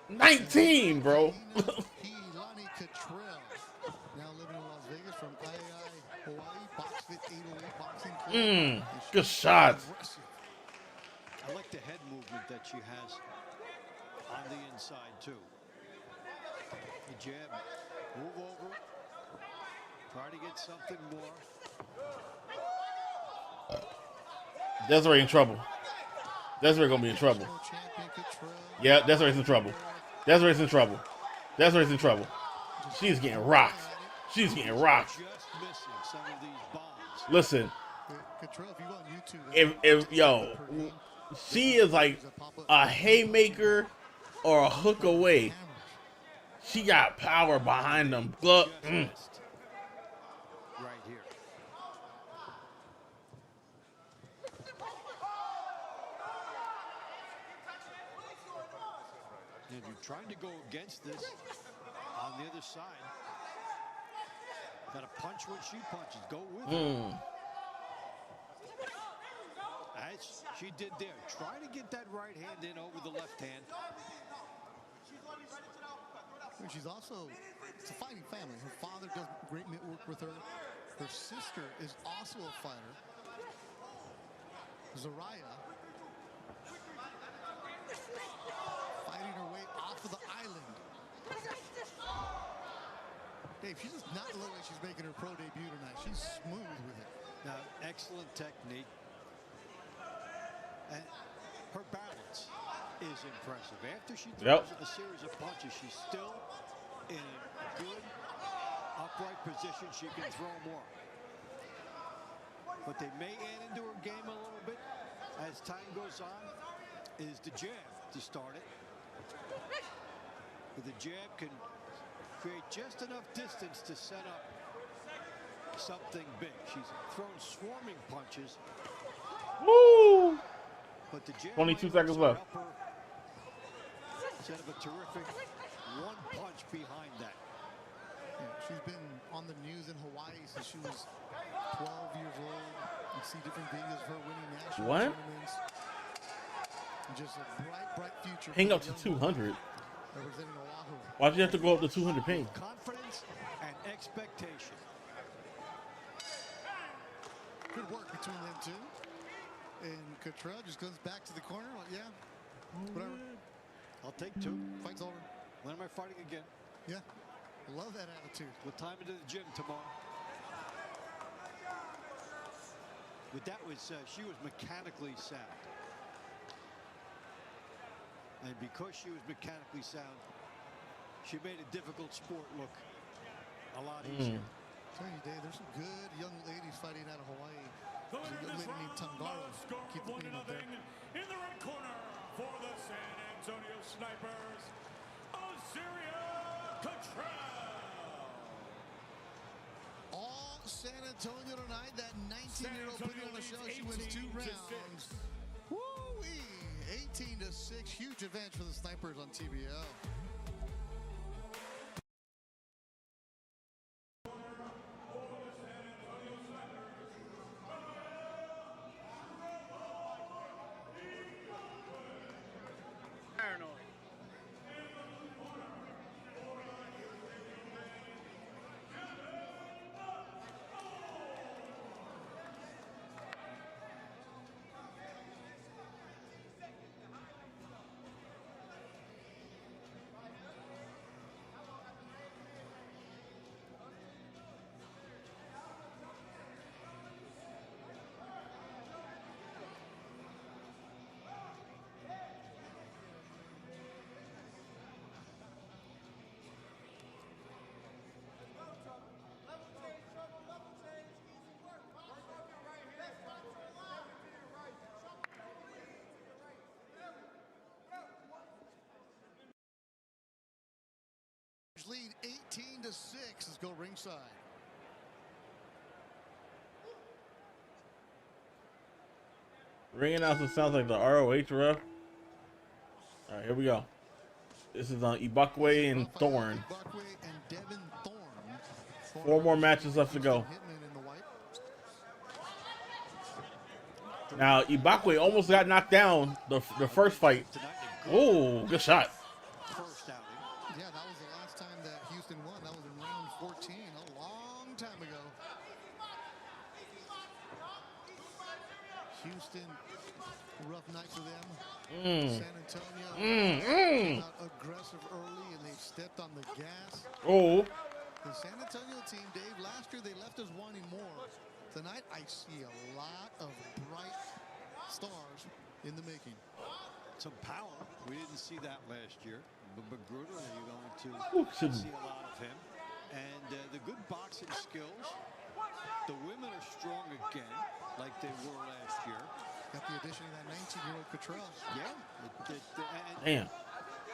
19, bro. Hilani Cottrell, now living in Las Vegas from IAI Hawaii, BoxFit 808 Boxing Club. And Good she's shots. aggressive. I like the head movement that she has on the inside, too. The jab, move over, try to get something more. Desiree in trouble. Desiree gonna be in trouble. National champion Cottrell. Yeah, Desiree's in trouble. Desiree's in trouble. Desiree's in trouble. She's getting rocked. She's getting rocked. Just missing some of these bombs. Listen, Cottrell, if you go on YouTube, she is like a haymaker or a hook away. She got power behind them. Just Mm. missed. Right here. And if you're trying to go against this on the other side, got to punch what she punches. Go with her. As she did there. Try to get that right hand in over the left hand. And she's also, it's a fighting family. Her father does great mitt work with her. Her sister is also a fighter. Zariah. Fighting her way off of the island. Dave, she does not look like she's making her pro debut tonight. She's smooth with it. Now, excellent technique. And her balance is impressive. After she throws a series of punches, she's still in a good, upright position. She can throw more. But they may add into her game a little bit as time goes on. is the jab to start it. But the jab can create just enough distance to set up something big. She's thrown swarming punches. Woo! But the jab 22 might seconds also left. help her set up a terrific one punch behind that. Yeah, she's been on the news in Hawaii since she was 12 years old. You see different videos of her winning national What? tournaments. Just a bright future. Ping for up the to young woman 200. representing Oahu. Why'd you have to go up to 200 ping? Confidence and expectation. Good work between them two. And Cottrell just goes back to the corner. Like, yeah, whatever. I'll take two. Fight's over. When am I fighting again? Yeah, love that attitude. What time into the gym tomorrow? But that was, she was mechanically sound. And because she was mechanically sound, she made a difficult sport look a lot easier. Tell you, Dave, there's some good young ladies fighting out of Hawaii. The There's a winner young of this lady named round Tangaro. by a score Keep of the name up there. 1-0 in the red corner for the San Antonio Snipers, Osiria Cottrell. All San Antonio tonight. That San 19-year-old putting on a show. She wins 2 rounds. Woo-wee! 18-6. Huge advantage for the Snipers on TBL. Lead 18-6. Let's go ringside. Ring announcer sounds like the ROH ref. All right, here we go. This is on Ibakwe and Thorne. Ibakwe and Devin Thorne. 4 more matches left to go. Hitmen in the white. Now, Ibakwe almost got knocked down the first fight. Oh, good shot. First outing. Yeah, that was the last time that Houston won. That was in round 14, a long time ago. Houston, rough night for them. San Antonio came out aggressive early, and they stepped on the gas. Oh, The San Antonio team, Dave, last year they left us wanting more. Tonight, I see a lot of bright stars in the making. Some power. We didn't see that last year. But Magruder, you're going to shouldn't. see a lot of him. And the good boxing skills. The women are strong again, like they were last year. Got the addition of that 19-year-old Cottrell. Yeah. And damn.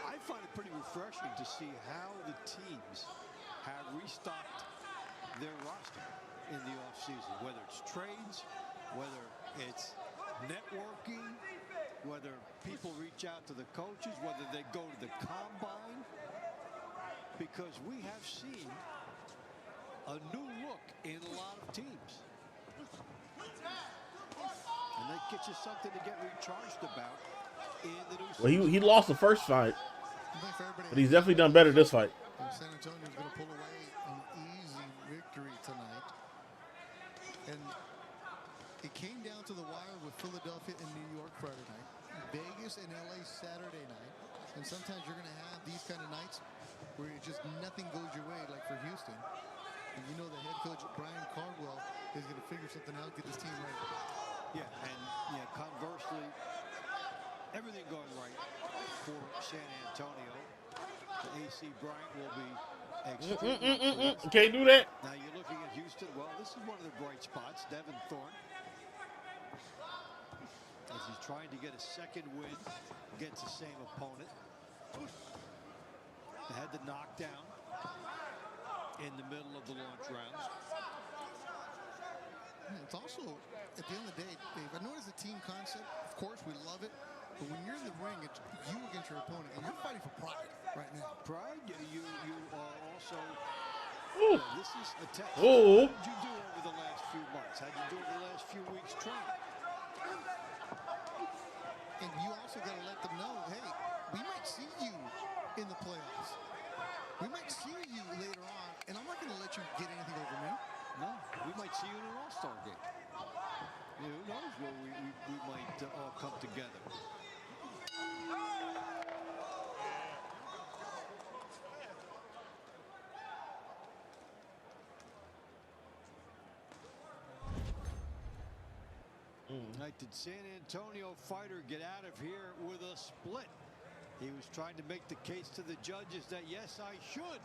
I find it pretty refreshing to see how the teams have restocked their roster in the offseason, whether it's trades, whether it's networking, whether people reach out to the coaches, whether they go to the combine, because we have seen a new look in a lot of teams. And that gets you something to get recharged about in the new season. Well, he lost the first fight, I think for everybody, but he's definitely done better this fight. San Antonio is going to pull away an easy victory tonight. And it came down to the wire with Philadelphia and New York Friday night, Vegas and LA Saturday night. And sometimes you're going to have these kind of nights where nothing goes your way, like for Houston. And you know the head coach, Brian Cardwell, is going to figure something out, get this team right. Yeah, and conversely, everything going right for San Antonio. The AC Bryant will be extremely pleased. Can't do that. Now you're looking at Houston. Well, this is one of the bright spots, Devin Thorne. as he's trying to get a second win against the same opponent. They had the knockdown in the middle of the launch rounds. It's also, at the end of the day, Dave, I know it's a team concept. Of course, we love it. But when you're in the ring, it's you against your opponent, and you're fighting for pride right now. Pride, you are also, this is a test. Ooh. How did you do over the last few months? How did you do over the last few weeks training? And you also got to let them know, hey, we might see you in the playoffs. We might see you later on, and I'm not going to let you get anything over me. No, we might see you in an all-star game. Who knows where we might all come together. Like, did San Antonio fighter get out of here with a split? He was trying to make the case to the judges that, yes, I should.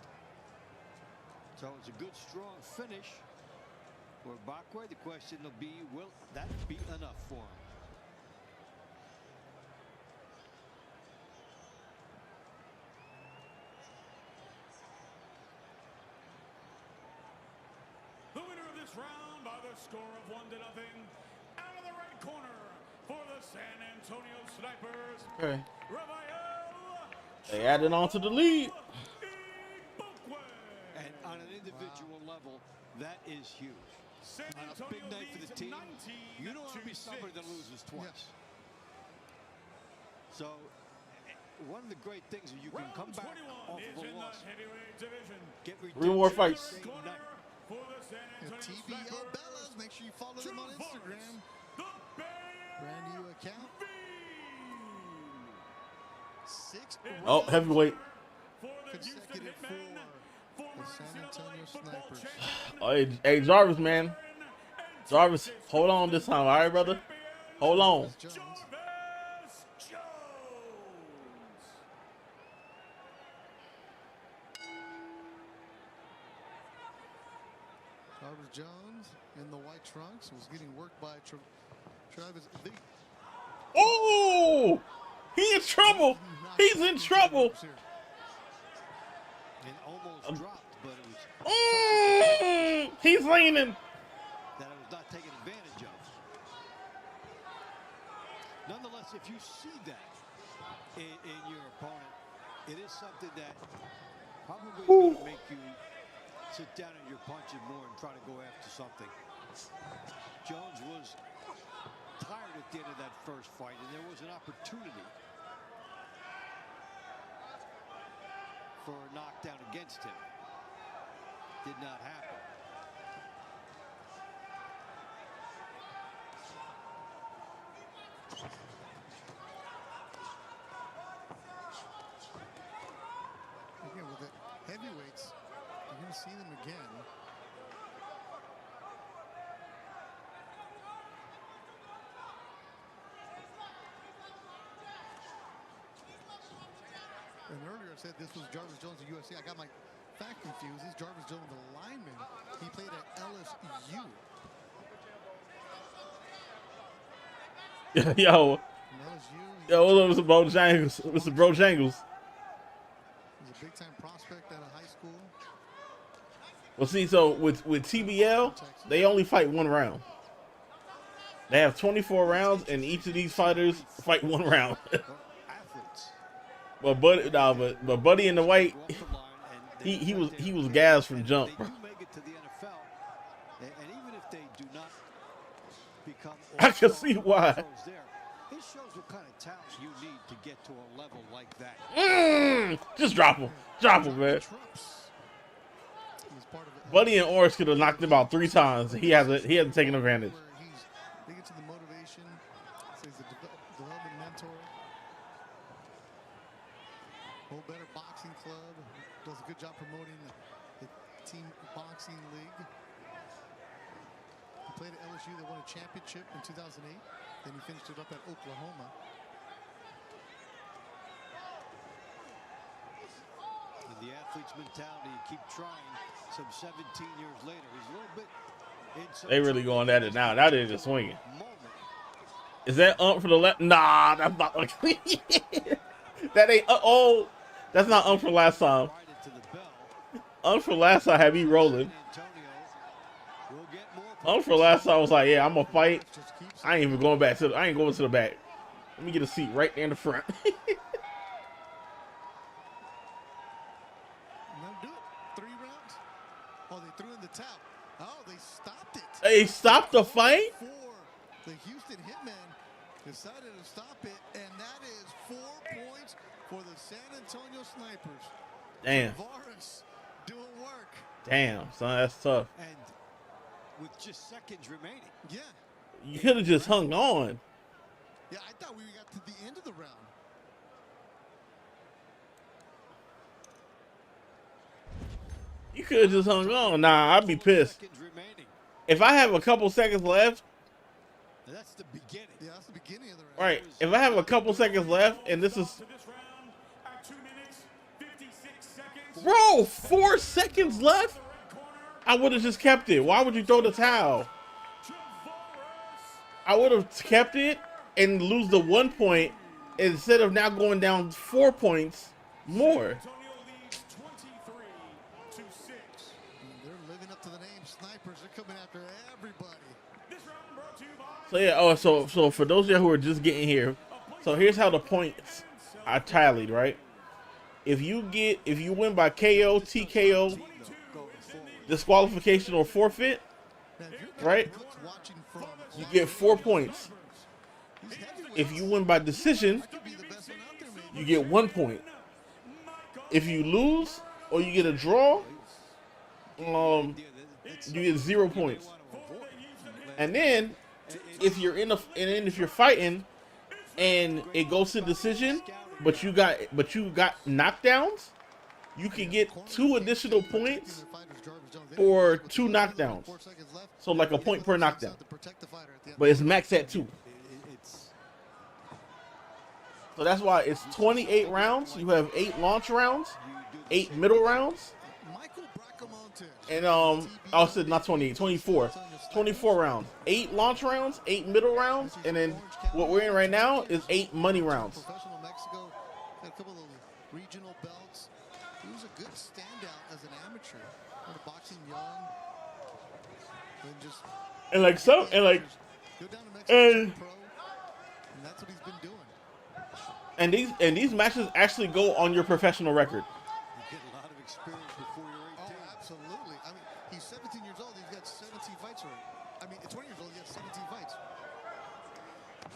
So it's a good, strong finish for Bakwe. The question will be, will that be enough for him? The winner of this round by the score of 1-0. Out of the right corner for the San Antonio Snipers. Okay. Rafael They added on to the lead. And on an individual level, that is huge. On a big night for the team, you don't want to be somebody that loses twice. Yes. So, one of the great things is you can come back off of a loss, get Three more redemption fights. the same night. TBL Bellas, make sure you follow them on Instagram. Brand new account. 6 Oh, heavyweight. consecutive for the San Antonio Snipers. Oh, hey, Jarvis, man. Jarvis, hold on this time, all right, brother? Hold on. Jones. Jarvis Jones in the white trunks was getting worked by Travis. Oh, he in trouble. He's in trouble. And almost dropped, but it was He's leaning. that it was not taken advantage of. Nonetheless, if you see that in your opponent, it is something that probably is going to make you sit down in your punches more and try to go after something. Jones was tired at the end of that first fight, and there was an opportunity for a knockdown against him. Did not happen. Again, with the heavyweights, you're going to see them again. And earlier I said this was Jarvis Jones of UFC. I got my fact confused. This is Jarvis Jones, the lineman. He played at LSU. Yo, LSU. yo, what's up, Mr. Bojangles? Mr. Bojangles. He's a big-time prospect out of high school. Well, see, so with TBL, they only fight one round. They have 24 rounds, and each of these fighters fight one round. Athletes. but Buddy in the white, he was gassed from jump, bro. They do make it to the NFL, and even if they do not become I can see why. there, it shows what kind of talent you need to get to a level like that. Just drop him, man. Trumps. He's part of it. Buddy and Oris could have knocked him out 3 times. He hasn't taken advantage. Where they get to the motivation. So he's a development mentor. Whole Better Boxing Club does a good job promoting the team boxing league. He played at LSU. They won a championship in 2008. Then he finished it up at Oklahoma. And the athlete's mentality, you keep trying. Some 17 years later, he's a little bit. They really going at it now. Now they're just swinging. Moment. Is that for the left? Nah, that's not clean. That ain't oh, that's not for last time. Right into the bell. For last time had me rolling. San Antonio will get more For last time I was like, yeah, I'm gonna fight. Just keeps I ain't even going back to. I ain't going to the back. Let me get a seat right there in the front. No, do it. 3 rounds. Oh, they threw in the towel. Oh, they stopped it. Hey, stop the fight. For the Houston Hitmen decided to stop it, and that is 4 points for the San Antonio Snipers. Damn. Varus doing work. Damn, son, that's tough. And with just seconds remaining. Yeah. You could have just hung on. Yeah, I thought we got to the end of the round. You could have just hung on. Nah, I'd be pissed. Seconds remaining. If I have a couple seconds left, And that's the beginning. Yeah, that's the beginning of the round. right? If I have a couple seconds left, and this is, To this round at 2 minutes, 56 seconds. bro, 4 seconds left. The red corner, I would have just kept it. Why would you throw the towel? Varus. I would have kept it and lose the 1 point instead of now going down 4 points more. Antonio leads 23 to 6. They're living up to the name Snipers. They're coming after everybody. This round brought to you by So yeah, so for those of you who are just getting here, so here's how the points are tallied, right? If you win by KO, TKO, disqualification, or forfeit, Now, if you're right? watching from You get 4 points. these heavyweights, If you win by decision, could be the best one out there, maybe. you get 1 point. If you lose or you get a draw, you get 0 points. And then if you're if you're fighting and it goes to decision, but you got knockdowns, you can get 2 additional points for 2 knockdowns. 4 seconds left. So like a point per knockdown. To protect the fighter at the end. But it's maxed at 2. It's So that's why it's 28 rounds. You have 8 launch rounds, 8 middle rounds, Michael Bracamonte. and I said not 28, 24. 24 rounds. 8 launch rounds, 8 middle rounds, and then what we're in right now is 8 money rounds. Professional Mexico. Got a couple of regional belts. He was a good standout as an amateur. Started boxing young. Then just And like go down to Mexico and- pro. And that's what he's been doing. and these matches actually go on your professional record. you get a lot of experience before you're 18. Oh, absolutely. I mean, he's 17 years old. He's got 17 fights already. I mean, at 20 years old, he has 17 fights.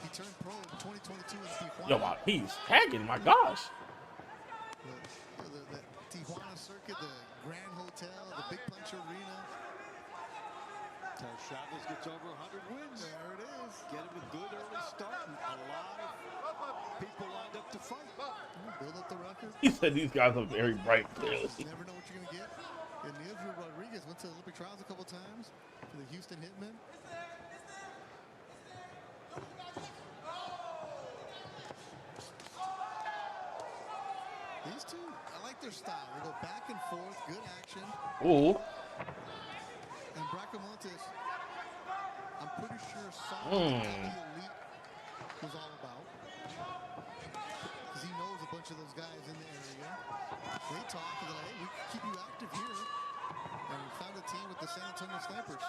He turned pro in 2022 in Tijuana. Yo, wow, he's tagging. My gosh. The Tijuana circuit, the Grand Hotel, the Big Punch Arena. Until Chavez gets over 100 wins. There it is. Get him a good early start and a lot of people lined up to fight. Build up the record. He said these guys are very bright. Clearly. You never know what you're going to get. And Israel Rodriguez went to the Olympic trials a couple times for the Houston Hitmen. These two, I like their style. They go back and forth, good action. Ooh. And Bracamontes, I'm pretty sure saw what the elite was all about. Because he knows a bunch of those guys in the area. They talk and they're like, hey, we can keep you active here. And we found a team with the San Antonio Snipers.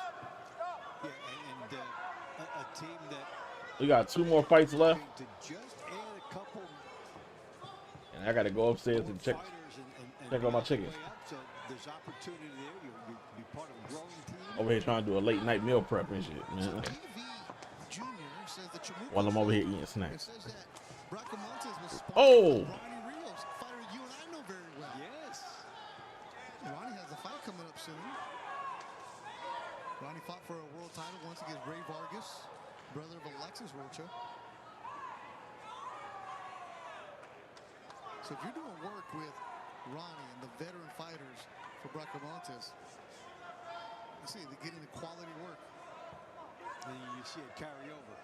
Yeah, and a team that We got 2 more fights left, to just add a couple and I gotta go upstairs and check. fighters and check out my work chickens. way up. So there's opportunity there. You'll be part of a growing team. Over here trying to do a late night meal prep and shit, man. PV Jr. says that Chamuco While I'm over here eating It snacks. says that Bracamontes was sponsored Oh. by Ronnie Rios, a fighter you and I know very well. Yes. Ronnie has a fight coming up soon. Ronnie fought for a world title once against Ray Vargas, brother of Alexis Rocha. So if you're doing work with Ronnie and the veteran fighters for Bracamontes, you see they're getting the quality work. And you see it carry over.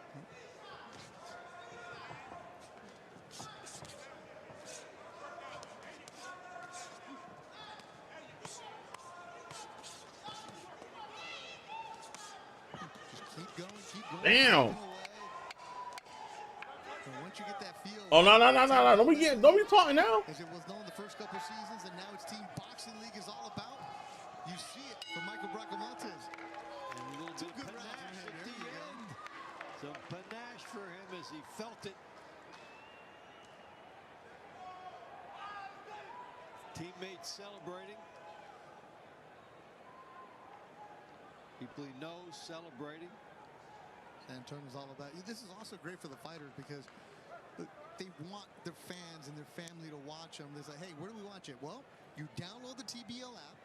Just keep going, keep going. Damn. keep away. once you get that feel. Oh, no. Don't be talking now. As it was known the first couple seasons, and now it's Team Boxing League is all about. You see it from Michael Bracamontes. And a little bit of good rounds panache right at there. the There you go. end. Some panache for him as he felt it. Teammates celebrating. People he knows celebrating. San Antonio's all about. This is also great for the fighters because they want their fans and their family to watch them. They're like, hey, where do we watch it? Well, you download the TBL app.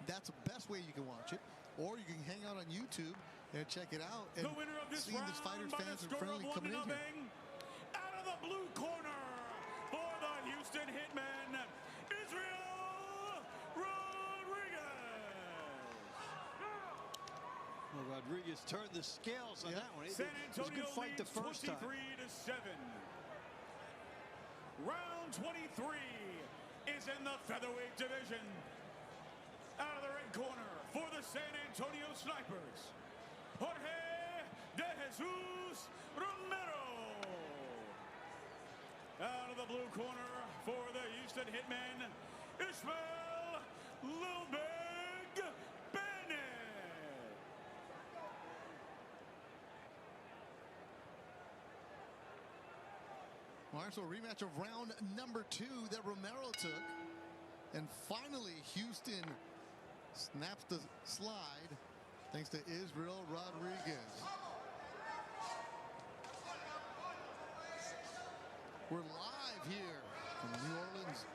That's the best way you can watch it. Or you can hang out on YouTube and check it out. And The winner of this seeing round these fighters, by fans, the and score friendly of coming in here. 1-0, out of the blue corner for the Houston Hitmen, Israel Rodriguez. Well, Rodriguez turned the scales on that one. It San was a Antonio good fight the leads first time. 23-7. Round 23 is in the featherweight division. Out of the red corner for the San Antonio Snipers, Jorge de Jesus Romero. Out of the blue corner for the Houston Hitmen, Ismael Lil Big Bennett. All right, so a rematch of round number 2 that Romero took. And finally, Houston snaps the slide thanks to Israel Rodriguez. We're live here from New Orleans.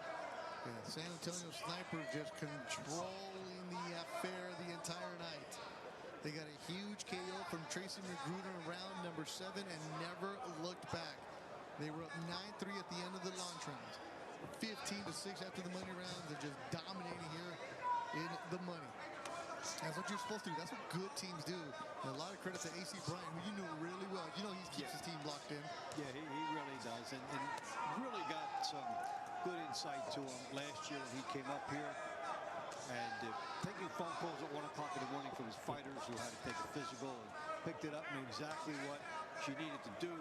Yeah, San Antonio Snipers just controlling the affair the entire night. They got a huge KO from Tracy Magruder in round number 7 and never looked back. They were up 9-3 at the end of the launch round. 15-6 after the money rounds. They're just dominating here in the money. That's what you're supposed to do. That's what good teams do. And a lot of credit to AC Bryant, who you knew really well. You know he keeps his team locked in. Yeah, he really does. And really got some good insight to him last year when he came up here. And taking phone calls at 1 o'clock in the morning from his fighters who had to take a physical and picked it up, knew exactly what she needed to do.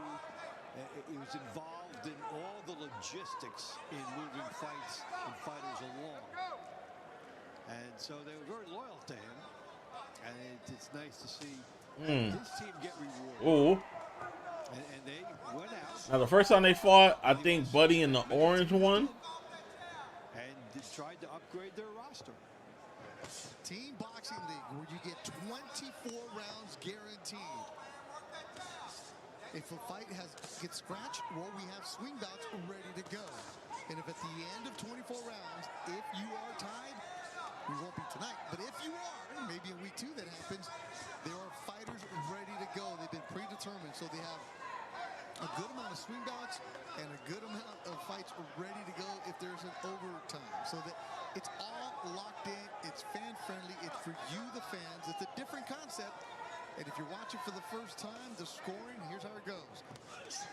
He was involved in all the logistics in moving fights and fighters along. And so they were very loyal to him. And it's nice to see his team get rewarded. Ooh. And they went out. Now, the first time they fought, I think Buddy in the orange won. And they tried to upgrade their roster. Team Boxing League, where you get 24 rounds guaranteed. If a fight gets scratched, well, we have swing bouts ready to go. And if at the end of 24 rounds, if you are tied, we won't be tonight, but if you are, maybe in week 2 that happens, there are fighters ready to go. They've been predetermined, so they have a good amount of swing bouts and a good amount of fights ready to go if there's an overtime. So that it's all locked in, it's fan-friendly, it's for you, the fans. It's a different concept. And if you're watching for the first time, the scoring, here's how it goes.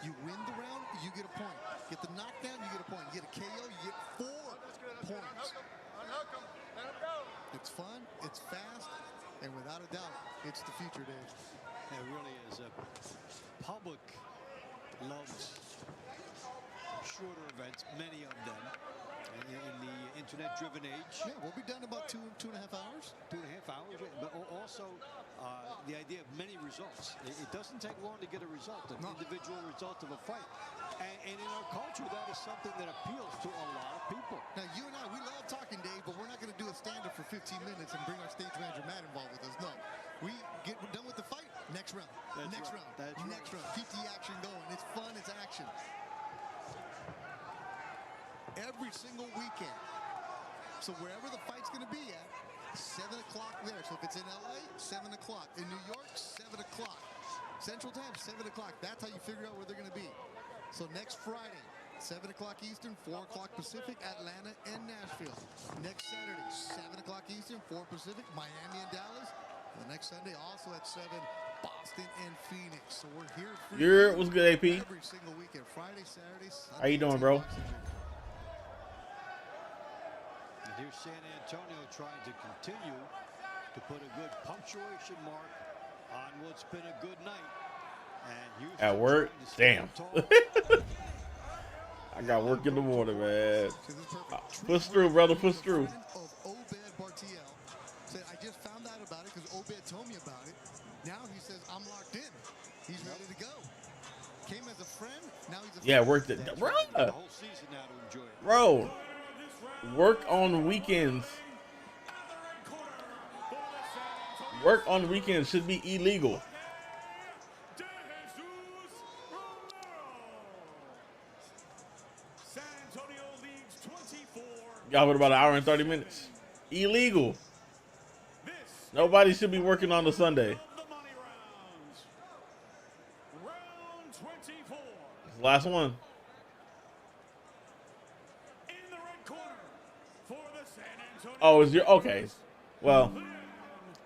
You win the round, you get a point. Get the knockdown, you get a point. You get a KO, you get 4 points. It's fun, it's fast, and without a doubt, it's the future, Dave. It really is. Public loves shorter events, many of them, in the internet-driven age. Yeah, we'll be done in about 2.5 hours. 2.5 hours, but also the idea of many results. It doesn't take long to get a result, an individual result of a fight. And in our culture, that is something that appeals to a lot of people. Now, you and I, we love talking, Dave, but we're not going to do a stand-up for 15 minutes and bring our stage manager Matt involved with us. No. We're done with the fight, next round. Next round. Keep the action going. It's fun, it's action. Every single weekend. So wherever the fight's going to be at, 7 o'clock there. So if it's in LA, 7 o'clock. In New York, 7 o'clock. Central Time, 7 o'clock. That's how you figure out where they're going to be. So next Friday, 7 o'clock Eastern, 4 o'clock Pacific, Atlanta and Nashville. Next Saturday, 7 o'clock Eastern, 4 Pacific, Miami and Dallas. And the next Sunday, also at 7, Boston and Phoenix. So we're here for you. What's good, AP? Every single weekend, Friday, Saturday, Sunday. How you doing, bro? And here's San Antonio trying to continue to put a good punctuation mark on what's been a good night. And Houston At work? trying to stand Damn. tall. I got work in the morning, man. See, this is perfect. Push through, brother. Push through. Friend of Obed Bartiel said, I just found out about it because Obed told me about it. Now he says, I'm locked in. He's ready to go. Came as a friend. Now he's a Yeah, friend. work the bro. The whole season now to enjoy it. Bro, work on weekends. Work on weekends should be illegal. San Antonio leads 24. Y'all with about an hour and 30 minutes. Illegal. This Nobody should be working on a Sunday. of the money rounds. Round 24. It's the last one. In the red corner for the San Antonio. Oh, is your okay? Well,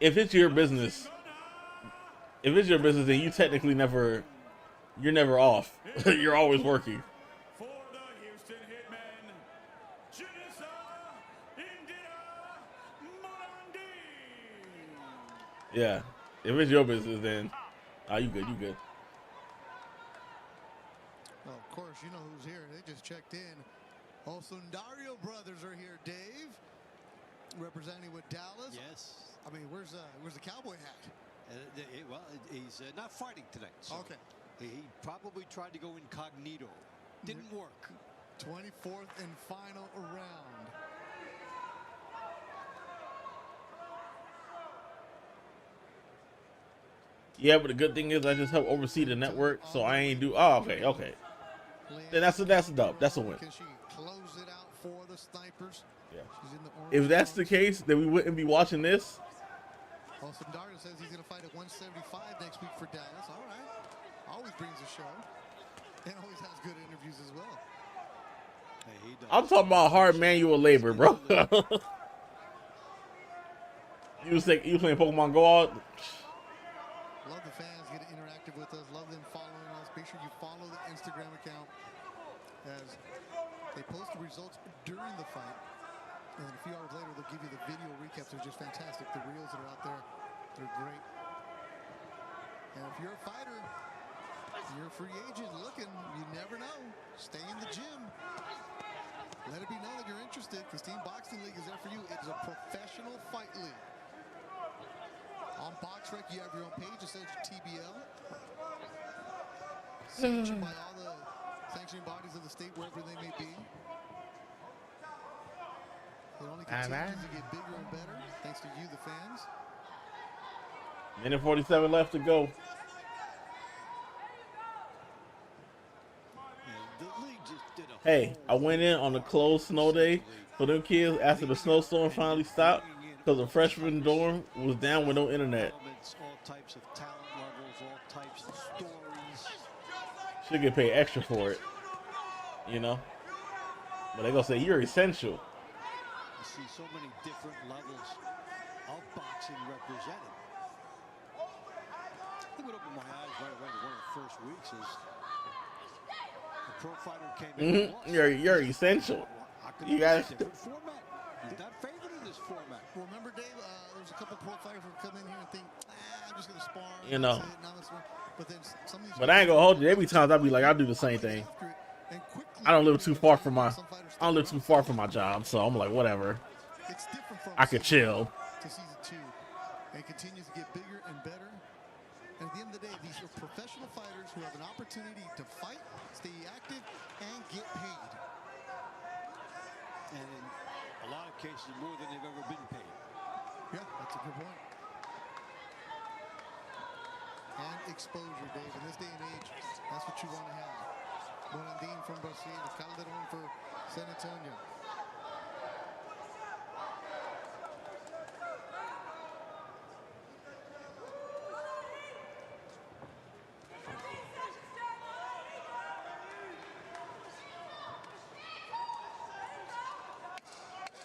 if it's your business, then you technically you're never off. You're always working. For the Houston Hitmen, Janissa Indira Morandi. Yeah. If it's your business, then you good. You good. Well, of course, you know who's here. They just checked in. Osundario brothers are here, Dave. Representing with Dallas. Yes. I mean, where's the cowboy hat? Well, he's not fighting tonight. So Okay. He probably tried to go incognito. Didn't work. 24th and final round. Yeah, but the good thing is I just help oversee the network, so I ain't do. Oh, okay. Then that's a dub. That's a win. Can she close it out for the snipers? Yeah. She's in the orange If that's the trunks. case, then we wouldn't be watching this. Osundario says he's going to fight at 175 next week for Dallas. All right. Always brings a show. And always has good interviews as well. Hey, he does. I'm talking about hard manual labor, bro. you playing Pokemon Go out? Love the fans getting interactive with us. Love them following us. Make sure you follow the Instagram account as they post the results during the fight. And then a few hours later, they'll give you the video recaps. They're just fantastic. The reels that are out there, they're great. And if you're a fighter, you're a free agent looking, you never know. Stay in the gym. Let it be known that you're interested because Team Boxing League is there for you. It's a professional fight league. On BoxRec, you have your own page that says TBL. Sanctioned by all the sanctioning bodies of the state, wherever they may be. It only continues to get bigger and better, thanks to you, the fans. Minute 47 left to go. The league just did a Hey, I went in on a closed snow day for them kids after the snowstorm finally stopped because the freshman dorm was down with no internet. elements, all types of talent levels, all types of stories. Should get paid extra for it, you know. But they gonna say you're essential. You see so many different levels of boxing represented. I think what opened my eyes right away to one of the first weeks is the pro fighter came in. You're essential. How could You it be a guys- different format? He's not favored in this format. Well, remember, Dave, there's a couple pro fighters who come in here and think, I'm just going to spar. You know. that's it, now that's it." But then some of these But I ain't gonna hold you. There be times I'll be like, I'll do the same thing. And quickly, I don't live too far from my some fighters job, so I'm like, whatever. It's different from I could chill. to season 2, and it continues to get bigger and better. And at the end of the day, these are professional fighters who have an opportunity to fight, stay active, and get paid. And in a lot of cases, more than they've ever been paid. Yeah, that's a good point. And exposure, Dave. In this day and age, that's what you want to have. Morandin from Brazil, Calderon for San Antonio.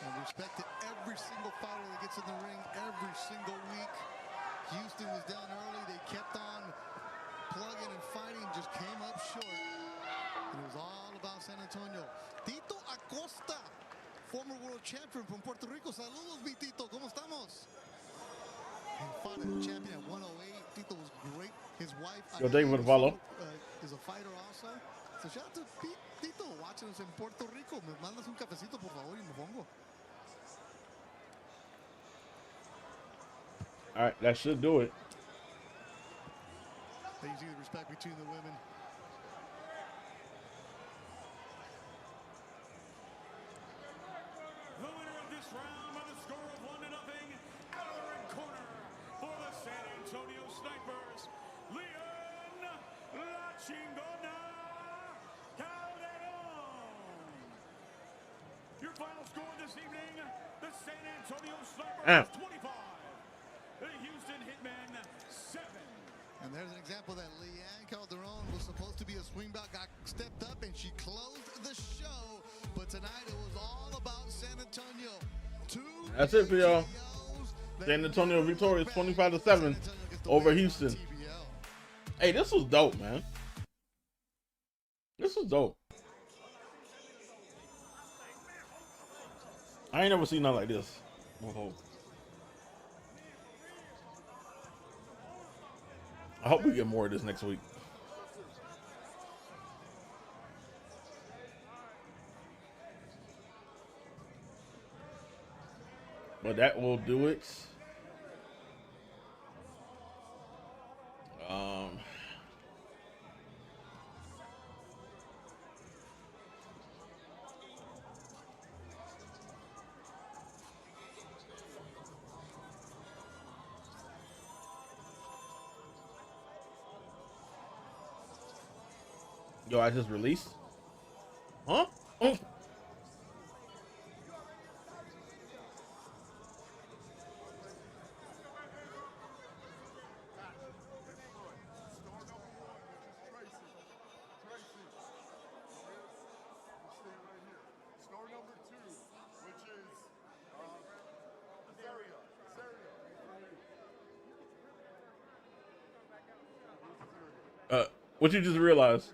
And respect to every single fighter that gets in the ring every single week. Houston was down early. They kept on plugging and fighting, just came up short. And it was all about San Antonio. Tito Acosta, former world champion from Puerto Rico. Saludos, mi Tito. ¿Cómo estamos? And fought a champion at 108. Tito was great. His wife, Yo, thank you for the follow. is a fighter also. So shout out to ratito watching us in Puerto Rico. Me mandas un cafecito, por favor, y me pongo. All right, that should do it. There you see the respect between the women. The winner of this round by the score of 1-0 out of the ring corner for the San Antonio Snipers, Leon La Chingona Calderon. Your final score this evening, the San Antonio Snipers 25, the Houston Hitmen 7. And there's an example that Leanne Calderon was supposed to be a swing back, got stepped up, and she closed the show. But tonight it was all about San Antonio. That's it for y'all. San Antonio victorious 25-7 over Houston. Hey, this was dope, man. This was dope. I ain't never seen nothing like this. I hope we get more of this next week. But that will do it. Yo, I just released? Huh? Oh. What you just realized?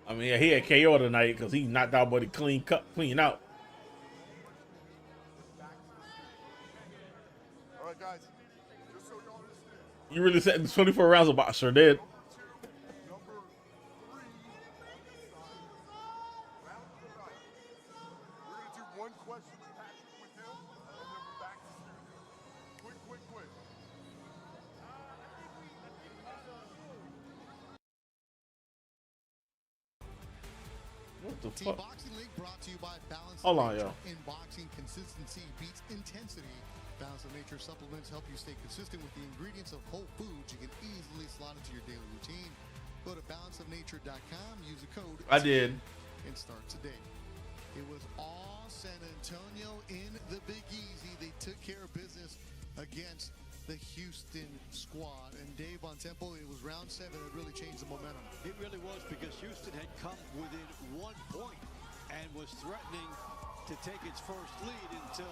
I mean, yeah, he had KO tonight because he knocked out Buddy clean out. All right, guys. Just so y'all understand. You really said 24 rounds of box, sure did. Number 3. Round of the night. We're going to do one question with Patrick with him, and then we're back to studio. Quick. What the Team fuck? Boxing League brought to you by Balance Hold of on, Nature. yo. In boxing, consistency beats intensity. Balance of Nature supplements help you stay consistent with the ingredients of whole foods you can easily slot into your daily routine. Go to balanceofnature.com, use the code I did. and start today. It was all San Antonio in the Big Easy. They took care of business against the Houston squad. And Dave, on tempo, it was round 7 that really changed the momentum. It really was, because Houston had come within 1 point and was threatening to take its first lead until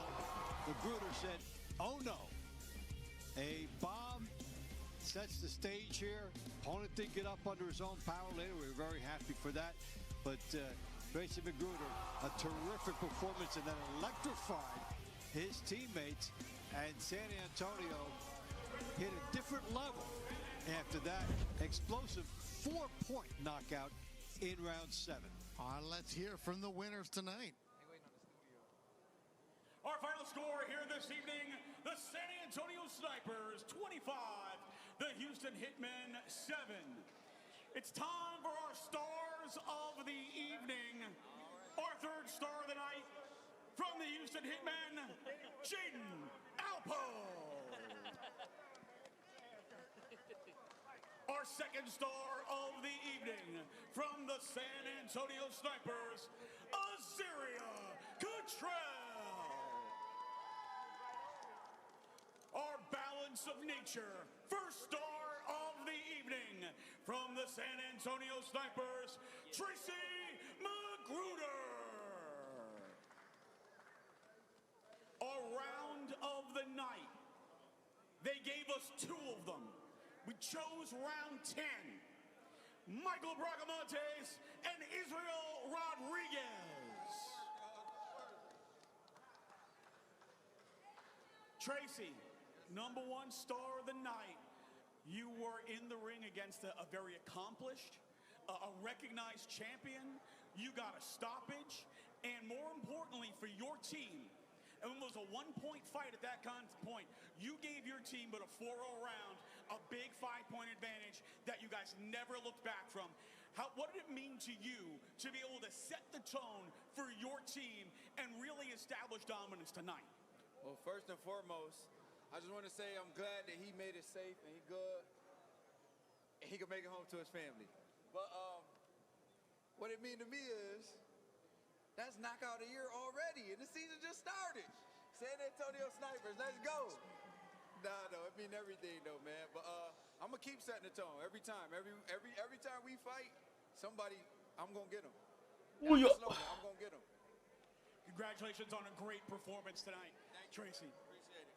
Magruder said, oh no. A bomb sets the stage here. Opponent did get up under his own power later. We were very happy for that. But Tracy Magruder, a terrific performance, and then electrified his teammates. And San Antonio hit a different level after that explosive 4-point knockout in round 7. Let's hear from the winners tonight. Our final score here this evening, the San Antonio Snipers 25, the Houston Hitmen 7. It's time for our stars of the evening. Our third star of the night from the Houston Hitmen, Jaden Alpo. Our second star of the evening from the San Antonio Snipers, Azaria Cottrell. Our balance of nature, first star of the evening from the San Antonio Snipers, Tracy Magruder. Our round of the night, they gave us 2 of them. We chose round 10. Michael Bragamontes and Israel Rodriguez. Tracy, #1 star of the night. You were in the ring against a very accomplished, a recognized champion. You got a stoppage, and more importantly for your team, and it was a one-point fight at that point. You gave your team but a 4-0 round, a big 5-point advantage that you guys never looked back from. What did it mean to you to be able to set the tone for your team and really establish dominance tonight? Well, first and foremost, I just want to say I'm glad that he made it safe and he good and he can make it home to his family. But what it mean to me is that's knockout of the year already and the season just started. San Antonio Snipers, let's go. Nah, no, it mean everything though, man. But I'm gonna keep setting the tone every time. Every time we fight, somebody, I'm gonna get him. I'm gonna get him. Congratulations on a great performance tonight, Tracy. Appreciate it.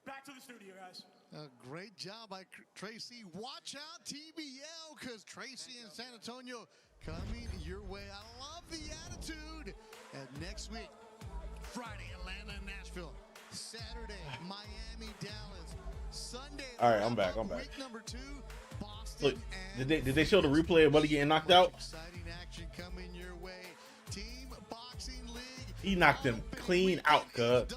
Back to the studio, guys. A great job by Tracy. Watch out, TBL, because Tracy and San Antonio coming your way. I love the attitude. And next week, Friday, Atlanta and Nashville. Saturday, Miami, Dallas. Sunday, all right, I'm back. week #2, Boston. Look, did they show the replay of Buddy getting knocked out? Exciting action coming your way. Team Boxing League. He knocked him clean out, cuz.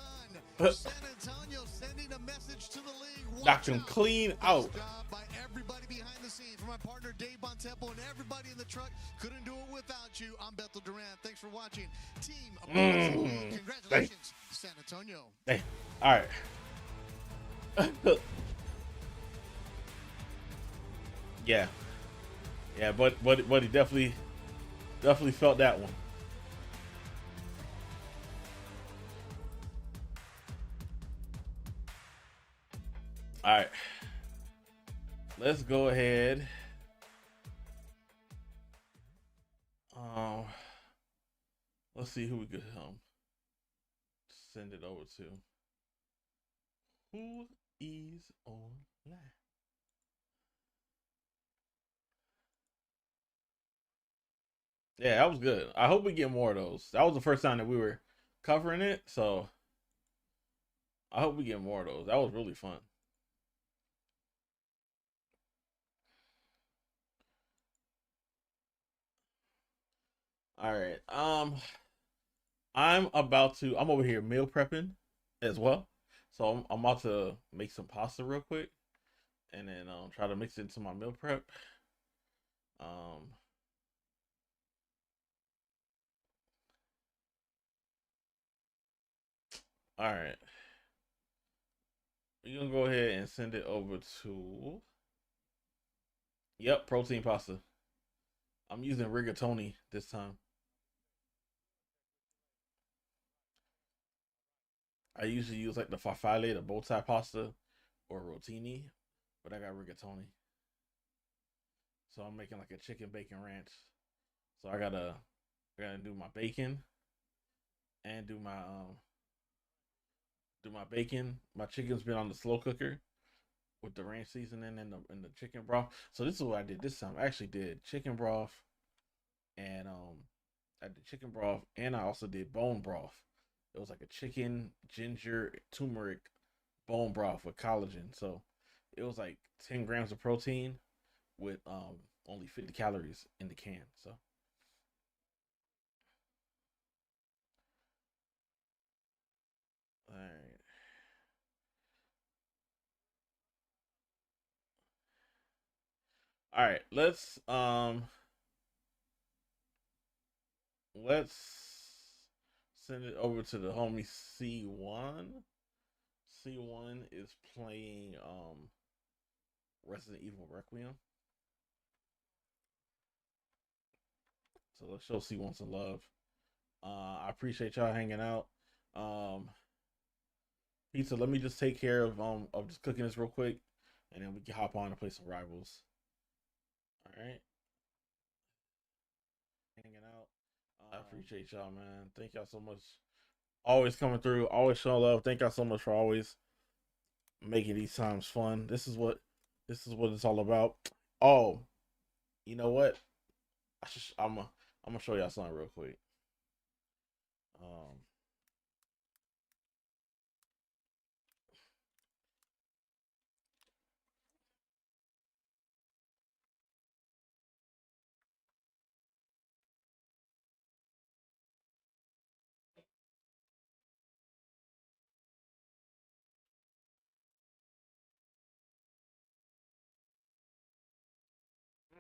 San Antonio sending a message to the league. Knocked him clean out. By everybody behind the scenes, from my partner Dave Bontempo and everybody in the truck. Couldn't do it without you. I'm Bethel Duran. Thanks for watching. Team Boxing League. Congratulations, San Antonio. Hey, all right. Yeah, but he definitely felt that one. All right, let's go ahead. Let's see who we could send it over to. Who is online? Yeah, that was good. I hope we get more of those. That was the first time that we were covering it, so I hope we get more of those. That was really fun. All right. I'm over here meal prepping as well. So I'm about to make some pasta real quick and then try to mix it into my meal prep. All right. We're gonna go ahead and send it over to, yep, protein pasta. I'm using rigatoni this time. I usually use like the farfalle, the bow tie pasta, or rotini, but I got rigatoni. So I'm making like a chicken bacon ranch. So I gotta do my bacon and do my bacon. My chicken's been on the slow cooker with the ranch seasoning and the chicken broth. So this is what I did this time. I actually did chicken broth, and I did chicken broth, and I also did bone broth. It was like a chicken, ginger, turmeric bone broth with collagen. So it was like 10 grams of protein with only 50 calories in the can. So all right. All right, let's send it over to the homie C1. C1 is playing Resident Evil Requiem. So let's show C1 some love. I appreciate y'all hanging out. Pizza, let me just take care of just cooking this real quick, and then we can hop on and play some Rivals. All right. Hanging out. I appreciate y'all, man. Thank y'all so much. Always coming through, always showing love. Thank y'all so much for always making these times fun. This is what it's all about. Oh, you know what? I'm gonna show y'all something real quick.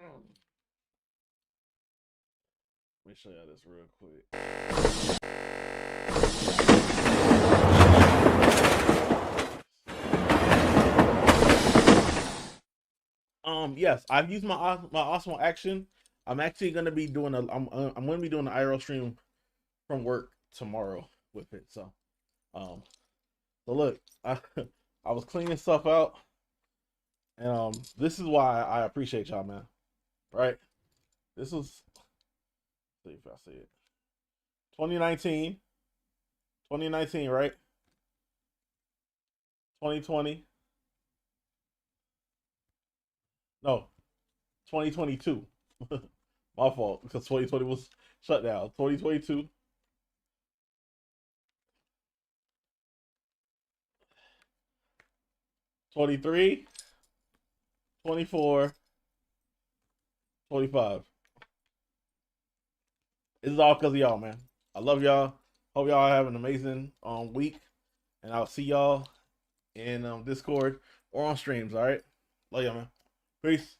Let me show y'all this real quick. Yes, I've used my Osmo action. I'm actually gonna be doing I'm gonna be doing an IRL stream from work tomorrow with it. So look, I I was cleaning stuff out, and this is why I appreciate y'all, man. Right? This was, see if I see it. 2019, right? 2020. No, 2022. My fault, because 2020 was shut down. 2022. 23, 24, 25. This is all because of y'all, man. I love y'all. Hope y'all have an amazing week. And I'll see y'all in Discord or on streams, all right? Love y'all, man. Peace.